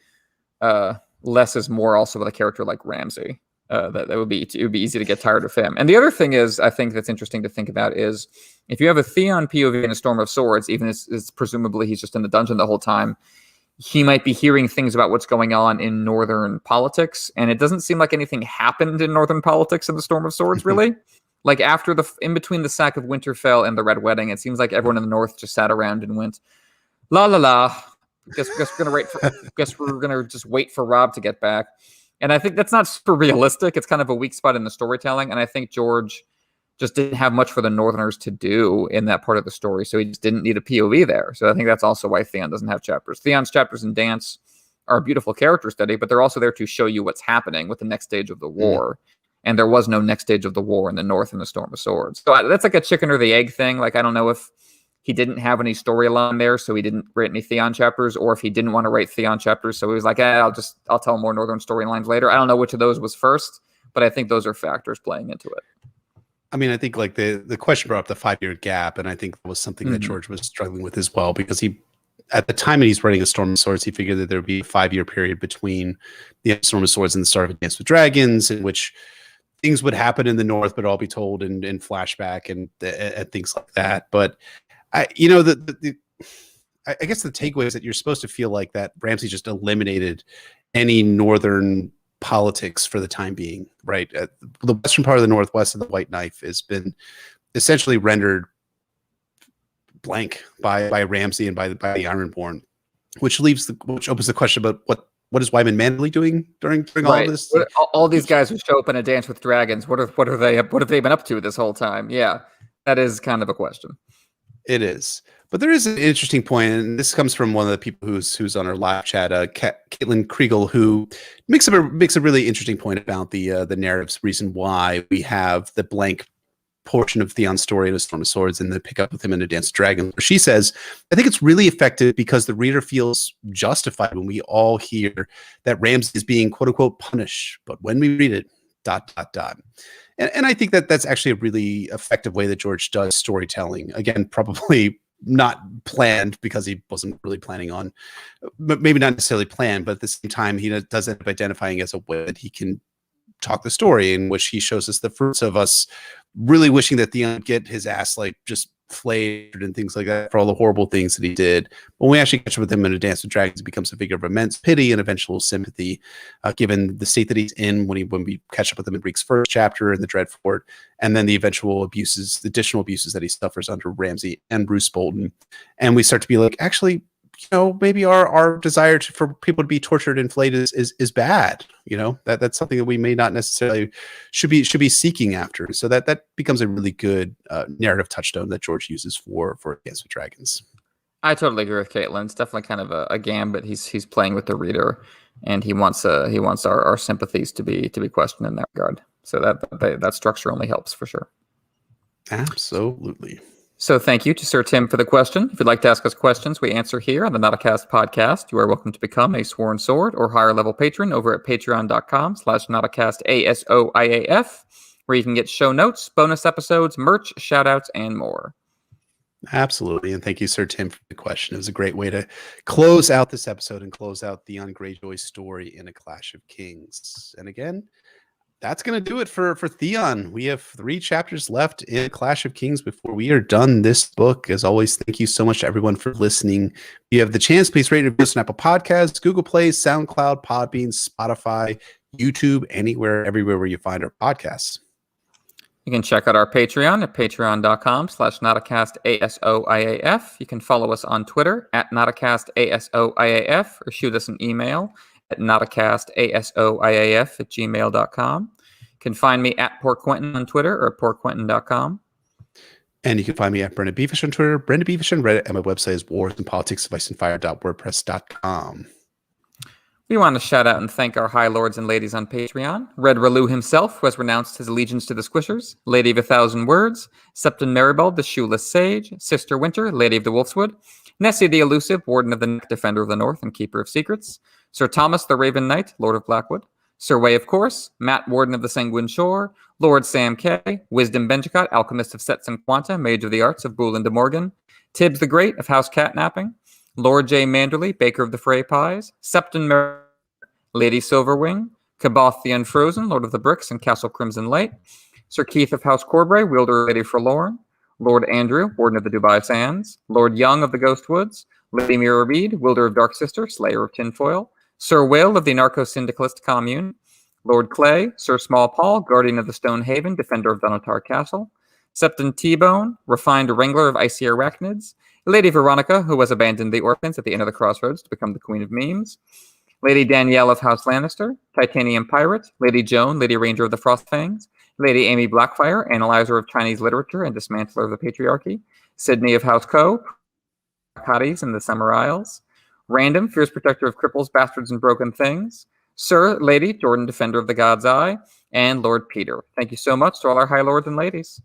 less is more also with a character like Ramsay. It would be easy to get tired of him. And the other thing is, I think that's interesting to think about is if you have a Theon POV in A Storm of Swords, even as presumably he's just in the dungeon the whole time, he might be hearing things about what's going on in Northern politics. And it doesn't seem like anything happened in Northern politics in The Storm of Swords, really. Like after in between the sack of Winterfell and the Red Wedding, it seems like everyone in the North just sat around and went, la la la. Guess we're gonna just wait for Robb to get back. And I think that's not super realistic. It's kind of a weak spot in the storytelling. And I think George just didn't have much for the Northerners to do in that part of the story. So he just didn't need a POV there. So I think that's also why Theon doesn't have chapters. Theon's chapters in Dance are a beautiful character study, but they're also there to show you what's happening with the next stage of the war. And there was no next stage of the war in the North in The Storm of Swords. So that's like a chicken or the egg thing. Like, I don't know if he didn't have any storyline there, so he didn't write any Theon chapters, or if he didn't want to write Theon chapters, so he was like, I'll tell more Northern storylines later. I don't know which of those was first, but I think those are factors playing into it. I mean, I think like the question brought up the 5-year gap, and I think that was something that George was struggling with as well, because he, at the time that he's writing A Storm of Swords, he figured that there would be a 5-year period between the Storm of Swords and the start of A Dance with Dragons, in which things would happen in the North, but all be told in flashback and things like that. But I guess the takeaway is that you're supposed to feel like that Ramsay just eliminated any Northern politics for the time being, right? The western part of the Northwest of the White Knife has been essentially rendered blank by Ramsay and by the Ironborn, which opens the question about what is Wyman Manley doing during all of this? All these guys who show up in A Dance with Dragons, what have they been up to this whole time? Yeah, that is kind of a question. It is. But there is an interesting point, and this comes from one of the people who's on our live chat, Caitlin Kriegel, who makes a really interesting point about the narrative's reason why we have the blank portion of Theon's story in A Storm of Swords and then pick up with him in A Dance with Dragons. She says, I think it's really effective because the reader feels justified when we all hear that Ramsay is being quote unquote punished, but when we read it, ... And I think that that's actually a really effective way that George does storytelling. Again, probably not planned because he wasn't really planning on, but maybe not necessarily planned, but at the same time, he does end up identifying as a way that he can talk the story, in which he shows us the fruits of us really wishing that Theon get his ass like just flayed and things like that for all the horrible things that he did. When we actually catch up with him in A Dance with Dragons, he becomes a figure of immense pity and eventual sympathy, given the state that he's in when we catch up with him in Reek's first chapter in the Dreadfort, and then the eventual abuses, the additional abuses that he suffers under Ramsay and Bruce Bolton. And we start to be like, actually, maybe our desire for people to be tortured and flayed is bad. That's something that we may not necessarily should be seeking after. So that becomes a really good narrative touchstone that George uses for Dance with Dragons. I totally agree with Caitlin. It's definitely kind of a gambit he's playing with the reader, and he wants our sympathies to be questioned in that regard. So that structure only helps for sure. Absolutely. So thank you to Sir Tim for the question. If you'd like to ask us questions we answer here on the Nauticast podcast, you are welcome to become a Sworn Sword or higher level patron over at patreon.com/NauticastaSOIAF, where you can get show notes, bonus episodes, merch, shoutouts, and more. Absolutely. And thank you, Sir Tim, for the question. It was a great way to close out this episode and close out Theon Greyjoy's story in A Clash of Kings. And again, that's going to do it for Theon. We have 3 chapters left in Clash of Kings before we are done this book. As always, thank you so much to everyone for listening. If you have the chance, please rate and review us on Apple Podcasts, Google Play, SoundCloud, Podbean, Spotify, YouTube, everywhere where you find our podcasts. You can check out our Patreon at patreon.com/NauticastaSOIAF. You can follow us on Twitter at NauticastaSOIAF or shoot us an email at nauticastasoiaf@gmail.com. You can find me at Poor Quentin on Twitter or at poorquentin.com. And you can find me at Brendan Beavish on Twitter, Brendan Beavish on Reddit, and my website is warsandpoliticsofIceandfire.wordpress.com. We want to shout out and thank our high lords and ladies on Patreon. Red Relu himself, who has renounced his allegiance to the Squishers, Lady of a Thousand Words, Septon Maribald, the Shoeless Sage, Sister Winter, Lady of the Wolfswood, Nessie the Elusive, Warden of the Neck, Defender of the North, and Keeper of Secrets, Sir Thomas the Raven Knight, Lord of Blackwood, Sir Way of Course, Matt Warden of the Sanguine Shore, Lord Sam K, Wisdom Benjicott, Alchemist of Sets and Quanta, Mage of the Arts of Boolin de Morgan, Tibbs the Great of House Catnapping, Lord J. Manderley, Baker of the Frey Pies, Septon Lady Silverwing, Kaboth the Unfrozen, Lord of the Bricks and Castle Crimson Light, Sir Keith of House Corbray, Wielder of Lady Forlorn, Lord Andrew, Warden of the Dubai Sands, Lord Young of the Ghost Woods, Lady Mira Reed, Wielder of Dark Sister, Slayer of Tinfoil, Sir Will of the Narco-Syndicalist Commune, Lord Clay, Sir Small Paul, Guardian of the Stone Haven, Defender of Donatar Castle, Septon T-Bone, Refined Wrangler of Icy Arachnids, Lady Veronica, who was abandoned the orphans at the end of the crossroads to become the Queen of Memes, Lady Danielle of House Lannister, Titanium Pirate, Lady Joan, Lady Ranger of the Frostfangs, Lady Amy Blackfire, Analyzer of Chinese Literature and Dismantler of the Patriarchy, Sydney of House Co, Hotties in the Summer Isles, Random, Fierce Protector of Cripples, Bastards, and Broken Things, Sir, Lady, Jordan, Defender of the God's Eye, and Lord Peter. Thank you so much to all our high lords and ladies.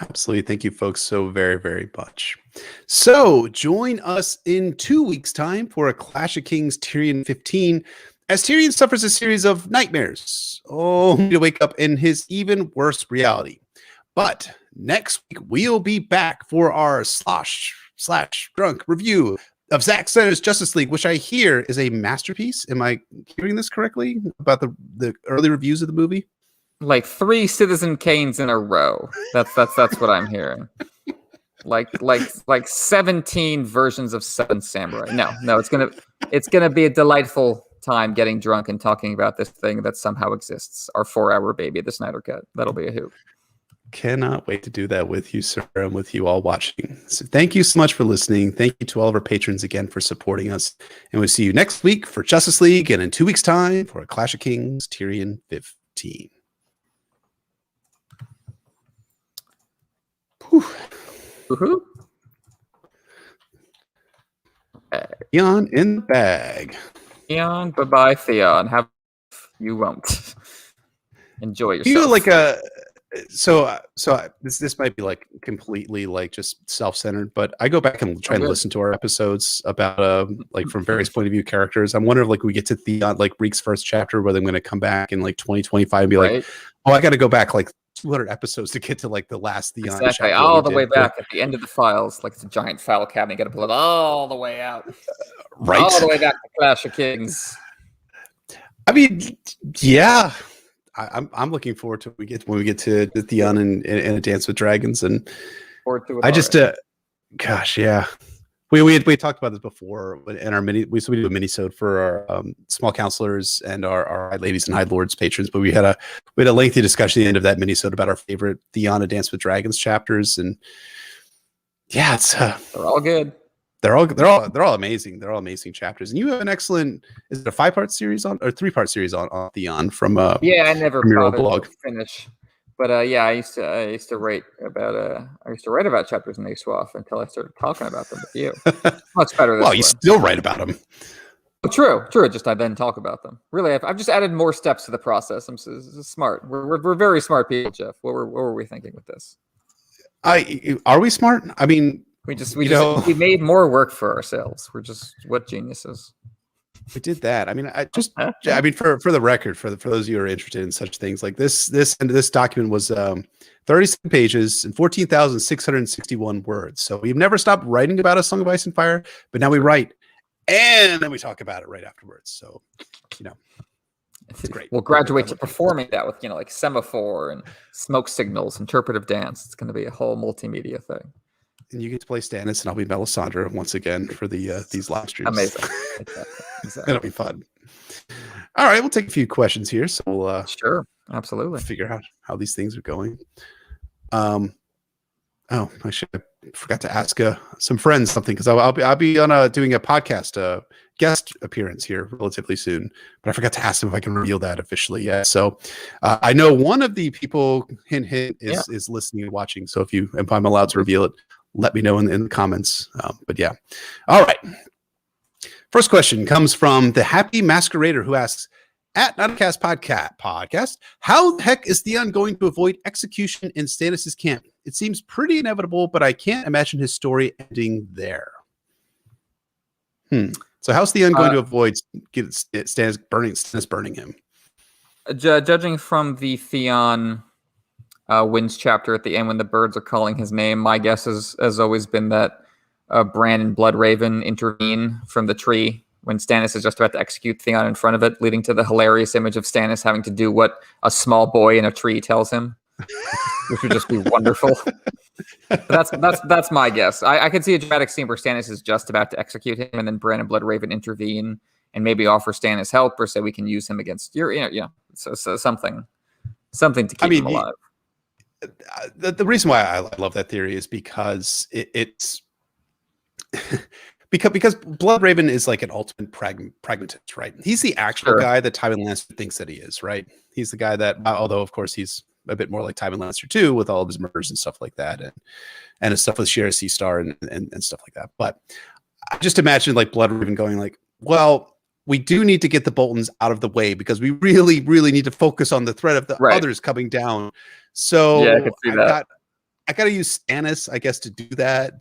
Absolutely. Thank you, folks, so very, very much. So join us in 2 weeks' time for A Clash of Kings Tyrion 15, as Tyrion suffers a series of nightmares, only to wake up in his even worse reality. But next week, we'll be back for our slosh/drunk review of Zack Snyder's Justice League, which I hear is a masterpiece. Am I hearing this correctly about the early reviews of the movie? Like 3 Citizen Kanes in a row. That's what I'm hearing. Like 17 versions of Seven Samurai. No, it's gonna be a delightful time getting drunk and talking about this thing that somehow exists. Our 4-hour baby, the Snyder Cut. That'll be a hoot. Cannot wait to do that with you, sir, and with you all watching. So thank you so much for listening. Thank you to all of our patrons again for supporting us. And we'll see you next week for Justice League and in 2 weeks' time for A Clash of Kings Tyrion 15. Whew. Woohoo. Theon in the bag. Theon, bye-bye, Theon. You won't. Enjoy yourself. You like a... So this might be like completely like just self-centered, but I go back and try and listen to our episodes about like from various point of view characters. I'm wondering if like we get to Theon, like Reek's first chapter, whether I'm going to come back in like 2025 and be like, oh, I got to go back like 200 episodes to get to like the last Theon chapter. All the way back at the end of the files, like it's a giant file cabinet. You got to pull it all the way out, right? All the way back to Clash of Kings. I mean, yeah. I'm looking forward to when we get to Theon and A Dance with Dragons, and forward to it. I just, gosh, yeah. We talked about this before in our we do a mini-sode for our small counselors and our high ladies and high lords patrons, but we had a lengthy discussion at the end of that mini-sode about our favorite Theon and Dance with Dragons chapters, and yeah, it's they're all good. They're all amazing. They're all amazing chapters, and you have an excellent. Is it a 5-part series or 3-part series on Theon from yeah, I never from your old bothered blog. to finish. But yeah, I used to write about chapters in Noose until I started talking about them with you. Much better this Well, way. you still write about them. Oh, true. Just I then talk about them. Really, I've just added more steps to the process. I'm smart. We're very smart people, Jeff. What were we thinking with this? Are we smart? I mean, we made more work for ourselves. We're just what geniuses. We did that. I mean, I mean, for the record, for those of you who are interested in such things like this document was 37 pages and 14,661 words. So we've never stopped writing about A Song of Ice and Fire, but now we write and then we talk about it right afterwards. So, it's great. We'll graduate to performing that with, like semaphore and smoke signals, interpretive dance. It's going to be a whole multimedia thing. And you get to play Stannis, and I'll be Melisandre once again for these live streams. Amazing. Exactly. It'll be fun. All right, we'll take a few questions here. So we'll sure, absolutely figure out how these things are going. I forgot to ask some friends something because I'll be on doing a podcast guest appearance here relatively soon, but I forgot to ask them if I can reveal that officially yet. So I know one of the people is listening and watching. So if I'm allowed to reveal it, let me know in the comments. But yeah. All right. First question comes from the Happy Masquerader, who asks, at Notcast podcast, how the heck is Theon going to avoid execution in Stannis' camp? It seems pretty inevitable, but I can't imagine his story ending there. So how's Theon going to avoid Stannis burning him? Judging from the Theon wins chapter at the end when the birds are calling his name, my guess has always been that Bran and Bloodraven intervene from the tree when Stannis is just about to execute Theon in front of it, leading to the hilarious image of Stannis having to do what a small boy in a tree tells him, which would just be wonderful. But that's my guess. I could see a dramatic scene where Stannis is just about to execute him, and then Bran and Bloodraven intervene and maybe offer Stannis help, or say we can use him against so something to keep him alive. The reason why I love that theory is because it's because Bloodraven is like an ultimate pragmatist, right? He's the actual guy that Tywin Lannister thinks that he is, right? He's the guy that, although of course he's a bit more like Tywin Lannister too, with all of his murders and stuff like that, and his stuff with Shira Seastar and stuff like that. But I just imagine like Bloodraven going like, well, we do need to get the Boltons out of the way because we really, really need to focus on the threat of the others coming down. So yeah, I can see that. I got to use Stannis, I guess, to do that.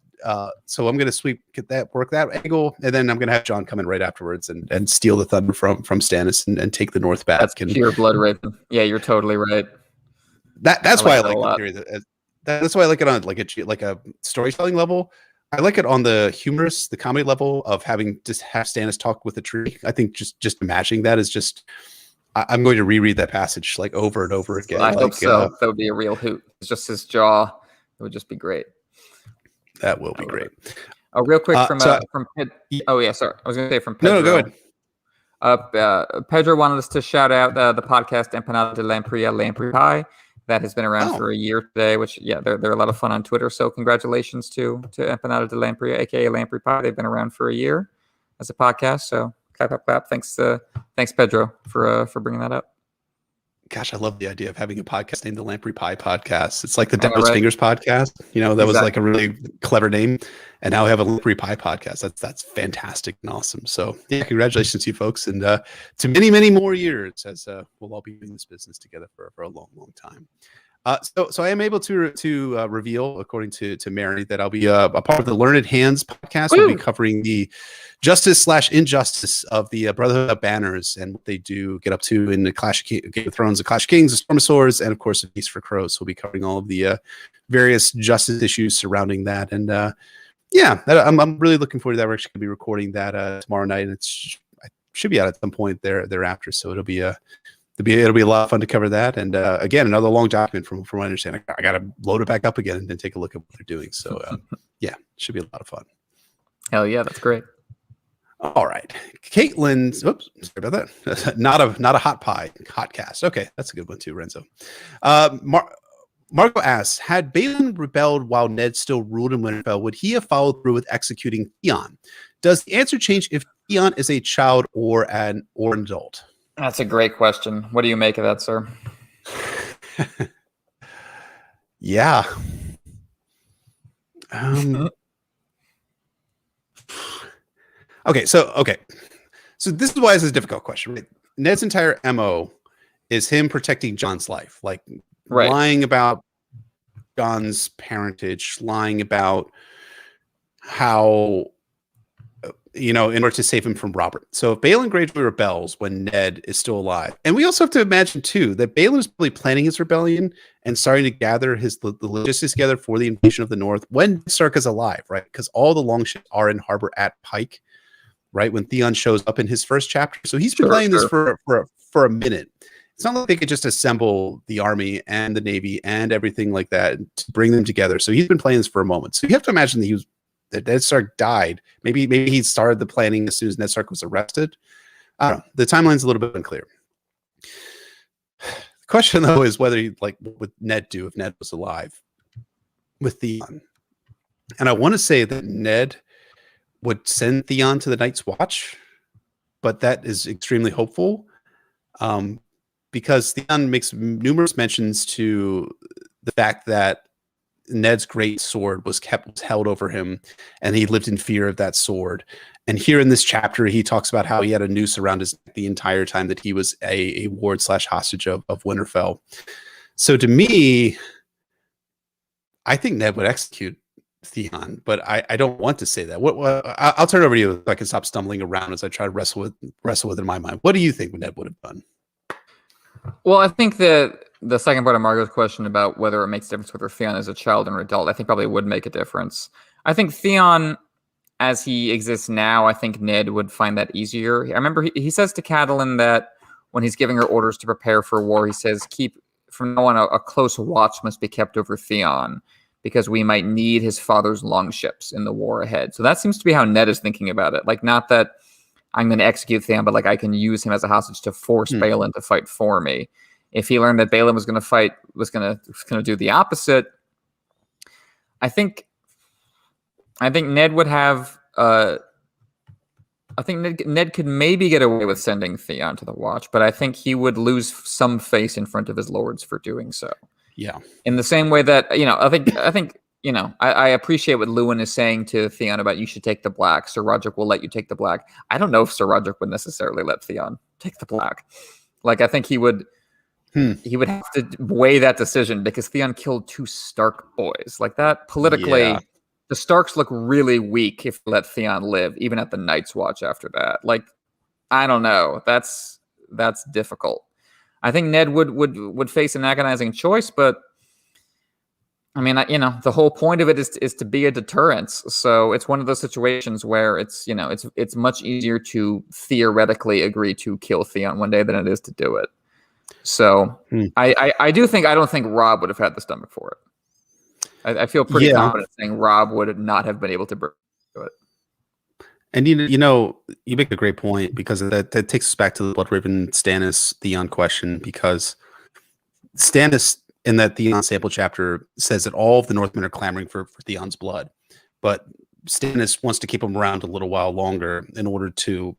So I'm going to work that angle, and then I'm going to have Jon come in right afterwards and steal the thunder from Stannis and take the North back. That's pure Bloodraven. Yeah, you're totally right. That's why I like the theory. That's why I like it on like a storytelling level. I like it on the humorous, the comedy level of having just have Stannis talk with a tree. I think just imagining that is just. I'm going to reread that passage like over and over again. I hope so. That would be a real hoot. It's just his jaw. It would just be great. That will be great. Real quick from oh yeah, sorry. I was going to say from Pedro. No, go ahead. Pedro wanted us to shout out the podcast Empanada de Lamprey Pie that has been around for a year today. Which they're a lot of fun on Twitter. So congratulations to Empanada de Lamprey, aka Lamprey Pie. They've been around for a year as a podcast. So clap. Thanks Pedro for bringing that up. Gosh, I love the idea of having a podcast named the Lamprey Pie Podcast. It's like the Devil's Fingers podcast. That was like a really clever name. And now we have a Lamprey Pie podcast. That's fantastic and awesome. So yeah, congratulations to you folks. And to many, many more years as we'll all be doing this business together for a long, long time. So I am able to reveal, according to Mary, that I'll be a part of the Learned Hands podcast. We'll be covering the justice/injustice of the Brotherhood of Banners and what they do get up to in the Game of Thrones, the Clash of Kings, the Storm of Swords, and of course the Feast for Crows. So we'll be covering all of the various justice issues surrounding that. And I'm really looking forward to that. We're actually going to be recording that tomorrow night, and I should be out at some point thereafter. So it'll be It'll be a lot of fun to cover that. And again, another long document from what I understand. I got to load it back up again and then take a look at what they're doing. So yeah, should be a lot of fun. Hell yeah, that's great. All right, Caitlin's. Oops, sorry about that. not a hot pie, hot cast. Okay, that's a good one too, Renzo. Marco asks, had Balin rebelled while Ned still ruled in Winterfell, would he have followed through with executing Theon? Does the answer change if Theon is a child or an adult? That's a great question. What do you make of that, sir? Yeah. Okay. So this is why this is a difficult question. Right? Ned's entire MO is him protecting Jon's life, like lying about Jon's parentage, lying about how, in order to save him from Robert. So if Balin Greyjoy rebels when Ned is still alive, and we also have to imagine too that Balin is probably planning his rebellion and starting to gather the logistics together for the invasion of the North when Ned Stark is alive, right? Because all the longships are in harbor at Pike, right? When Theon shows up in his first chapter, so he's been playing this for a minute. It's not like they could just assemble the army and the navy and everything like that to bring them together. So he's been playing this for a moment. So you have to imagine that Ned Stark died. Maybe he started the planning as soon as Ned Stark was arrested. I don't know. The timeline's a little bit unclear. The question though is whether what would Ned do if Ned was alive with Theon? And I want to say that Ned would send Theon to the Night's Watch, but that is extremely hopeful. Because Theon makes numerous mentions to the fact that Ned's great sword was held over him, and he lived in fear of that sword. And here in this chapter, he talks about how he had a noose around his neck the entire time that he was a ward / hostage of Winterfell. So to me, I think Ned would execute Theon, but I don't want to say that. I'll turn it over to you so I can stop stumbling around as I try to wrestle with it in my mind. What do you think Ned would have done? Well, I think that the second part of Margot's question about whether it makes a difference whether Theon is a child or an adult, I think probably would make a difference. I think Theon, as he exists now, I think Ned would find that easier. I remember he says to Catelyn that when he's giving her orders to prepare for war, he says, from now on, a close watch must be kept over Theon because we might need his father's longships in the war ahead. So that seems to be how Ned is thinking about it. Like, not that I'm going to execute Theon, but like I can use him as a hostage to force Balin to fight for me. If he learned that Balin was going to do the opposite, I think Ned would have. I think Ned could maybe get away with sending Theon to the Watch, but I think he would lose some face in front of his lords for doing so. Yeah. In the same way that I think. I appreciate what Lewin is saying to Theon about you should take the black. Sir Roderick will let you take the black. I don't know if Sir Roderick would necessarily let Theon take the black. Like, I think he would have to weigh that decision because Theon killed 2 Stark boys. Like, that politically, the Starks look really weak if they let Theon live, even at the Night's Watch after that. Like, I don't know. That's difficult. I think Ned would face an agonizing choice, but I mean, the whole point of it is to be a deterrence. So it's one of those situations where it's much easier to theoretically agree to kill Theon one day than it is to do it. So I don't think Robb would have had the stomach for it. I feel pretty confident saying Robb would not have been able to do it. And you make a great point because that takes us back to the Bloodraven Stannis Theon question, because Stannis in that Theon sample chapter says that all of the Northmen are clamoring for Theon's blood, but Stannis wants to keep him around a little while longer in order to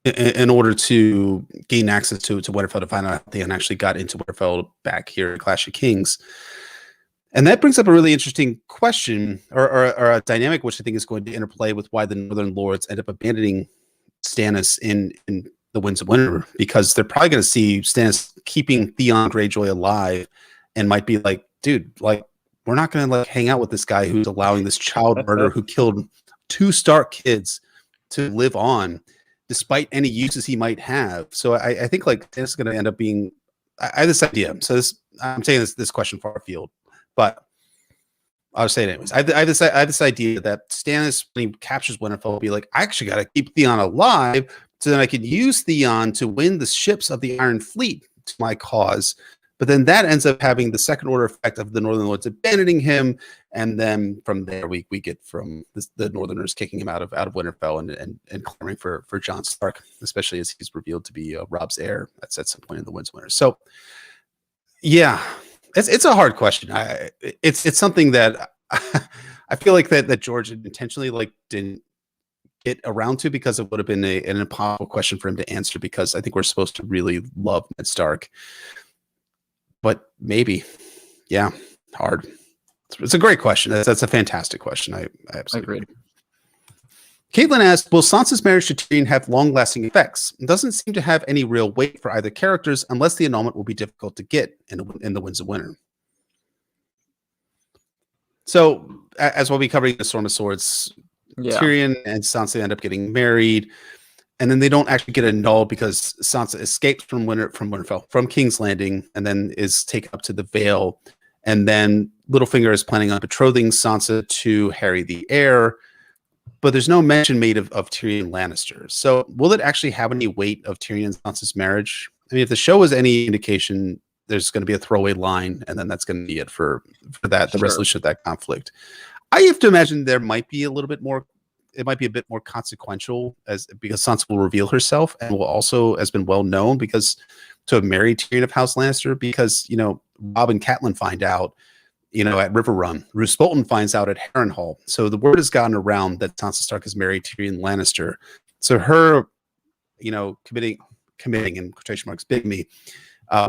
gain access to Winterfell, to find out how Theon actually got into Winterfell back here in Clash of Kings. And that brings up a really interesting question or a dynamic which I think is going to interplay with why the Northern Lords end up abandoning Stannis in the Winds of Winter, because they're probably going to see Stannis keeping Theon Greyjoy alive and might be like, dude, like, we're not going to like hang out with this guy who's allowing this child murderer who killed 2 Stark kids to live on despite any uses he might have. So I think like Stannis is going to end up being, I have this idea. So I'm saying this question far afield, but I'll say it anyways. I have this idea that Stannis, when he captures Winterfell, will be like, I actually got to keep Theon alive so then I could use Theon to win the ships of the Iron Fleet to my cause. But then that ends up having the second order effect of the Northern Lords abandoning him, and then from there we get from the Northerners kicking him out of Winterfell and clamoring for Jon Stark, especially as he's revealed to be Robb's heir. That's at some point in the Winds of Winter. So yeah, it's a hard question. It's something that I feel like that George intentionally didn't get around to, because it would have been an impossible question for him to answer, because I think we're supposed to really love Ned Stark. But maybe, yeah, hard. It's a great question. That's a fantastic question. I absolutely agree. Caitlin asked, will Sansa's marriage to Tyrion have long-lasting effects? It doesn't seem to have any real weight for either characters, unless the annulment will be difficult to get in the Winds of Winter. So, as we'll be covering the Storm of Swords, Tyrion and Sansa end up getting married, and then they don't actually get annulled because Sansa escapes from Winterfell, from King's Landing, and then is taken up to the Vale. And then Littlefinger is planning on betrothing Sansa to Harry the Heir, but there's no mention made of Tyrion Lannister. So will it actually have any weight of Tyrion and Sansa's marriage? I mean, if the show is any indication, there's going to be a throwaway line, and then that's going to be it for that, the resolution of that conflict. I have to imagine there might be a little bit more. It might be a bit more consequential, because Sansa will reveal herself, and will also has been well known because to have married Tyrion of House Lannister, because Robb and Catelyn find out, at River Run. Roose Bolton finds out at Harrenhal. So the word has gotten around that Sansa Stark is married to Tyrion Lannister. So her, committing in quotation marks bigamy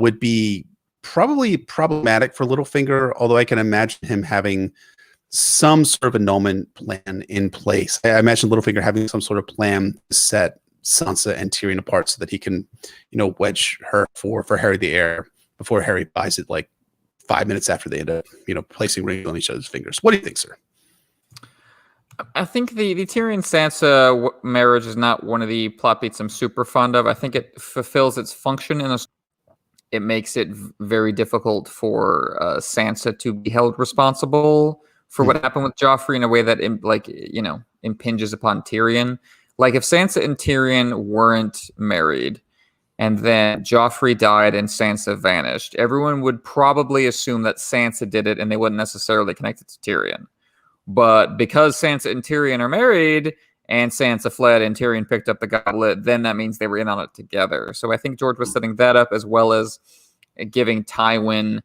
would be probably problematic for Littlefinger. Although I can imagine him having some sort of annulment plan in place. I imagine Littlefinger having some sort of plan to set Sansa and Tyrion apart so that he can, wedge her for Harry the Heir before Harry buys it 5 minutes after they end up, placing rings on each other's fingers. What do you think, sir? I think the Tyrion Sansa marriage is not one of the plot beats I'm super fond of. I think it fulfills its function it makes it very difficult for Sansa to be held responsible for what happened with Joffrey in a way that impinges upon Tyrion. Like if Sansa and Tyrion weren't married and then Joffrey died and Sansa vanished, everyone would probably assume that Sansa did it and they wouldn't necessarily connect it to Tyrion. But because Sansa and Tyrion are married and Sansa fled and Tyrion picked up the goblet, then that means they were in on it together. So I think George was setting that up, as well as giving Tywin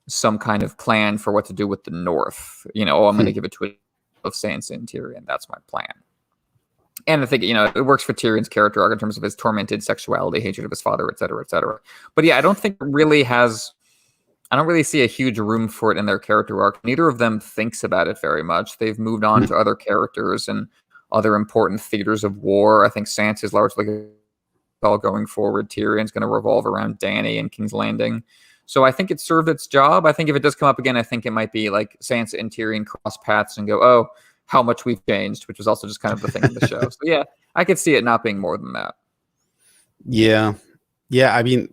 some kind of plan for what to do with the North. I'm going to give it to of Sansa and Tyrion. That's my plan. And I think, it works for Tyrion's character arc in terms of his tormented sexuality, hatred of his father, et cetera, et cetera. But yeah, I don't really see a huge room for it in their character arc. Neither of them thinks about it very much. They've moved on to other characters and other important theaters of war. I think Sansa's largely all going forward. Tyrion's going to revolve around Dany and King's Landing. So I think it served its job. I think if it does come up again, I think it might be like Sansa and Tyrion cross paths and go, oh, how much we've changed, which was also just kind of the thing of the show. So yeah, I could see it not being more than that. Yeah. Yeah, I mean,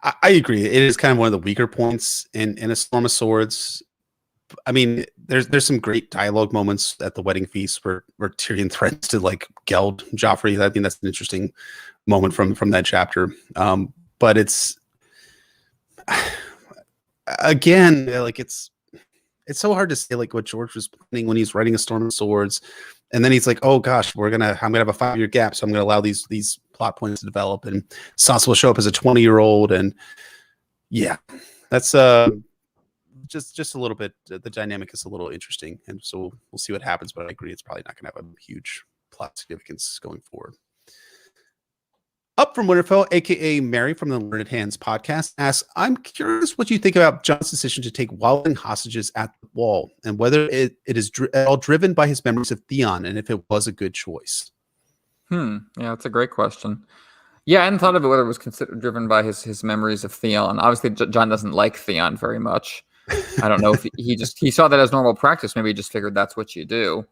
I agree. It is kind of one of the weaker points in A Storm of Swords. I mean, there's some great dialogue moments at the wedding feast where Tyrion threatens to geld Joffrey. I think that's an interesting moment from that chapter. But it's again, it's so hard to say what George was planning when he's writing A Storm of Swords, and then he's like, oh gosh, I'm gonna have a 5-year gap, so I'm gonna allow these plot points to develop, and Sansa will show up as a 20-year-old, and yeah, that's just a little bit. The dynamic is a little interesting, and so we'll see what happens. But I agree, it's probably not gonna have a huge plot significance going forward. Up from Winterfell, aka Mary from the Learned Hands podcast, asks, I'm curious what you think about Jon's decision to take wildling hostages at the Wall, and whether it is at all driven by his memories of Theon, and if it was a good choice. Yeah, that's a great question. Yeah, I hadn't thought of it whether it was considered driven by his memories of Theon. Obviously, Jon doesn't like Theon very much. I don't know if he saw that as normal practice. Maybe he just figured that's what you do.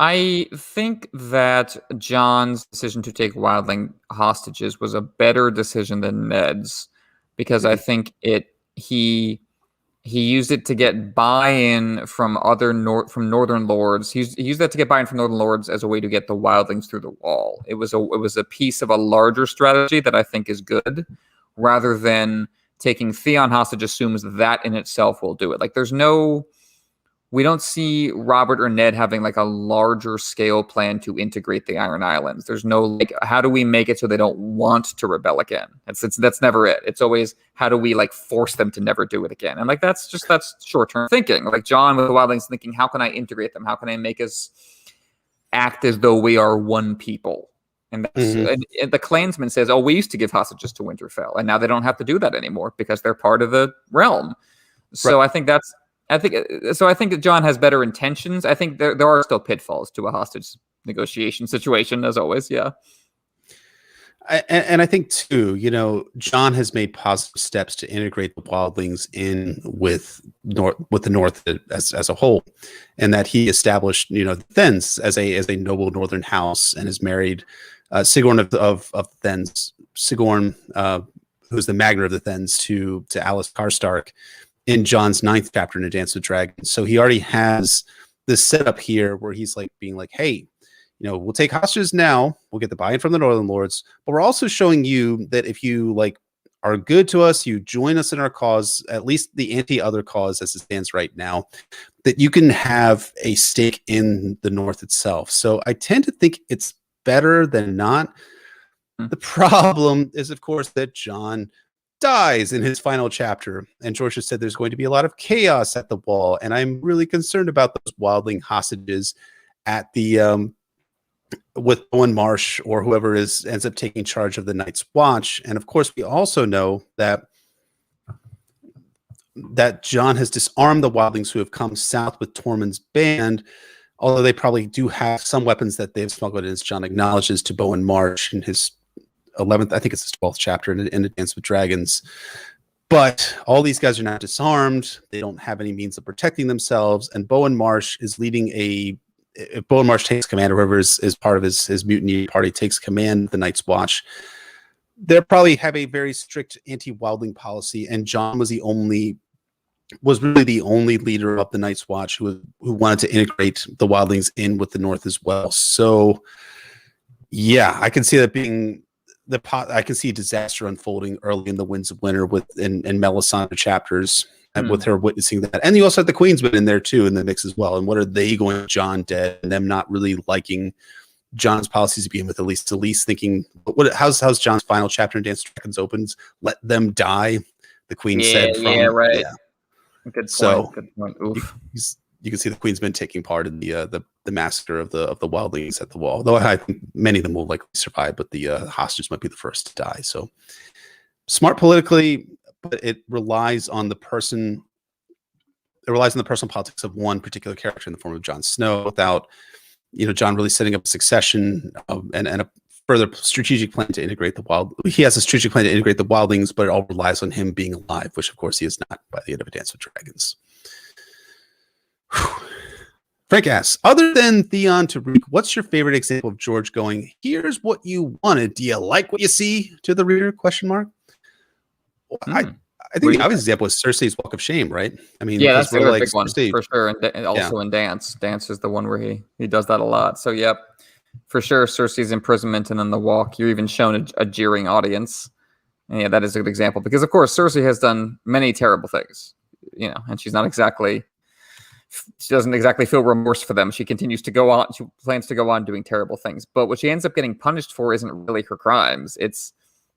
I think that Jon's decision to take wildling hostages was a better decision than Ned's, because I think he he used it to get buy-in from northern lords. He used that to get buy-in from northern lords as a way to get the wildlings through the wall. It was a piece of a larger strategy that I think is good, rather than taking Theon hostage assumes that in itself will do it. Like we don't see Robert or Ned having like a larger scale plan to integrate the Iron Islands. There's no like, how do we make it so they don't want to rebel again? That's never it. It's always, how do we like force them to never do it again? And like, that's short-term thinking. Like John with the Wildlings thinking, how can I integrate them? How can I make us act as though we are one people? And, and the clansman says, oh, we used to give hostages to Winterfell, and now they don't have to do that anymore because they're part of the realm. So right. I think that John has better intentions. I think there are still pitfalls to a hostage negotiation situation, as always. Yeah. And I think too, John has made positive steps to integrate the wildlings in with the North as a whole, and that he established, the Thens as a noble northern house, and has married Sigorn of Thens, Sigorn, who's the Magner of the Thens, to Alice Karstark in John's 9th chapter in A Dance with Dragons. So he already has this setup here where he's like being like, hey, we'll take hostages now. We'll get the buy-in from the Northern Lords, but we're also showing you that if you like are good to us, you join us in our cause, at least the anti-other cause as it stands right now, that you can have a stake in the North itself. So I tend to think it's better than not. The problem is, of course, that John dies in his final chapter, and George has said there's going to be a lot of chaos at the wall, and I'm really concerned about those wildling hostages at the with Owen Marsh or whoever ends up taking charge of the Night's Watch. And of course, we also know that John has disarmed the wildlings who have come south with Tormund's band, although they probably do have some weapons that they've smuggled in, as John acknowledges to Bowen Marsh in his 11th, I think it's his 12th chapter in A Dance with Dragons. But all these guys are not disarmed. They don't have any means of protecting themselves. And Bowen Marsh is leading if Bowen Marsh takes command, or whoever is part of his mutiny party takes command of the Night's Watch, they'll probably have a very strict anti-wildling policy. And John was really the only leader of the Night's Watch who wanted to integrate the wildlings in with the North as well. So yeah, I can see that being I can see disaster unfolding early in the Winds of Winter in Melisandre chapters, and with her witnessing that. And you also have the Queensmen in there too in the mix as well. And what are they going, John dead, and them not really liking John's policies to begin with, at least thinking, how's John's final chapter in Dance of Dragons opens? Let them die, the Queen said. Right. Yeah. Good point. So good point. Oof. You can see the Queensmen taking part in the massacre of the wildlings at the wall. Though I think many of them will likely survive, but the hostages might be the first to die. So smart politically, but it relies on the personal politics of one particular character in the form of Jon Snow, without John really setting up a succession and a further strategic plan to integrate he has a strategic plan to integrate the wildlings, but it all relies on him being alive, which of course he is not by the end of A Dance with Dragons. Frank asks, other than Theon to Reek, what's your favorite example of George going, here's what you wanted, do you like what you see, to the reader, question mark? I think the obvious example is Cersei's Walk of Shame, right? I mean, yeah, that's the big one for sure. And also in Dance is the one where he does that a lot. So yep, for sure, Cersei's imprisonment and then the walk. You're even shown a jeering audience, and yeah, that is a good example, because of course Cersei has done many terrible things, and she doesn't exactly feel remorse for them. She continues to go on. She plans to go on doing terrible things, but what she ends up getting punished for isn't really her crimes. It's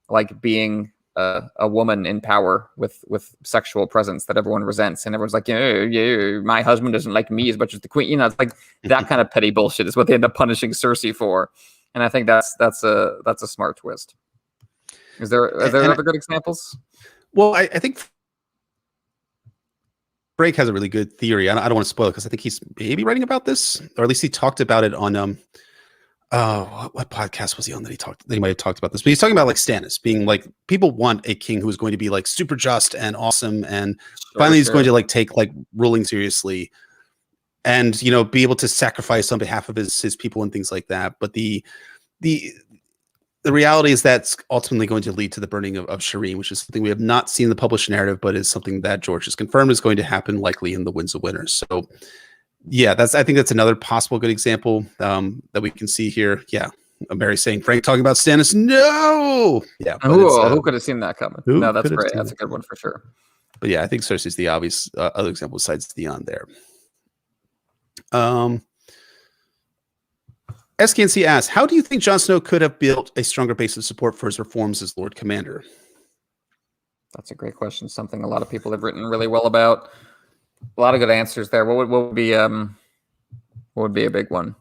like being a woman in power with sexual presence that everyone resents, and everyone's like, my husband doesn't like me as much as the queen. It's like that kind of petty bullshit is what they end up punishing Cersei for, and I think that's a smart twist. Are there other good examples? Well, I think Frank has a really good theory. I don't want to spoil it because I think he's maybe writing about this, or at least he talked about it on what podcast was he on that he might have talked about this, but he's talking about like Stannis being like, people want a king who is going to be like super just and awesome, and finally he's going to like take like ruling seriously, and be able to sacrifice on behalf of his people and things like that. But the the reality is that's ultimately going to lead to the burning of Shireen, which is something we have not seen in the published narrative, but is something that George has confirmed is going to happen likely in the Winds of Winter. So yeah, I think that's another possible good example that we can see here. Yeah. Mary saying, Frank talking about Stannis. No. Yeah. But who could have seen that coming? No, that's great. That's a good one for sure. But yeah, I think Cersei's the obvious other example besides Theon there. SKNC asks, how do you think Jon Snow could have built a stronger base of support for his reforms as Lord Commander? That's a great question. Something a lot of people have written really well about. A lot of good answers there. What would be a big one?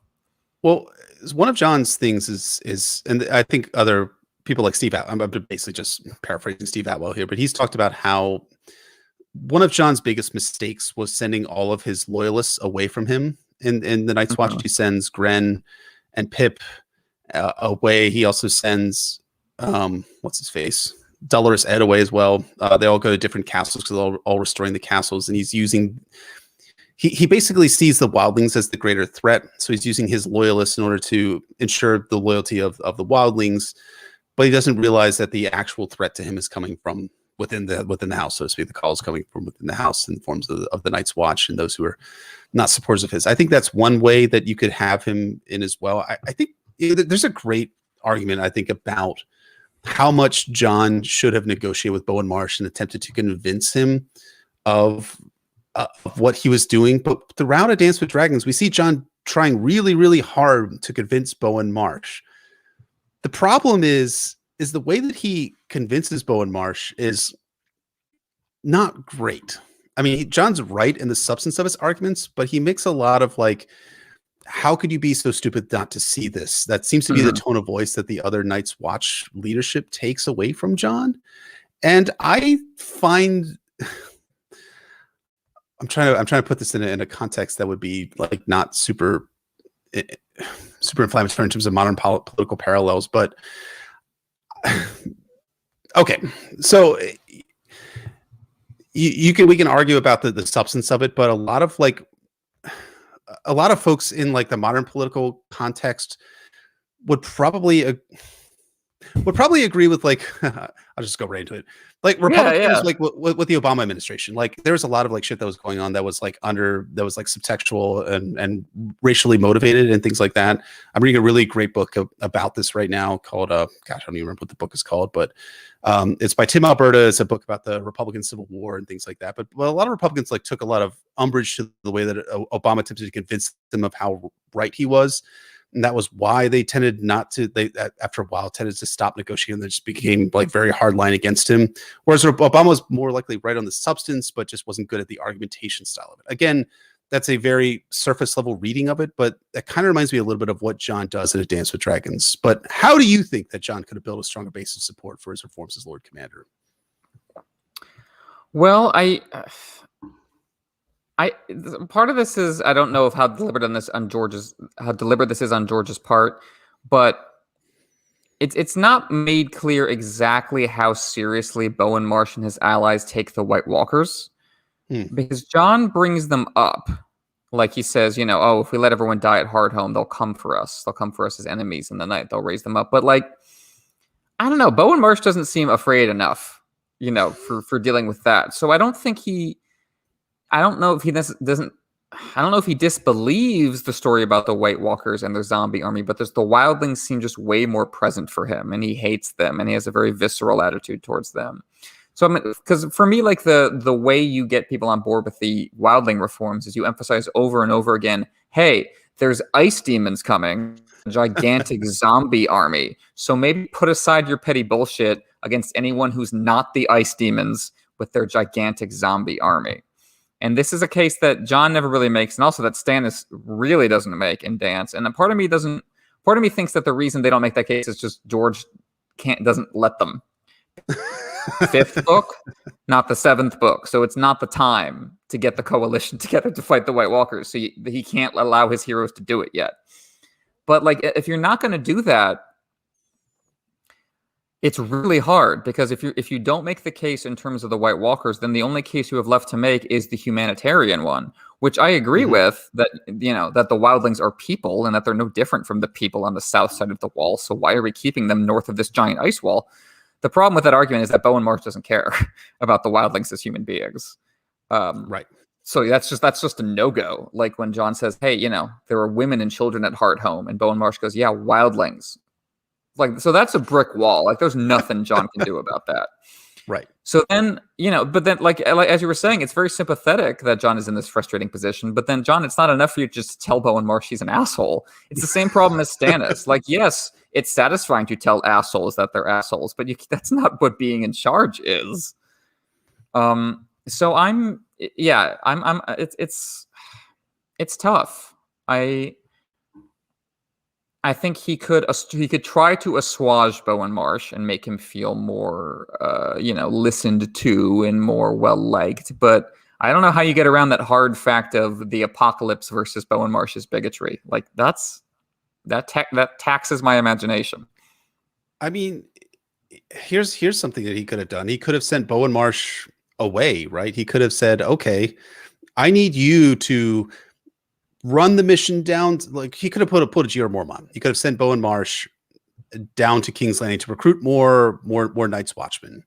Well, one of Jon's things is, and I think other people like Steve Atwell, I'm basically just paraphrasing Steve Atwell here, but he's talked about how one of Jon's biggest mistakes was sending all of his loyalists away from him. In the Night's Watch, he sends Gren and Pip away. He also sends what's his face, Dolorous Ed away as well. They all go to different castles because they're all restoring the castles, and he's using. He basically sees the wildlings as the greater threat, so he's using his loyalists in order to ensure the loyalty of the wildlings, but he doesn't realize that the actual threat to him is coming from within the house, so to speak. The call is coming from within the house in the forms of the Night's Watch and those who are not supporters of his. I think that's one way that you could have him in as well. I think there's a great argument, I think, about how much Jon should have negotiated with Bowen Marsh and attempted to convince him of what he was doing. But throughout A Dance with Dragons, we see Jon trying really, really hard to convince Bowen Marsh. The problem is the way that he convinces Bowen Marsh is not great. I mean, Jon's right in the substance of his arguments, but he makes a lot of like, how could you be so stupid not to see this? That seems to be the tone of voice that the other Night's Watch leadership takes away from Jon. And I find I'm trying to put this in a context that would be like not super inflammatory in terms of modern political parallels, but okay. So we can argue about the substance of it, but a lot of folks in like the modern political context would probably agree with like I'll just go right into it. Like Republicans, like with the Obama administration, like there's a lot of like shit that was going on that was like subtextual and racially motivated and things like that. I'm reading a really great book about this right now called gosh, I don't even remember what the book is called, but it's by Tim Alberta. It's a book about the Republican Civil War and things like that. But a lot of Republicans like took a lot of umbrage to the way that Obama attempted to convince them of how right he was. And that was why they tended not to, after a while, tended to stop negotiating. They just became like very hard line against him. Whereas Obama was more likely right on the substance, but just wasn't good at the argumentation style of it. Again, that's a very surface level reading of it, but that kind of reminds me a little bit of what Jon does in A Dance with Dragons. But how do you think that Jon could have built a stronger base of support for his reforms as Lord Commander? Well, part of this is I don't know of how deliberate this is on George's part, but it's not made clear exactly how seriously Bowen Marsh and his allies take the White Walkers, because Jon brings them up, like he says, if we let everyone die at Hardhome, they'll come for us. They'll come for us as enemies in the night. They'll raise them up, but like I don't know, Bowen Marsh doesn't seem afraid enough, for dealing with that. So I don't know if he disbelieves the story about the White Walkers and their zombie army, but the wildlings seem just way more present for him, and he hates them, and he has a very visceral attitude towards them. So, because for me, like the way you get people on board with the wildling reforms is you emphasize over and over again, hey, there's ice demons coming, a gigantic zombie army. So maybe put aside your petty bullshit against anyone who's not the ice demons with their gigantic zombie army. And this is a case that Jon never really makes, and also that Stannis really doesn't make in Dance. And part of me thinks that the reason they don't make that case is just George doesn't let them. Fifth book, not the seventh book. So it's not the time to get the coalition together to fight the White Walkers. So he can't allow his heroes to do it yet. But like, if you're not going to do that, It's really hard because if you don't make the case in terms of the White Walkers, then the only case you have left to make is the humanitarian one, which I agree with, that that the wildlings are people and that they're no different from the people on the south side of the wall. So why are we keeping them north of this giant ice wall? The problem with that argument is that Bowen Marsh doesn't care about the wildlings as human beings. Right. So that's just a no-go. Like when Jon says, "Hey, there are women and children at Hardhome," and Bowen Marsh goes, "Yeah, wildlings." Like, so that's a brick wall. Like, there's nothing Jon can do about that. Right. So then, but then, like as you were saying, it's very sympathetic that Jon is in this frustrating position. But then, Jon, it's not enough for you to just tell Bowen Marsh he's an asshole. It's the same problem as Stannis. Like, yes, it's satisfying to tell assholes that they're assholes, but that's not what being in charge is. So it's tough. I think he could try to assuage Bowen Marsh and make him feel more, listened to and more well liked. But I don't know how you get around that hard fact of the apocalypse versus Bowen Marsh's bigotry. Like that taxes my imagination. I mean, here's something that he could have done. He could have sent Bowen Marsh away, right? He could have said, "Okay, I need you to run the mission down." Like, he could have put a Jeor Mormont. He could have sent Bowen Marsh down to King's Landing to recruit more Night's Watchmen.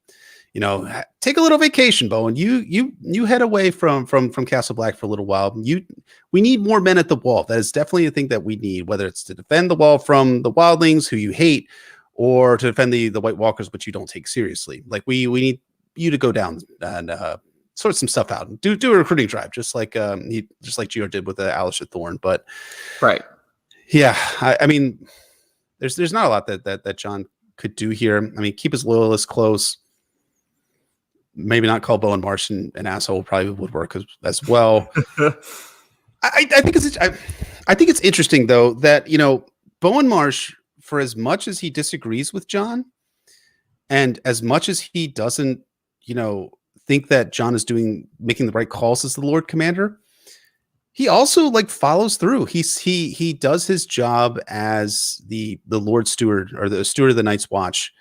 Take a little vacation, Bowen. You head away from Castle Black for a little while. We need more men at the wall. That is definitely a thing that we need, whether it's to defend the wall from the wildlings who you hate, or to defend the White Walkers, which you don't take seriously. Like, we need you to go down and sort some stuff out and do a recruiting drive, just like Jeor did with Alisha Thorne. But right, yeah, I mean, there's not a lot that Jon could do here. I mean, keep his loyalists close. Maybe not call Bowen Marsh an asshole probably would work as well. I think it's interesting though that Bowen Marsh, for as much as he disagrees with Jon, and as much as he doesn't think that Jon is making the right calls as the Lord Commander, he also follows through. He does his job as the Lord Steward, or the Steward of the Night's Watch.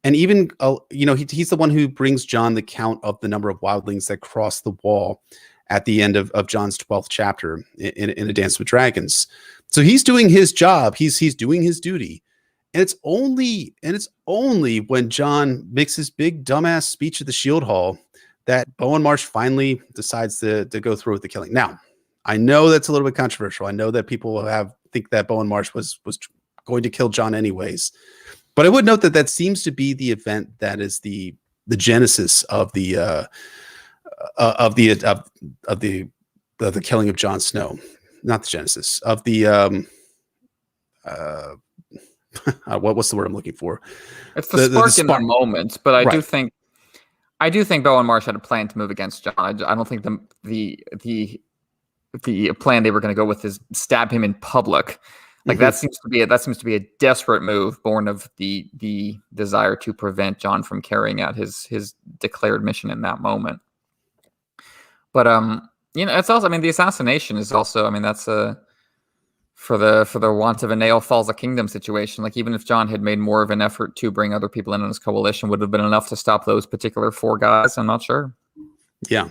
And even, he's the one who brings Jon the count of the number of wildlings that cross the wall at the end of Jon's 12th chapter in A Dance with Dragons. So he's doing his job. He's doing his duty. And it's only when Jon makes his big dumbass speech at the Shield Hall that Bowen Marsh finally decides to go through with the killing. Now, I know that's a little bit controversial. I know that people think that Bowen Marsh was going to kill Jon anyways. But I would note that seems to be the event that is the genesis of the killing of Jon Snow. Not the genesis of the what's the word I'm looking for? It's the spark in the moment, but I right. do think Bowen Marsh had a plan to move against Jon. I don't think the plan they were going to go with is stab him in public. Like, that seems to be a desperate move born of the desire to prevent Jon from carrying out his declared mission in that moment. But it's also, the assassination is also, that's a for the want of a nail falls a kingdom situation. Like, even if Jon had made more of an effort to bring other people in on his coalition, would have been enough to stop those particular 4 guys. I'm not sure. Yeah.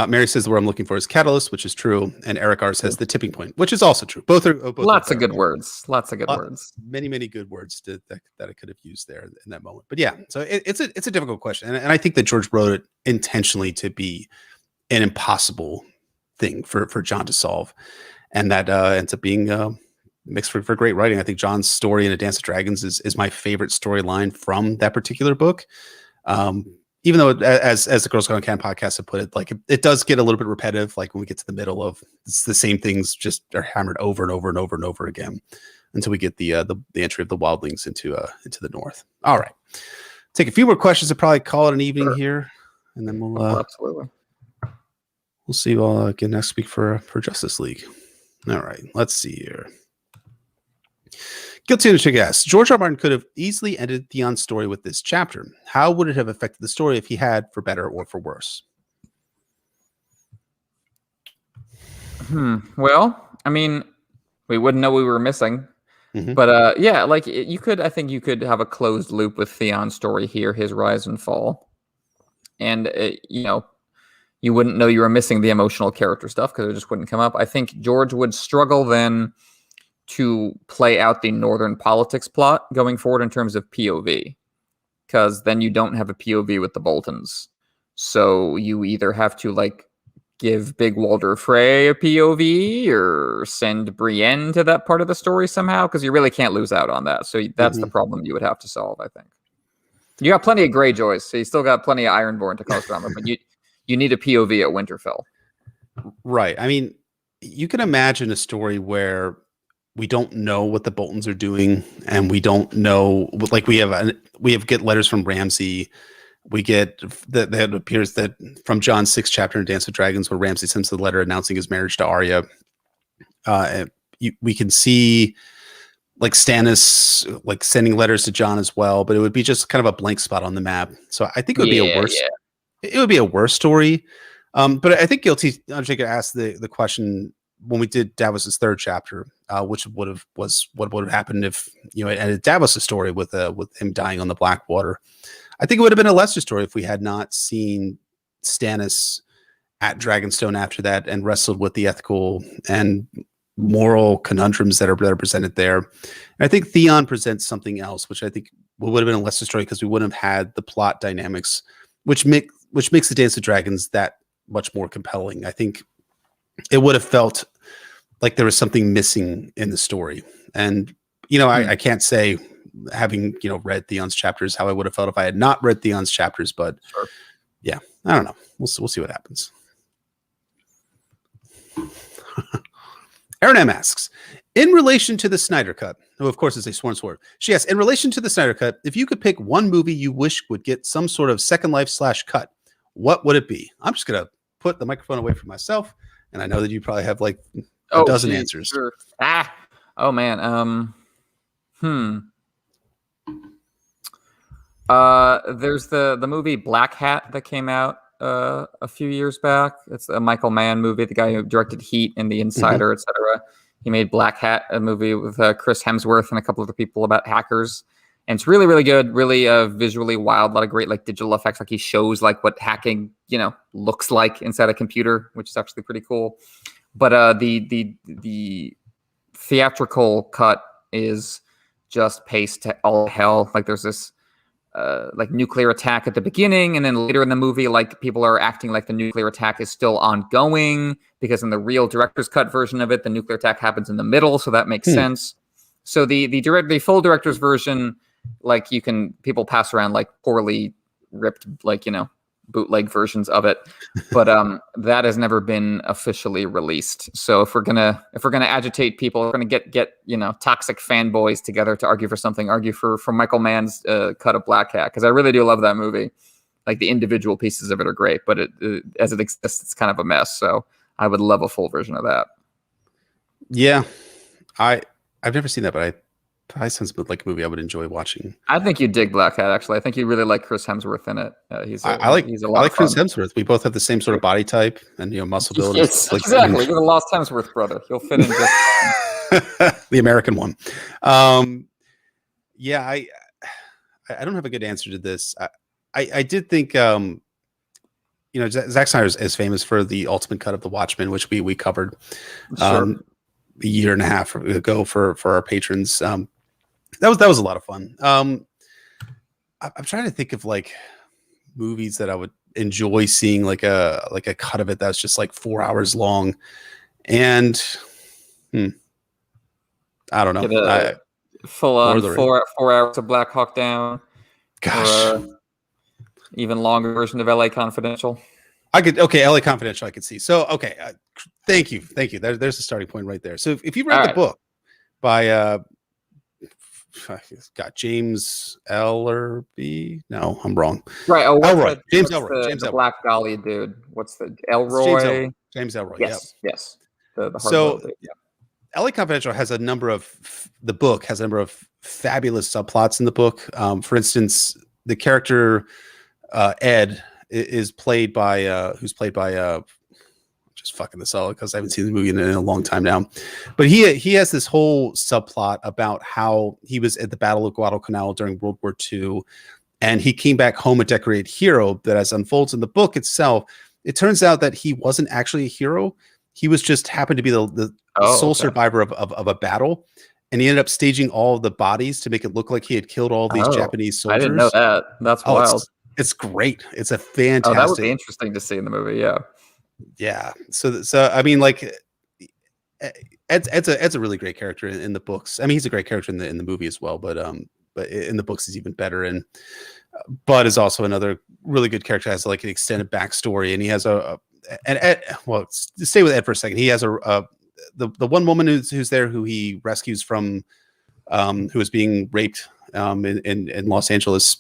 Mary says the word I'm looking for is catalyst, which is true, and Eric R says the tipping point, which is also true. Both are lots of good words. Lots of good words. Many good words that I could have used there in that moment. But yeah, so it's a difficult question, and I think that George wrote it intentionally to be an impossible thing for Jon to solve, and that ends up being mixed for great writing. I think Jon's story in A Dance of Dragons is my favorite storyline from that particular book. Even though, as the Girls Gone Camp podcast have put it, it does get a little bit repetitive. Like, when we get to the middle of it's the same things just are hammered over and over and over and over again until we get the entry of the wildlings into the north. All right, take a few more questions to probably call it an evening here, and then we'll absolutely we'll see you all again next week for Justice League. All right, let's see here. Guilty Undertaker asks, George R. Martin could have easily ended Theon's story with this chapter. How would it have affected the story if he had, for better or for worse? Well, we wouldn't know we were missing. Mhm. But yeah, like you could, I think you could have a closed loop with Theon's story here, his rise and fall, and you wouldn't know you were missing the emotional character stuff because it just wouldn't come up. I think George would struggle then to play out the Northern politics plot going forward in terms of POV, because then you don't have a POV with the Boltons. So you either have to like give Big Walder Frey a POV or send Brienne to that part of the story somehow, because you really can't lose out on that. So that's the problem you would have to solve, I think. You got plenty of Greyjoys, so you still got plenty of Ironborn to cause drama, but you need a POV at Winterfell. Right. I mean, you can imagine a story where we don't know what the Boltons are doing, and we don't know. Like we get letters from Ramsay. We get that it appears that from John's 6th chapter in Dance of Dragons, where Ramsay sends the letter announcing his marriage to Arya. We can see like Stannis like sending letters to John as well, but it would be just kind of a blank spot on the map. So I think it would be a worse. Yeah. It would be a worse story. But I think Guilty Undertaker asked the question when we did Davos's 3rd chapter, which what would have happened if it ended Davos's story with him dying on the Blackwater. I think it would have been a lesser story if we had not seen Stannis at Dragonstone after that and wrestled with the ethical and moral conundrums that are presented there. And I think Theon presents something else, which I think would have been a lesser story because we wouldn't have had the plot dynamics, which makes the Dance of Dragons that much more compelling. I think it would have felt like there was something missing in the story. And, I can't say having, read Theon's chapters, how I would have felt if I had not read Theon's chapters, but sure. Yeah, I don't know. We'll see what happens. Aaron M asks, in relation to the Snyder Cut, who of course is a sworn sword, she asks, in relation to the Snyder Cut, if you could pick one movie you wish would get some sort of second life / cut, what would it be? I'm just going to put the microphone away from myself, and I know that you probably have like a dozen answers. Sure. Oh man. There's the movie Black Hat that came out a few years back. It's a Michael Mann movie, the guy who directed Heat and The Insider, etc. He made Black Hat, a movie with Chris Hemsworth and a couple other people about hackers. And it's really, really good, really visually wild, a lot of great like digital effects. Like he shows like what hacking, looks like inside a computer, which is actually pretty cool. But the theatrical cut is just paced to all hell. Like there's this like nuclear attack at the beginning, and then later in the movie, like people are acting like the nuclear attack is still ongoing, because in the real director's cut version of it, the nuclear attack happens in the middle, so that makes sense. So the full director's version, like people pass around like poorly ripped, like bootleg versions of it, but that has never been officially released. So if we're gonna agitate people, we're gonna get toxic fanboys together to argue for Michael Mann's cut of Black Hat, because I really do love that movie. Like the individual pieces of it are great, but as it exists, it's kind of a mess. So I would love a full version of that. Yeah, I've never seen that, but I sense like a movie I would enjoy watching. I think you dig Black Hat. Actually, I think you really like Chris Hemsworth in it. I like Chris Hemsworth. We both have the same sort of body type and muscle build. Yes, like, exactly. You're the lost Hemsworth brother. You'll fit in just the American one. Yeah, I don't have a good answer to this. I did think Zack Snyder is famous for the ultimate cut of The Watchmen, which we covered a year and a half ago for our patrons. That was a lot of fun. I'm trying to think of like movies that I would enjoy seeing like a cut of it that's just like 4 hours long, and I don't know. Full on 4 hours of Black Hawk Down. Gosh, or even longer version of LA Confidential. LA Confidential I could see. So thank you. There's the starting point right there. So if you read the book by James Ellerby. No, I'm wrong. Right. Oh, Elroy. James Elroy. James Elroy. Black Dolly dude. What's the Elroy? James Elroy. Yes. Yep. Yes. The so LA Confidential has a number of fabulous subplots in the book. For instance, the character Ed is played by I'm just fucking this all because I haven't seen the movie in a long time now. But he has this whole subplot about how he was at the Battle of Guadalcanal during World War II, and he came back home a decorated hero. That as unfolds in the book itself, it turns out that he wasn't actually a hero. He was just happened to be the sole survivor of a battle. And he ended up staging all of the bodies to make it look like he had killed all these Japanese soldiers. I didn't know that. That's wild. It's great. It's a fantastic. Oh, that would be interesting to see in the movie. Yeah. Yeah. So I mean, like, it's a really great character in the books. I mean, he's a great character in the movie as well, but in the books he's even better. And Bud is also another really good character. Has like an extended backstory, and he has well, stay with Ed for a second. He has the one woman who's there who he rescues from who is being raped in Los Angeles.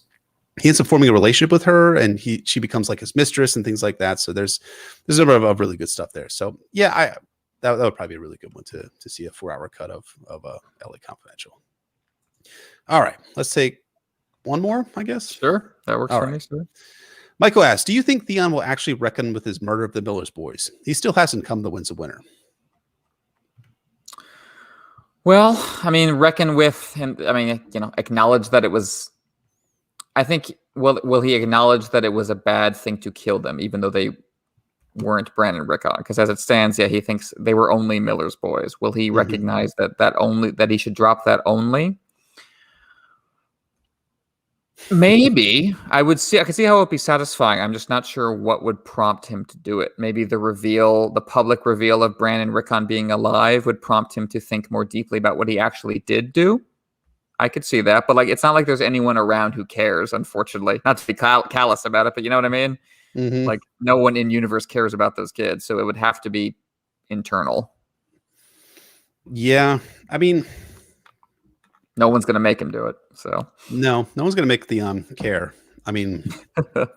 He ends up forming a relationship with her, and she becomes like his mistress and things like that. So there's a number of really good stuff there. So yeah, that would probably be a really good one to see a 4-hour cut of LA Confidential. All right, let's take one more, I guess. Sure, that works for me. Sir. Michael asks, do you think Theon will actually reckon with his murder of the Miller's boys? He still hasn't come to Winds of Winter. Well, I mean, reckon with, and I mean, acknowledge that it was. I think will he acknowledge that it was a bad thing to kill them, even though they weren't Bran and Rickon? Because as it stands, yeah, he thinks they were only Miller's boys. Will he recognize that he should drop that only? Maybe. I could see how it would be satisfying. I'm just not sure what would prompt him to do it. Maybe the public reveal of Bran and Rickon being alive would prompt him to think more deeply about what he actually did do. I could see that, but like, it's not like there's anyone around who cares, unfortunately. Not to be callous about it, but you know what I mean? Mm-hmm. Like, no one in universe cares about those kids, so it would have to be internal. Yeah, I mean, no one's going to make him do it. So no one's going to make Theon care. I mean,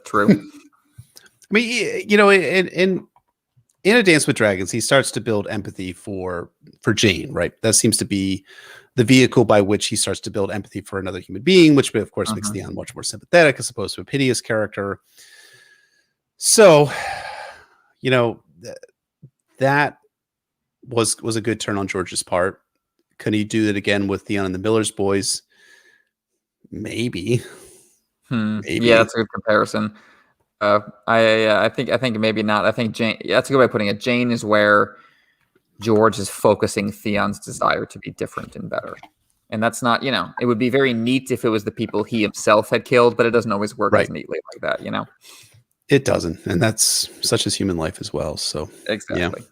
true. I mean, in A Dance with Dragons, he starts to build empathy for Jane, right? That seems to be the vehicle by which he starts to build empathy for another human being, which of course makes Theon much more sympathetic as opposed to a piteous character. So, that was a good turn on George's part. Can he do it again with Theon and the Miller's boys? Maybe. Maybe. Yeah, that's a good comparison. I think maybe not. I think Jane. Yeah, that's a good way of putting it. Jane is where George is focusing Theon's desire to be different and better, and that's not. It would be very neat if it was the people he himself had killed, but it doesn't always work as neatly like that. It doesn't, and that's such as human life as well. So exactly.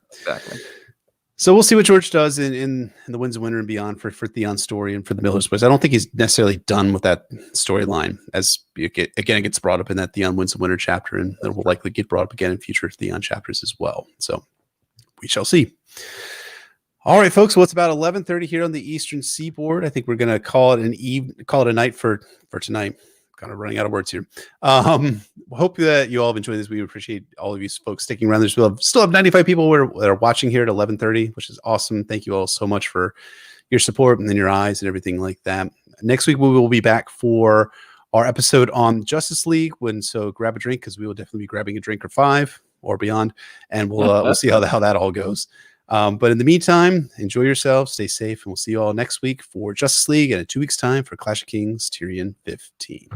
So we'll see what George does in the Winds of Winter and beyond for Theon's story and for the Miller's boys. I don't think he's necessarily done with that storyline, as it gets brought up in that Theon Winds of Winter chapter, and it will likely get brought up again in future Theon chapters as well. So we shall see. All right, folks. Well, it's about 11:30 here on the Eastern Seaboard. I think we're going to call it a night for tonight. Kind of running out of words here. Hope that you all have enjoyed this. We appreciate all of you folks sticking around. There's still have 95 people that are watching here at 11:30, which is awesome. Thank you all so much for your support and your eyes and everything like that. Next week we will be back for our episode on Justice League. So grab a drink, because we will definitely be grabbing a drink or 5 or beyond, and we'll see how that all goes. But in the meantime, enjoy yourselves, stay safe, and we'll see you all next week for Justice League, and in 2 weeks' time for Clash of Kings Tyrion 15.